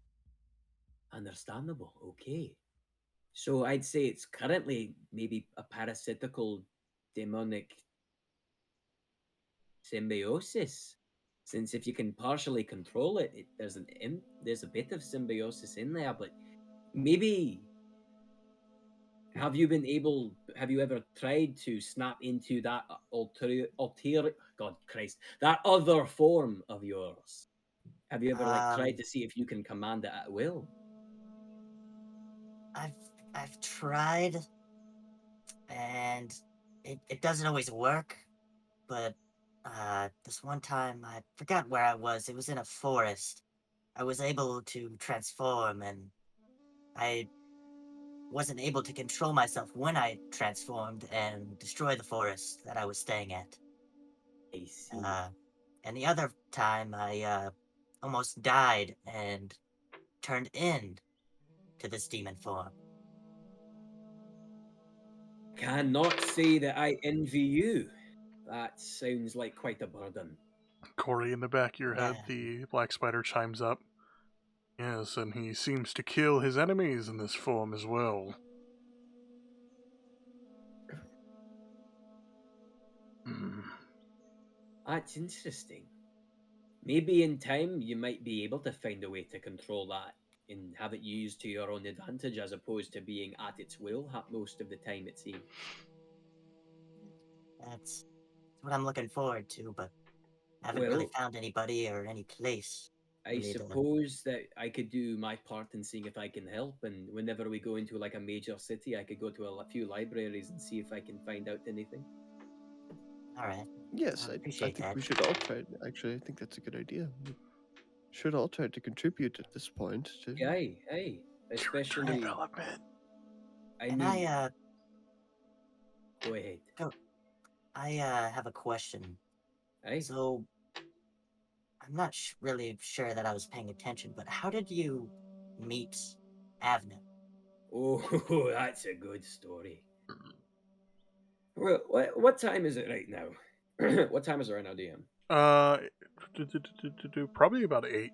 Understandable. Okay. So I'd say it's currently maybe a parasitical demonic symbiosis. Since if you can partially control it, there's a bit of symbiosis in there, but maybe have you ever tried to snap into that God Christ, that other form of yours? Have you ever tried Um, to see if you can command it at will? I've I've tried, and it doesn't always work. But this one time I forgot where I was. It was in a forest. I was able to transform, and I wasn't able to control myself when I transformed and destroy the forest that I was staying at. I see. And the other time I almost died and turned in to this demon form. Cannot say that I envy you. That sounds like quite a burden. Corey, in the back of your head, Yeah. the black spider chimes up. Yes, and he seems to kill his enemies in this form as well. Hmm. That's interesting. Maybe in time you might be able to find a way to control that and have it used to your own advantage as opposed to being at its will most of the time, it seems. That's what I'm looking forward to, but I haven't really Well, found anybody or any place I really to. suppose that I could do my part in seeing if I can help, and whenever we go into like a major city, I could go to a few libraries and see if I can find out anything. All right. Yes, I I appreciate think that. we should all try. Actually, I think that's a good idea. We should all try to contribute at this point. To... Aye. Character Especially, development. I And mean, I go ahead. have a question. Aye. So I'm not really sure that I was paying attention, but how did you meet Avner? Oh, that's a good story. Well, what time is it right now? What time is it right now, DM? Probably about 8.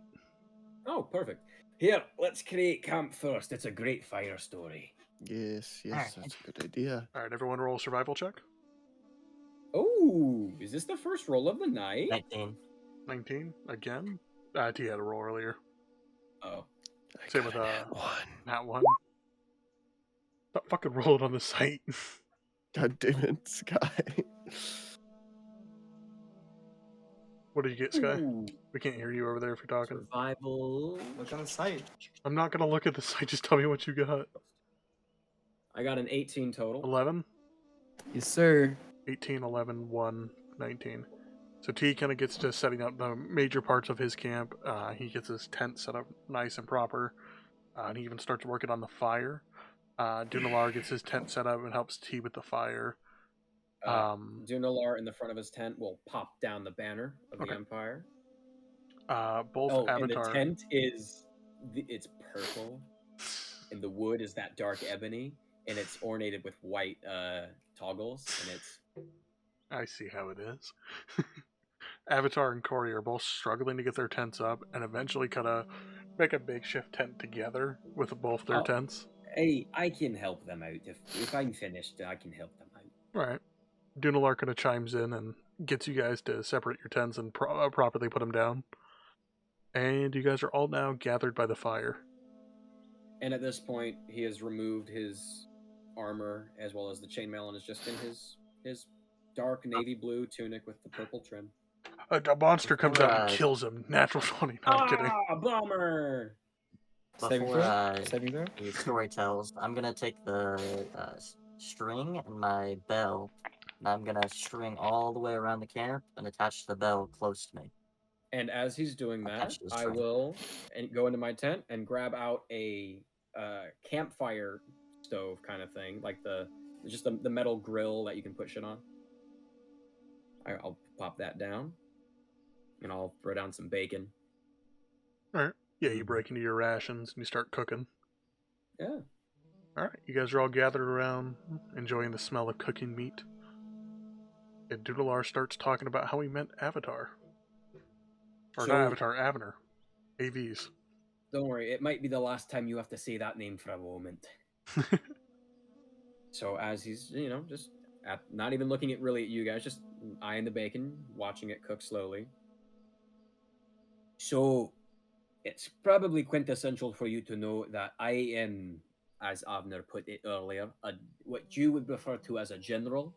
Oh, perfect. Here, let's create camp first. It's a great fire story. Yes, Alright. that's a good idea. Alright, everyone roll a survival check. Oh, is this the first roll of the night? 19. 19, again. T had a roll earlier. Oh, I Same got with a nat one. Nat 1. Stop fucking rolling on the site. God damn it, Sky. What did you get, Sky? Ooh, We can't hear you over there if you're talking. survival. Look on the site. I'm not gonna look at the site, just tell me what you got. I got an 18 total. 11? Yes, sir. 18, 11, 1, 19. So T kind of gets to setting up the major parts of his camp. He gets his tent set up nice and proper. And he even starts working on the fire. Duunelar gets his tent set up and helps T with the fire. Duunelar in the front of his tent will pop down the banner of Okay. the Empire. Both Oh, and the Avatar. tent it's purple, and the wood is that dark ebony, and it's ornated with white toggles, and it's I see how it is. Avatar and Corey are both struggling to get their tents up and eventually kind of make a makeshift tent together with both their Oh. tents. Hey, I can help them out. If I'm finished, I can help them out. Right. Duunelar kind of chimes in and gets you guys to separate your tents and properly put them down. And you guys are all now gathered by the fire. And at this point, he has removed his armor as well as the chainmail and is just in his dark navy blue tunic with the purple trim. A monster comes out and Right. kills him. Natural 20. No, I'm kidding. Bummer! Saving Before throw? Saving throw? the story tells, I'm gonna take the string and my bell, and I'm gonna string all the way around the camp and attach the bell close to me. And as he's doing that, Attach the I string. will go into my tent and grab out a campfire stove kind of thing, like the metal grill that you can put shit on. I'll pop that down, and I'll throw down some bacon. Alright. Yeah, you break into your rations and you start cooking. Yeah. Alright, you guys are all gathered around, enjoying the smell of cooking meat. And Duunelar starts talking about how he met Avatar. Or So- not Avatar, Avner. AVs. Don't worry, it might be the last time you have to say that name for a moment. So as he's, just not even looking at you guys, just eyeing the bacon, watching it cook slowly. So it's probably quintessential for you to know that I am, as Avner put it earlier, what you would refer to as a general.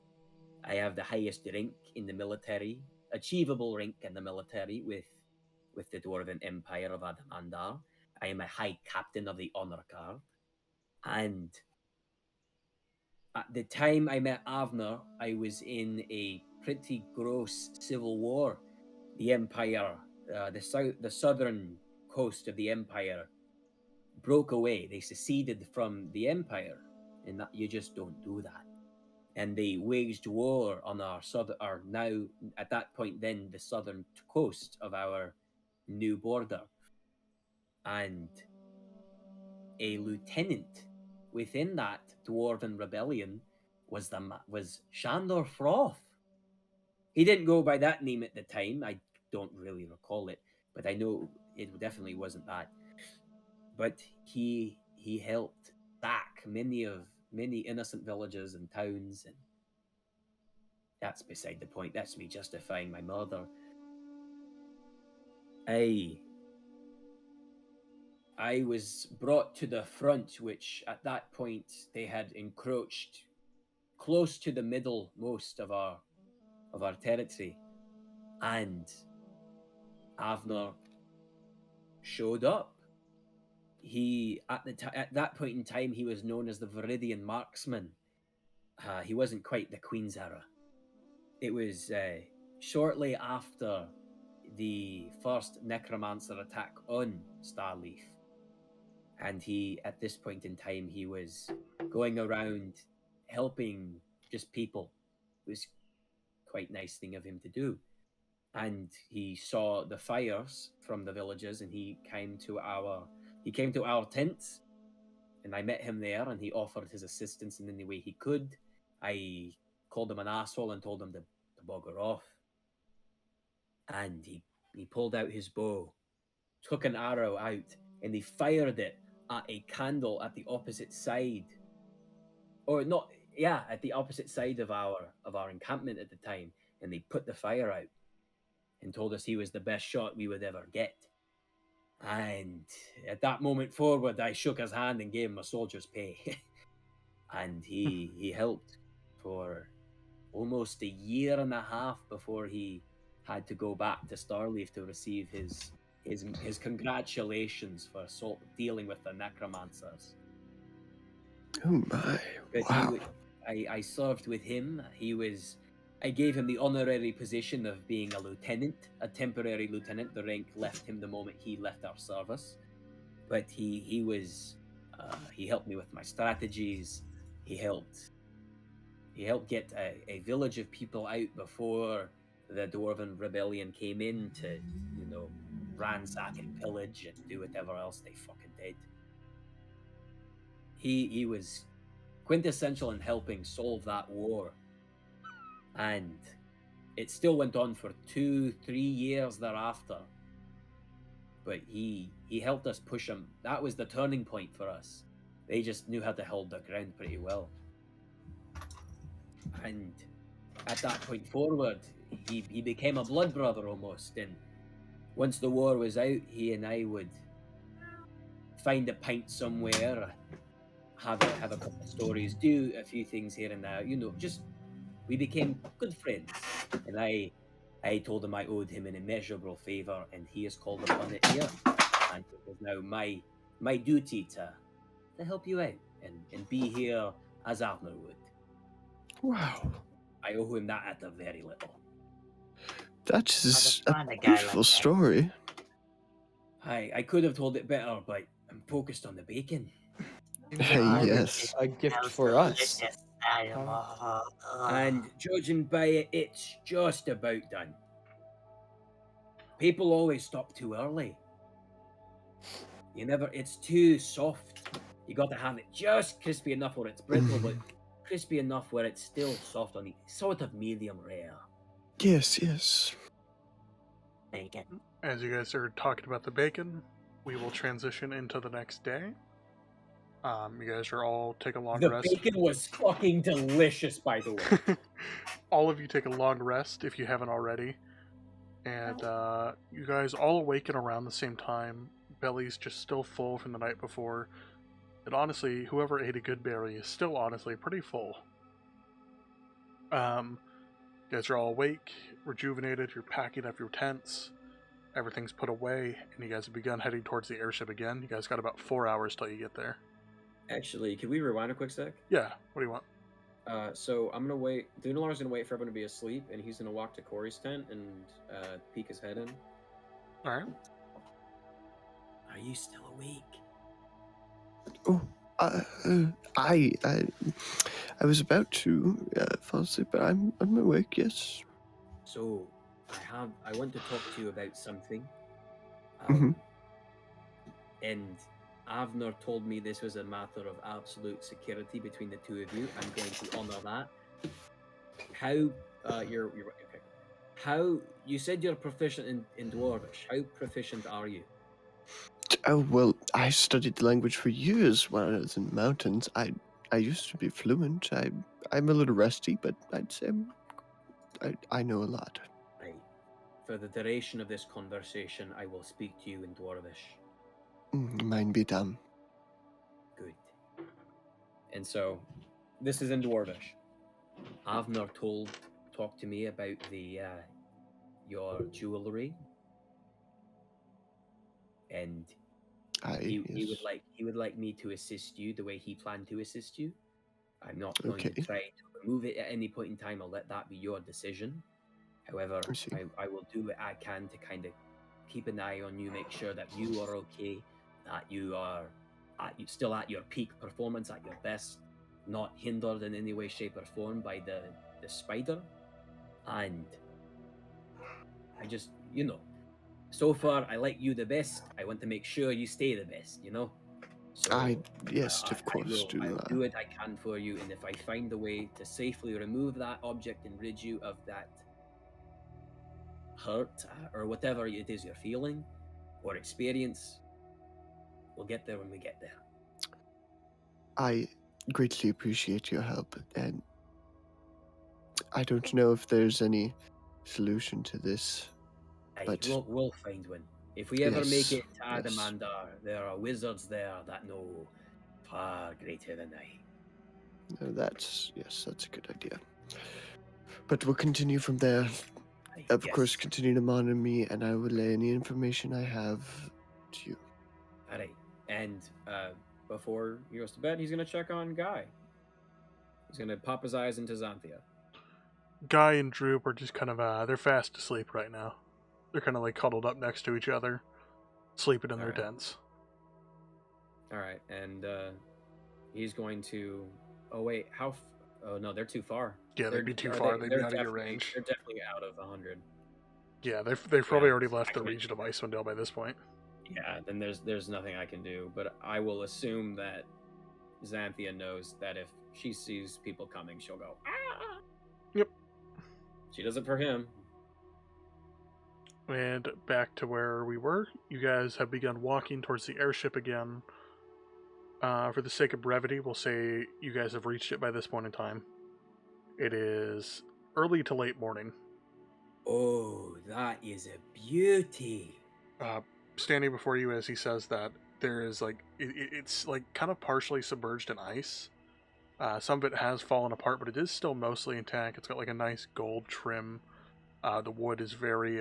I have the highest rank in the military, achievable rank in the military with the Dwarven Empire of Adamandar. I am a High Captain of the Honor Guard. And at the time I met Avner, I was in a pretty gross civil war. The Empire, the southern coast of the Empire, broke away. They seceded from the Empire, and that you just don't do that. And they waged war on our now at that point then the southern coast of our new border. And a lieutenant within that dwarven rebellion was Shandor Froth. He didn't go by that name at the time. I don't really recall it, but I know it definitely wasn't that. But he helped sack many innocent villages and towns, and that's beside the point. That's me justifying my murder. I was brought to the front, which at that point they had encroached close to the middlemost of our territory, and Avner showed up. He at that point in time he was known as the Viridian Marksman. He wasn't quite the Queen's era. It was shortly after the first necromancer attack on Starleaf. And at this point in time, he was going around helping just people. It was quite a nice thing of him to do. And he saw the fires from the villages, and he came to our tents, and I met him there, and he offered his assistance in any way he could. I called him an asshole and told him to bugger off. And he pulled out his bow, took an arrow out, and he fired it at a candle at the opposite side, at the opposite side of our encampment at the time, and they put the fire out and told us he was the best shot we would ever get. And at that moment forward, I shook his hand and gave him a soldier's pay. And he helped for almost a year and a half before he had to go back to Starleaf to receive his congratulations for dealing with the necromancers. Oh my! But Wow. I served with him. I gave him the honorary position of being a lieutenant, a temporary lieutenant. The rank left him the moment he left our service. But he helped me with my strategies. He helped get a village of people out before the Dwarven Rebellion came in to, ransack and pillage and do whatever else they fucking did. He was quintessential in helping solve that war. And it still went on for 2-3 years thereafter. But he helped us push them. That was the turning point for us. They just knew how to hold their ground pretty well. And at that point forward, he became a blood brother almost. And once the war was out, he and I would find a pint somewhere, have a couple of stories, do a few things here and there. Just we became good friends. And I told him I owed him an immeasurable favor, and he has called upon it here. And it is now my duty to help you out and be here as Avner would. Wow. I owe him that at the very little. That is a find a guy like beautiful that. story. I could have told it better, but I'm focused on the bacon. Hey, Oh, yes. A gift Smells for us. delicious. I am, And judging by it, it's just about done. People always stop too early. It's too soft. You got to have it just crispy enough where it's brittle, but crispy enough where it's still soft on the sort of medium rare. Yes, yes. bacon. As you guys are talking about the bacon, we will transition into the next day. You guys are all take a long The rest. bacon was fucking delicious, by the way. All of you take a long rest if you haven't already. And you guys all awaken around the same time. Belly's just still full from the night before. And honestly, whoever ate a good berry is still honestly pretty full. You guys are all awake, rejuvenated, you're packing up your tents. Everything's put away, and you guys have begun heading towards the airship again. You guys got about 4 hours till you get there. Actually, can we rewind a quick sec? Yeah, what do you want? So I'm gonna wait. Duunelar's gonna wait for everyone to be asleep, and he's gonna walk to Corey's tent and peek his head in. Alright. Are you still awake? Oh, I was about to fall asleep, but I'm awake. Yes. So I want to talk to you about something. Mhm. And Avner told me this was a matter of absolute security between the two of you. I'm going to honor that. How you're okay. How you said you're proficient in Dwarvish. How proficient are you? Oh well, I studied the language for years when I was in the mountains. I used to be fluent. I'm a little rusty, but I'd say I know a lot. Right. For the duration of this conversation, I will speak to you in Dwarvish. Mine be done. Good. And so, this is in Dwarvish. Avner talked to me about your jewelry, and he would like me to assist you the way he planned to assist you. I'm not going to Okay. try to remove it at any point in time. I'll let that be your decision. However, I see. I will do what I can to kind of keep an eye on you, make sure that you are okay, that you are still at your peak performance, at your best, not hindered in any way, shape, or form by the spider. And I just, so far I like you the best. I want to make sure you stay the best, So Yes, of course, I will Duunelar. do what I can for you, and if I find a way to safely remove that object and rid you of that hurt or whatever it is you're feeling or experience, we'll get there when we get there. I greatly appreciate your help, and I don't know if there's any solution to this. But We'll find one. If we ever make Yes, it to Adamandar, there are wizards there that know far greater than I. That's a good idea. But we'll continue from there. Of course, continue to monitor me, and I will lay any information I have to you. All right. And before he goes to bed, he's gonna check on Guy. He's gonna pop his eyes into Xanthia. Guy and Droop are just kind of, they're fast asleep right now. They're kind of like cuddled up next to each other, sleeping in their Alright. tents. All right, and he's going to. Oh wait, oh no, they're too far. Yeah, they'd be too far. They'd be out of your range. They're definitely out of 100. Yeah, they've probably Yeah, already left the actually- region of Icewind Dale by this point. Yeah, then there's nothing I can do. But I will assume that Xanthia knows that if she sees people coming, she'll go. Ah! Yep. She does it for him. And back to where we were, you guys have begun walking towards the airship again. For the sake of brevity, we'll say you guys have reached it by this point in time. It is early to late morning. Oh, that is a beauty. Standing before you as he says that, there is like, it's like kind of partially submerged in ice. Some of it has fallen apart, but it is still mostly intact. It's got like a nice gold trim. The wood is very,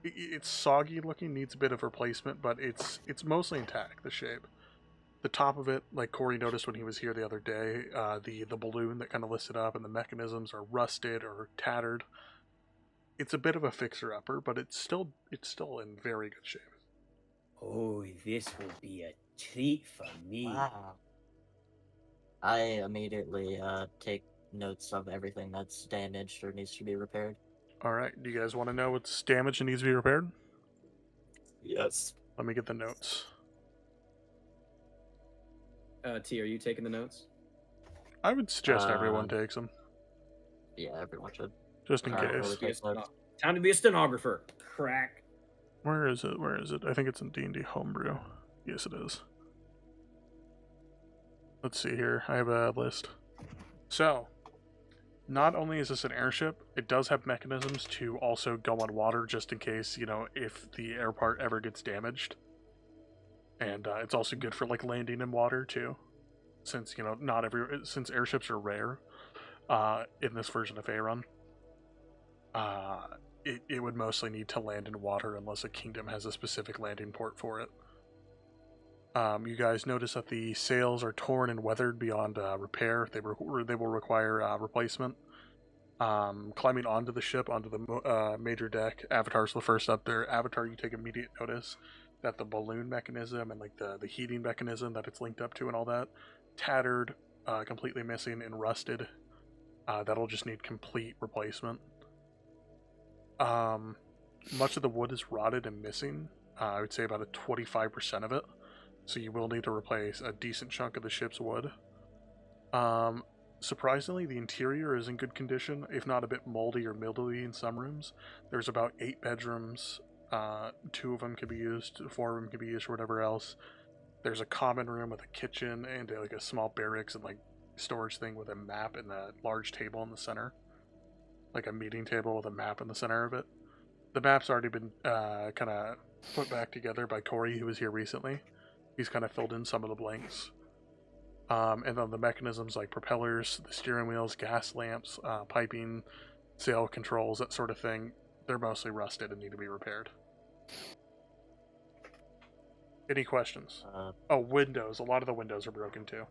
it's soggy looking, needs a bit of replacement, but it's mostly intact, the shape. The top of it, like Corey noticed when he was here the other day, the balloon that kind of lifts it up and the mechanisms are rusted or tattered. It's a bit of a fixer-upper, but it's still in very good shape. Oh, this will be a treat for me. Wow. I immediately take notes of everything that's damaged or needs to be repaired. Alright, do you guys want to know what's damaged and needs to be repaired? Yes. Let me get the notes. T, are you taking the notes? I would suggest everyone takes them, Yeah, everyone should. just in Alright, case. really take notes. Time to be a stenographer. Crack. Where is it? Where is it? I think it's in D&D Homebrew. Yes, it is. Let's see here. I have a list. So, not only is this an airship, it does have mechanisms to also go on water just in case, you know, if the air part ever gets damaged. And it's also good for like landing in water too, since, you know, since airships are rare in this version of Aeron. It would mostly need to land in water unless a kingdom has a specific landing port for it. You guys notice that the sails are torn and weathered beyond repair. They will require replacement. Climbing onto the ship, onto the major deck, Avatar's the first up there. Avatar, you take immediate notice that the balloon mechanism and like the heating mechanism that it's linked up to and all that, tattered, completely missing and rusted. That'll just need complete replacement. Much of the wood is rotted and missing. I would say about a 25% of it. So you will need to replace a decent chunk of the ship's wood. Surprisingly, the interior is in good condition, if not a bit moldy or mildewy in some rooms. There's about 8 bedrooms. 2 of them can be used, 4 of them can be used for whatever else. There's a common room with a kitchen and like a small barracks and like storage thing with a map and a large table in the center. Like a meeting table with a map in the center of it. The map's already been kind of put back together by Corey, who was here recently. He's kind of filled in some of the blanks. And then the mechanisms like propellers, the steering wheels, gas lamps, piping, sail controls, that sort of thing, they're mostly rusted and need to be repaired. Any questions? Windows. A lot of the windows are broken too.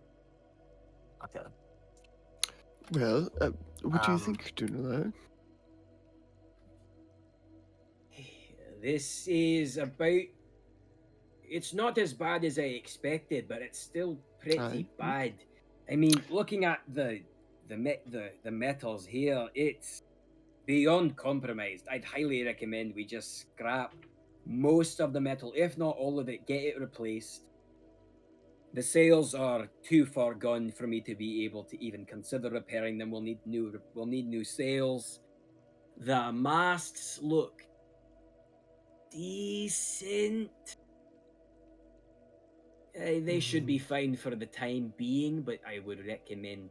Okay. Well, what do you think, Duunelar? This is about. It's not as bad as I expected, but it's still pretty Aye. bad. I mean, looking at the metals here, it's beyond compromised. I'd highly recommend we just scrap most of the metal, if not all of it, get it replaced. The sails are too far gone for me to be able to even consider repairing them. We'll need new sails. The masts look decent. They should be fine for the time being, but I would recommend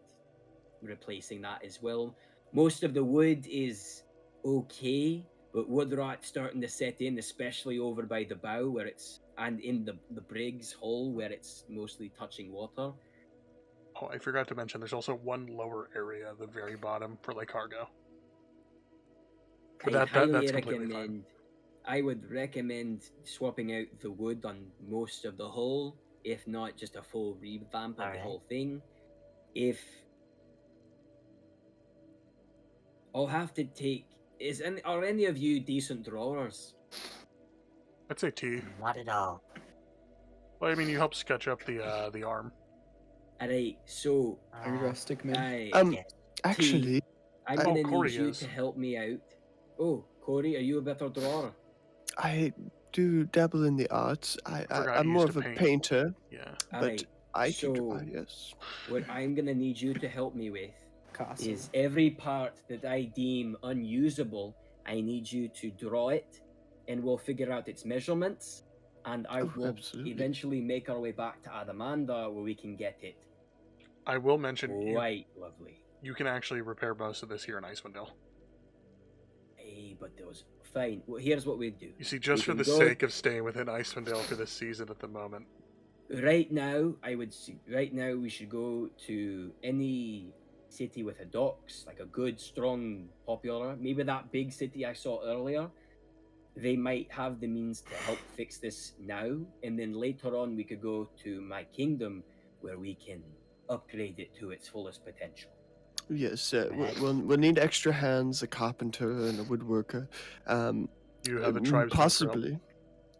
replacing that as well. Most of the wood is okay, but wood rot starting to set in, especially over by the bow where it's, and in the brig's hull where it's mostly touching water. Oh, I forgot to mention, there's also one lower area at the very bottom for like cargo. But I highly that's completely fine. recommend. I would recommend swapping out the wood on most of the hull, if not just a full revamp of the Alright. whole thing. If I'll have to take, are any of you decent drawers? I'd say T. Not at all. Well, I mean, you help sketch up the arm. Alright, so Are you rustic mid? Yes. Actually, I'm Oh, gonna Corey need you is. to help me out. Oh, Corey, are you a better drawer? I do dabble in the arts. Forgot I'm you more used of to a paint. painter, Yeah. but Alright, I can so yes. what I'm gonna need you to help me with Castle. is every part that I deem unusable, I need you to draw it, and we'll figure out its measurements, and I Oh, will absolutely. eventually make our way back to Adamanda where we can get it. I will mention Quite lovely. you can actually repair most of this here in Icewind Dale. Hey, but those fine. Well, here's what we do. You see, just We for can the go- sake of staying within Icewind Dale for this season at the moment, Right now, I would see. Right now, we should go to any city with a docks, like a good, strong, popular. Maybe that big city I saw earlier. They might have the means to help fix this now, and then later on, we could go to my kingdom where we can upgrade it to its fullest potential. Yes, Right. we'll need extra hands, a carpenter and a woodworker. you have a tribesman for help. Possibly,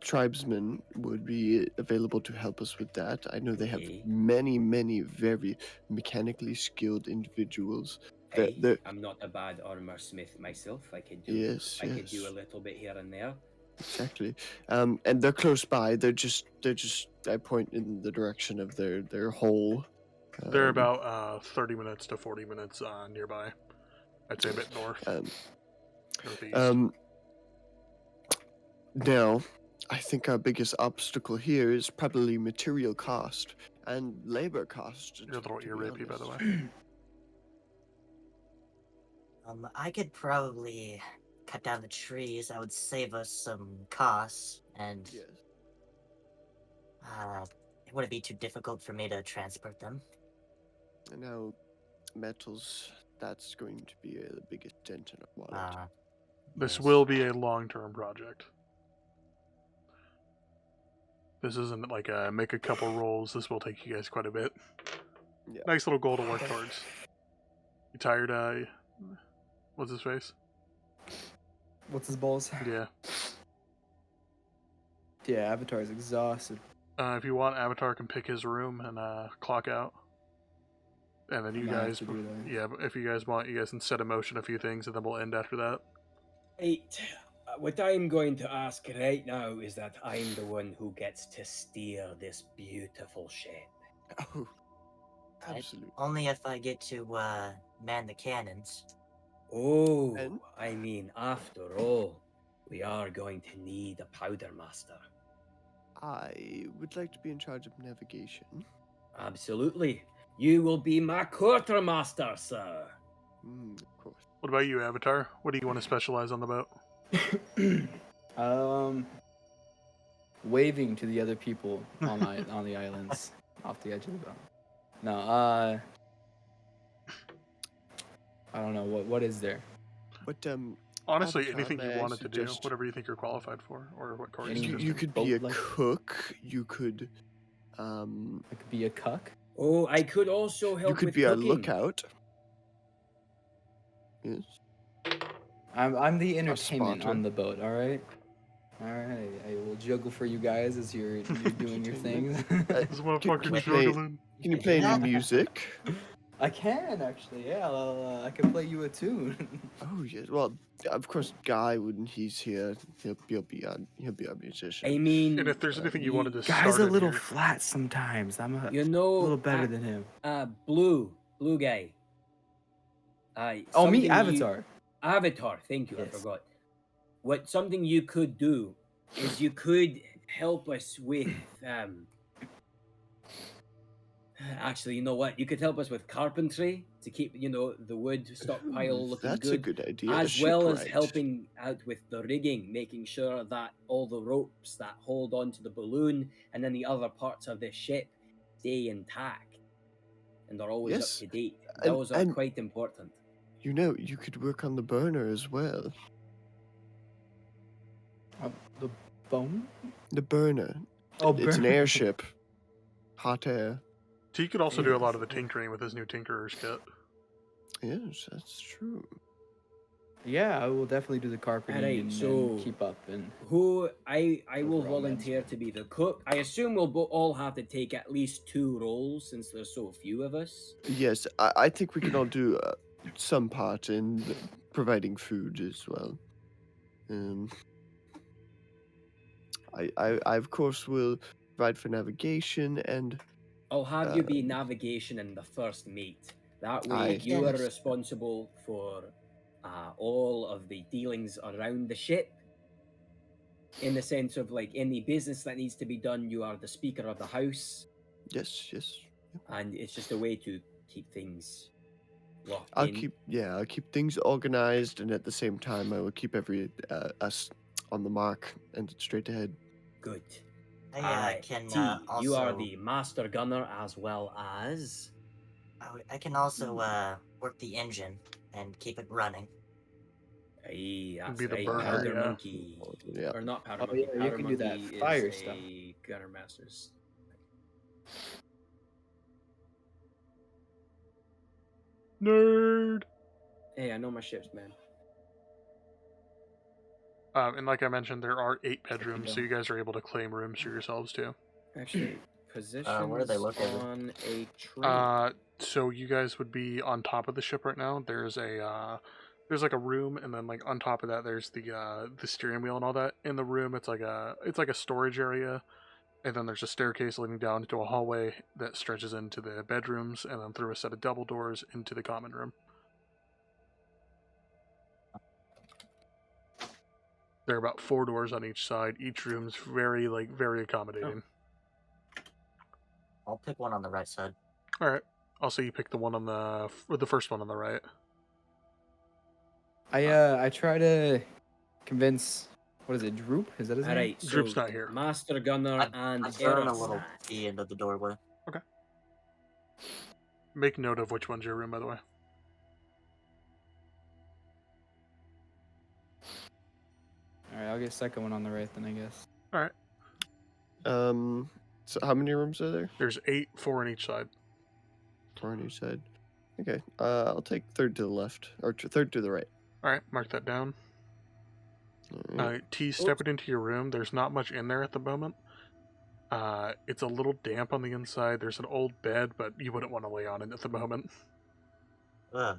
tribesmen would be available to help us with that. I know they have Okay. many very mechanically skilled individuals. Hey, They're- I'm not a bad armor smith myself. I could do. Yes, I could do yes. a little bit here and there. Exactly. And they're close by. They're just. I point in the direction of their hole. They're about 30 minutes to 40 minutes nearby. I'd say a bit north, northeast. Now, I think our biggest obstacle here is probably material cost and labor cost. You're a little to ear be rapey, by the honest. way. I could probably cut down the trees. That would save us some costs, and Yes. it wouldn't be too difficult for me to transport them. And now, metals. That's going to be the biggest dent in our wallet. This Yes. will be a long-term project. This isn't like a make a couple rolls. This will take you guys quite a bit. Yeah. Nice little goal to work towards. You tired? What's his face? What's his balls? Yeah. Yeah, Avatar's exhausted. If you want, Avatar can pick his room and clock out. And then you Might have guys, to do that. yeah, but if you guys want, you guys can set in motion a few things, and then we'll end after that. Right. What I'm going to ask right now is that I'm the one who gets to steer this beautiful ship. Oh, absolutely. Only if I get to man the cannons. Oh, And? I mean, after all, we are going to need a powder master. I would like to be in charge of navigation. Absolutely. You will be my quartermaster, sir. Of course. What about you, Avatar? What do you want to specialize on the boat? Waving to the other people on the islands off the edge of the boat. No, I don't know what is there. But Honestly, Avatar, anything may you I wanted to do, suggest- whatever you think you're qualified for, or what course Any- you you just. could be a Boat-like? cook. You could I could be a cuck. Oh, I could also help you could with be cooking. our lookout. Yes. I'm the entertainment spotter. on the boat. All right. I will juggle for you guys as you're doing your things. This motherfucker Can you play- juggling. Can you play any music? I can actually. Yeah, I can play you a tune. Oh yes. Well, of course, Guy, when he's here, he'll be our musician. I mean, And if there's anything you wanted to Guy's start a in little here- flat sometimes. I'm a you know, little better than him. blue guy. Oh, me, something Avatar. Avatar, thank you, Yes. I forgot. Something you could do is you could help us with actually, you know what? You could help us with carpentry to keep, the wood stockpile Ooh, looking that's good. a good idea. a As well as shipwright. helping out with the rigging, making sure that all the ropes that hold on to the balloon and then the other parts of the ship stay intact and are always Yes, up to date. and- Those are and- quite important. You could work on the burner as well. The bone? The burner. Oh, It's an burn. airship. Hot air. He could also do a lot of the tinkering with his new Tinkerer's kit. Yes, that's true. Yeah, I will definitely do the carpeting Alright, and so- keep up and Who I will Overall, volunteer to be the cook. I assume we'll all have to take at least 2 roles since there's so few of us. Yes, I think we can all do some part in providing food as well. I of course will provide for navigation and I'll have you be navigation and the first mate. That way, Aye. you are Yes. responsible for all of the dealings around the ship. In the sense of like any business that needs to be done, you are the speaker of the house, Yes, yes. and it's just a way to keep things locked I'll in. keep things organized, and at the same time, I will keep us on the mark and straight ahead. Good. I can T, you are also the master gunner as well as. I can also work the engine and keep it running. Aye, that's Be the right. burner, Powder yeah. Monkey. Yeah. Or not Powder Oh, Monkey. yeah, you Powder can do that Monkey fire is stuff. a gunner master's. Nerd. Hey, I know my ships, man. And like I mentioned, there are 8 bedrooms, so don't. you guys are able to claim rooms for yourselves too. Actually, positions where are they located? on a tree. So you guys would be on top of the ship right now. There's like a room, and then like on top of that, there's the steering wheel and all that. In the room, it's like a storage area, and then there's a staircase leading down into a hallway that stretches into the bedrooms, and then through a set of double doors into the common room. There are about 4 doors on each side. Each room's very accommodating. I'll pick one on the right side. All right. Also, you pick the one on the first one on the right. I try to convince. What is it? Droop? Is that his name? Alright, so Droop's not here. Master Gunner and I burn a Eros. little key into the doorway. Make note of which one's your room, by the way. All right, I'll get second one on the right then, I guess. All right. So how many rooms are there? There's 8, 4 on each side. 4 on each side. Okay. I'll take third to the left, or third to the right. All right, mark that down. All right. T, stepping into your room. There's not much in there at the moment. It's a little damp on the inside. There's an old bed, but you wouldn't want to lay on it at the moment. Ugh.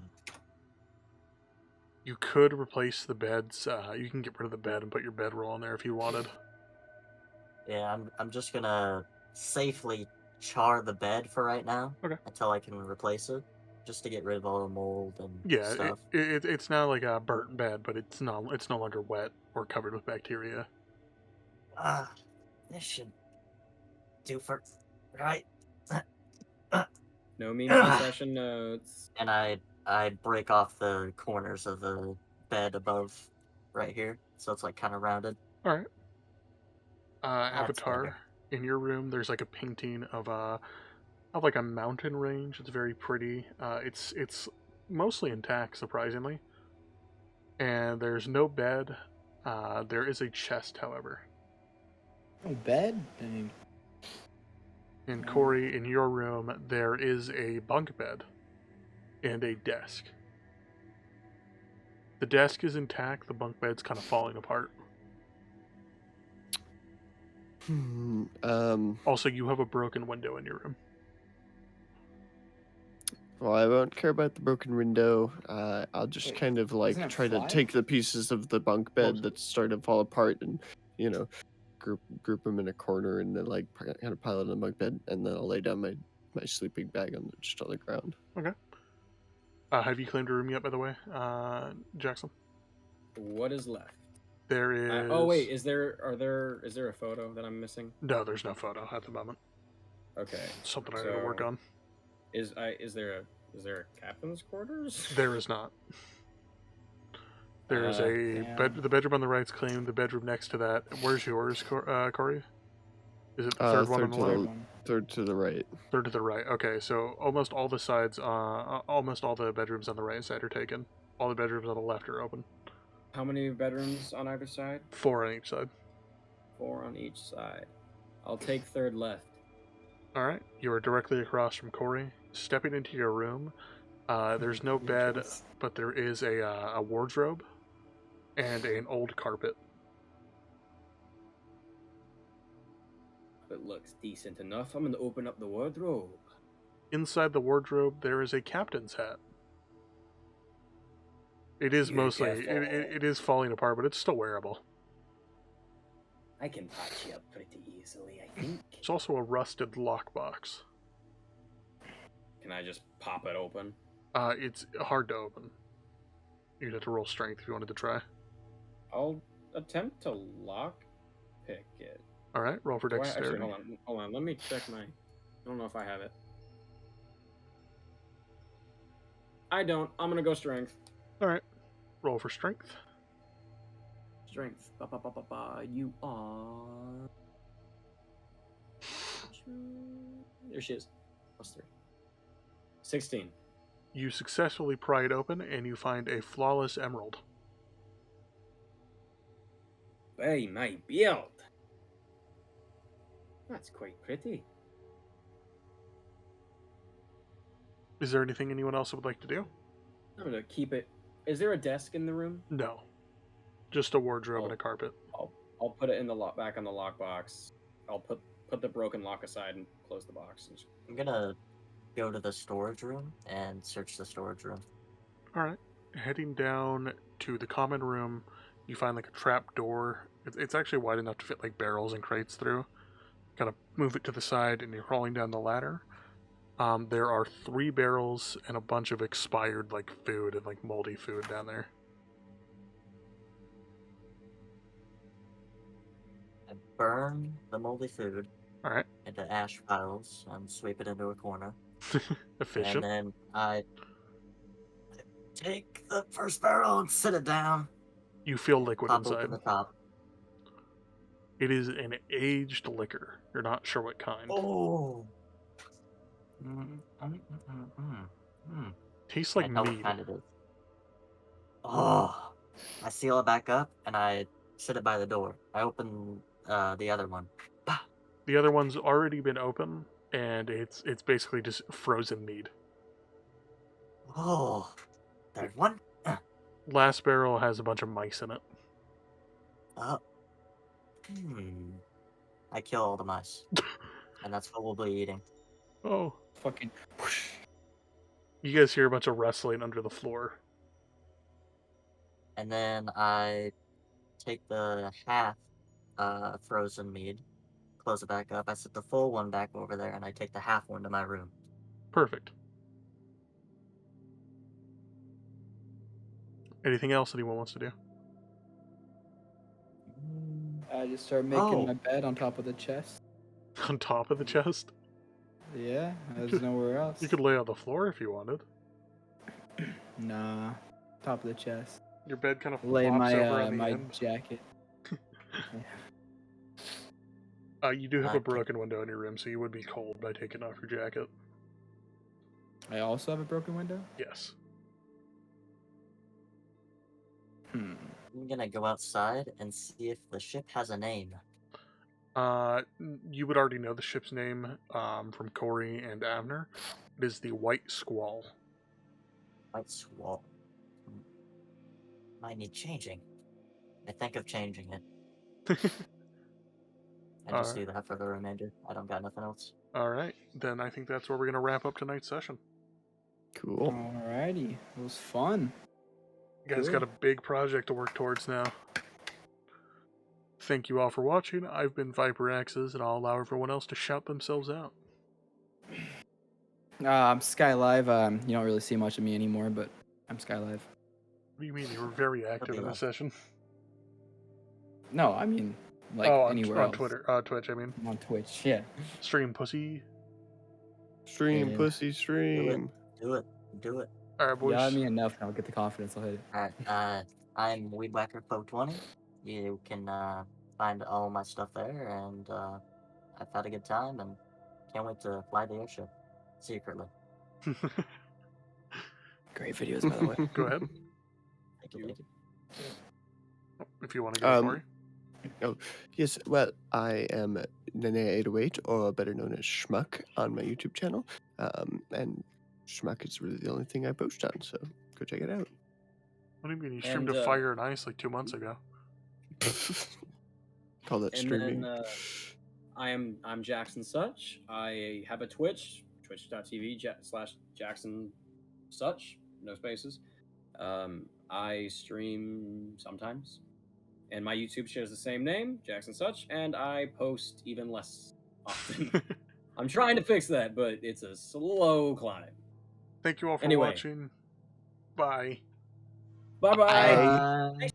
You could replace the beds. You can get rid of the bed and put your bedroll in there if you wanted. Yeah, I'm just gonna safely char the bed for right now. Okay. Until I can replace it, just to get rid of all the mold and Yeah, stuff. it's not like a burnt bed, but it's no longer wet or covered with bacteria. This should do for right. No mean concession notes. And I break off the corners of the bed above, right here, so it's like kind of rounded. All right. That's Avatar, better. in your room, there's like a painting of like a mountain range. It's very pretty. It's mostly intact, surprisingly. And there's no bed. There is a chest, however. Oh, bed? Dang. And Corey, in your room, there is a bunk bed and a desk. The desk is intact. The bunk bed's kind of falling apart. Also, you have a broken window in your room. Well, I won't care about the broken window. I'll just Wait, kind of like doesn't it try to fly? take the pieces of the bunk bed that's starting to fall apart and, group them in a corner and then like kind of pile it in the bunk bed, and then I'll lay down my sleeping bag just on the ground. Okay. Have you claimed a room yet, by the way, Jackson? What is left? There is. Oh wait, is there a photo that I'm missing? No, there's no photo at the moment. Okay. Something I gotta work So- on. Is there a captain's quarters? There is not. There is Damn. the bedroom on the right's claimed. The bedroom next to that. Where's yours, Corey? Is it the third one on the third to left? the- Third to the right. Third to the right. Okay, so almost all the sides, almost all the bedrooms on the right side are taken. All the bedrooms on the left are open. How many bedrooms on either side? 4 on each side. 4 on each side. I'll take third left. All right, you are directly across from Corey. Stepping into your room, there's no bed, but there is a wardrobe and an old carpet. It looks decent enough. I'm gonna open up the wardrobe. Inside the wardrobe, there is a captain's hat. It is mostly it is falling apart, but it's still wearable. I can patch you up pretty easily, I think. There's also a rusted lockbox. Can I just pop it open? It's hard to open. You'd have to roll strength if you wanted to try. I'll attempt to lock pick it. All right, roll for dexterity. Actually, hold on. Let me check my. I don't know if I have it. I don't. I'm gonna go strength. All right, roll for strength. Strength. You are. There she is. +3. 16. You successfully pry it open, and you find a flawless emerald. By my beard. That's quite pretty. Is there anything anyone else would like to do? I'm gonna keep it. Is there a desk in the room? No, just a wardrobe and a carpet. I'll put it in the lock back on the lockbox. I'll put the broken lock aside and close the box. I'm gonna go to the storage room and search the storage room. All right, heading down to the common room, you find like a trap door. It's actually wide enough to fit like barrels and crates through. Kind of move it to the side, and you're crawling down the ladder. There are 3 barrels and a bunch of expired like food and like moldy food down there. I burn the moldy food All right, into ash piles and sweep it into a corner. efficient. And then I take the first barrel and sit it down. You feel liquid Pop inside. open the top. It is an aged liquor. You're not sure what kind. Oh. Tastes like I know what mead. kind it is. Oh. I seal it back up and I sit it by the door. I open the other one. The other one's already been open, and it's basically just frozen mead. Oh. Third one. Last barrel has a bunch of mice in it. I kill all the mice. And that's what we'll be eating. Oh. Fucking. Whoosh. You guys hear a bunch of wrestling under the floor. And then I take the half frozen mead, close it back up. I set the full one back over there, and I take the half one to my room. Perfect. Anything else anyone wants to do? I just start making my bed on top of the chest. On top of the chest? Yeah, there's nowhere else. You could lay on the floor if you wanted. Nah, top of the chest. Your bed kind of Lay flops my over on the my end. jacket. You do have a Okay. broken window in your room, so you would be cold by taking off your jacket. I also have a broken window. Yes. I'm gonna go outside and see if the ship has a name. You would already know the ship's name from Corey and Avner. It is the White Squall. White Squall. Might need changing. I think of changing it. I just do that for the remainder. I don't got nothing else. All right, then I think that's where we're going to wrap up tonight's session. Cool. Alrighty, it was fun. You guys got a big project to work towards now. Thank you all for watching. I've been Viper Axes, and I'll allow everyone else to shout themselves out. I'm Skylive. You don't really see much of me anymore, but I'm Skylive. What do you mean? You were very active in this session. No, I mean like anywhere on else. Twitter, Twitch. I mean, I'm on Twitch. Yeah. stream pussy. Stream, Yeah. pussy, stream. Do it. All right, boys. Yeah, I mean enough. I'll get the confidence. I'll hit it. Alright, I'm WeedWhacker420. You can find all my stuff there, and I've had a good time, and can't wait to fly the airship secretly. Great videos, by the way. Go ahead. Thank you. If you want to go, Corey. Yes, well, I am Nene808, or better known as Schmuck, on my YouTube channel. And Schmuck is really the only thing I post on, so go check it out. What do you mean? You streamed And, to Fire and Ice like 2 months ago. Call that And streaming. then I'm Jackson Such. I have a Twitch, twitch.tv/Jackson Such, no spaces. I stream sometimes, and my YouTube shares the same name, Jackson Such, and I post even less often. I'm trying to fix that, but it's a slow climb. Thank you all for Anyway. watching. Bye. Bye bye. Bye.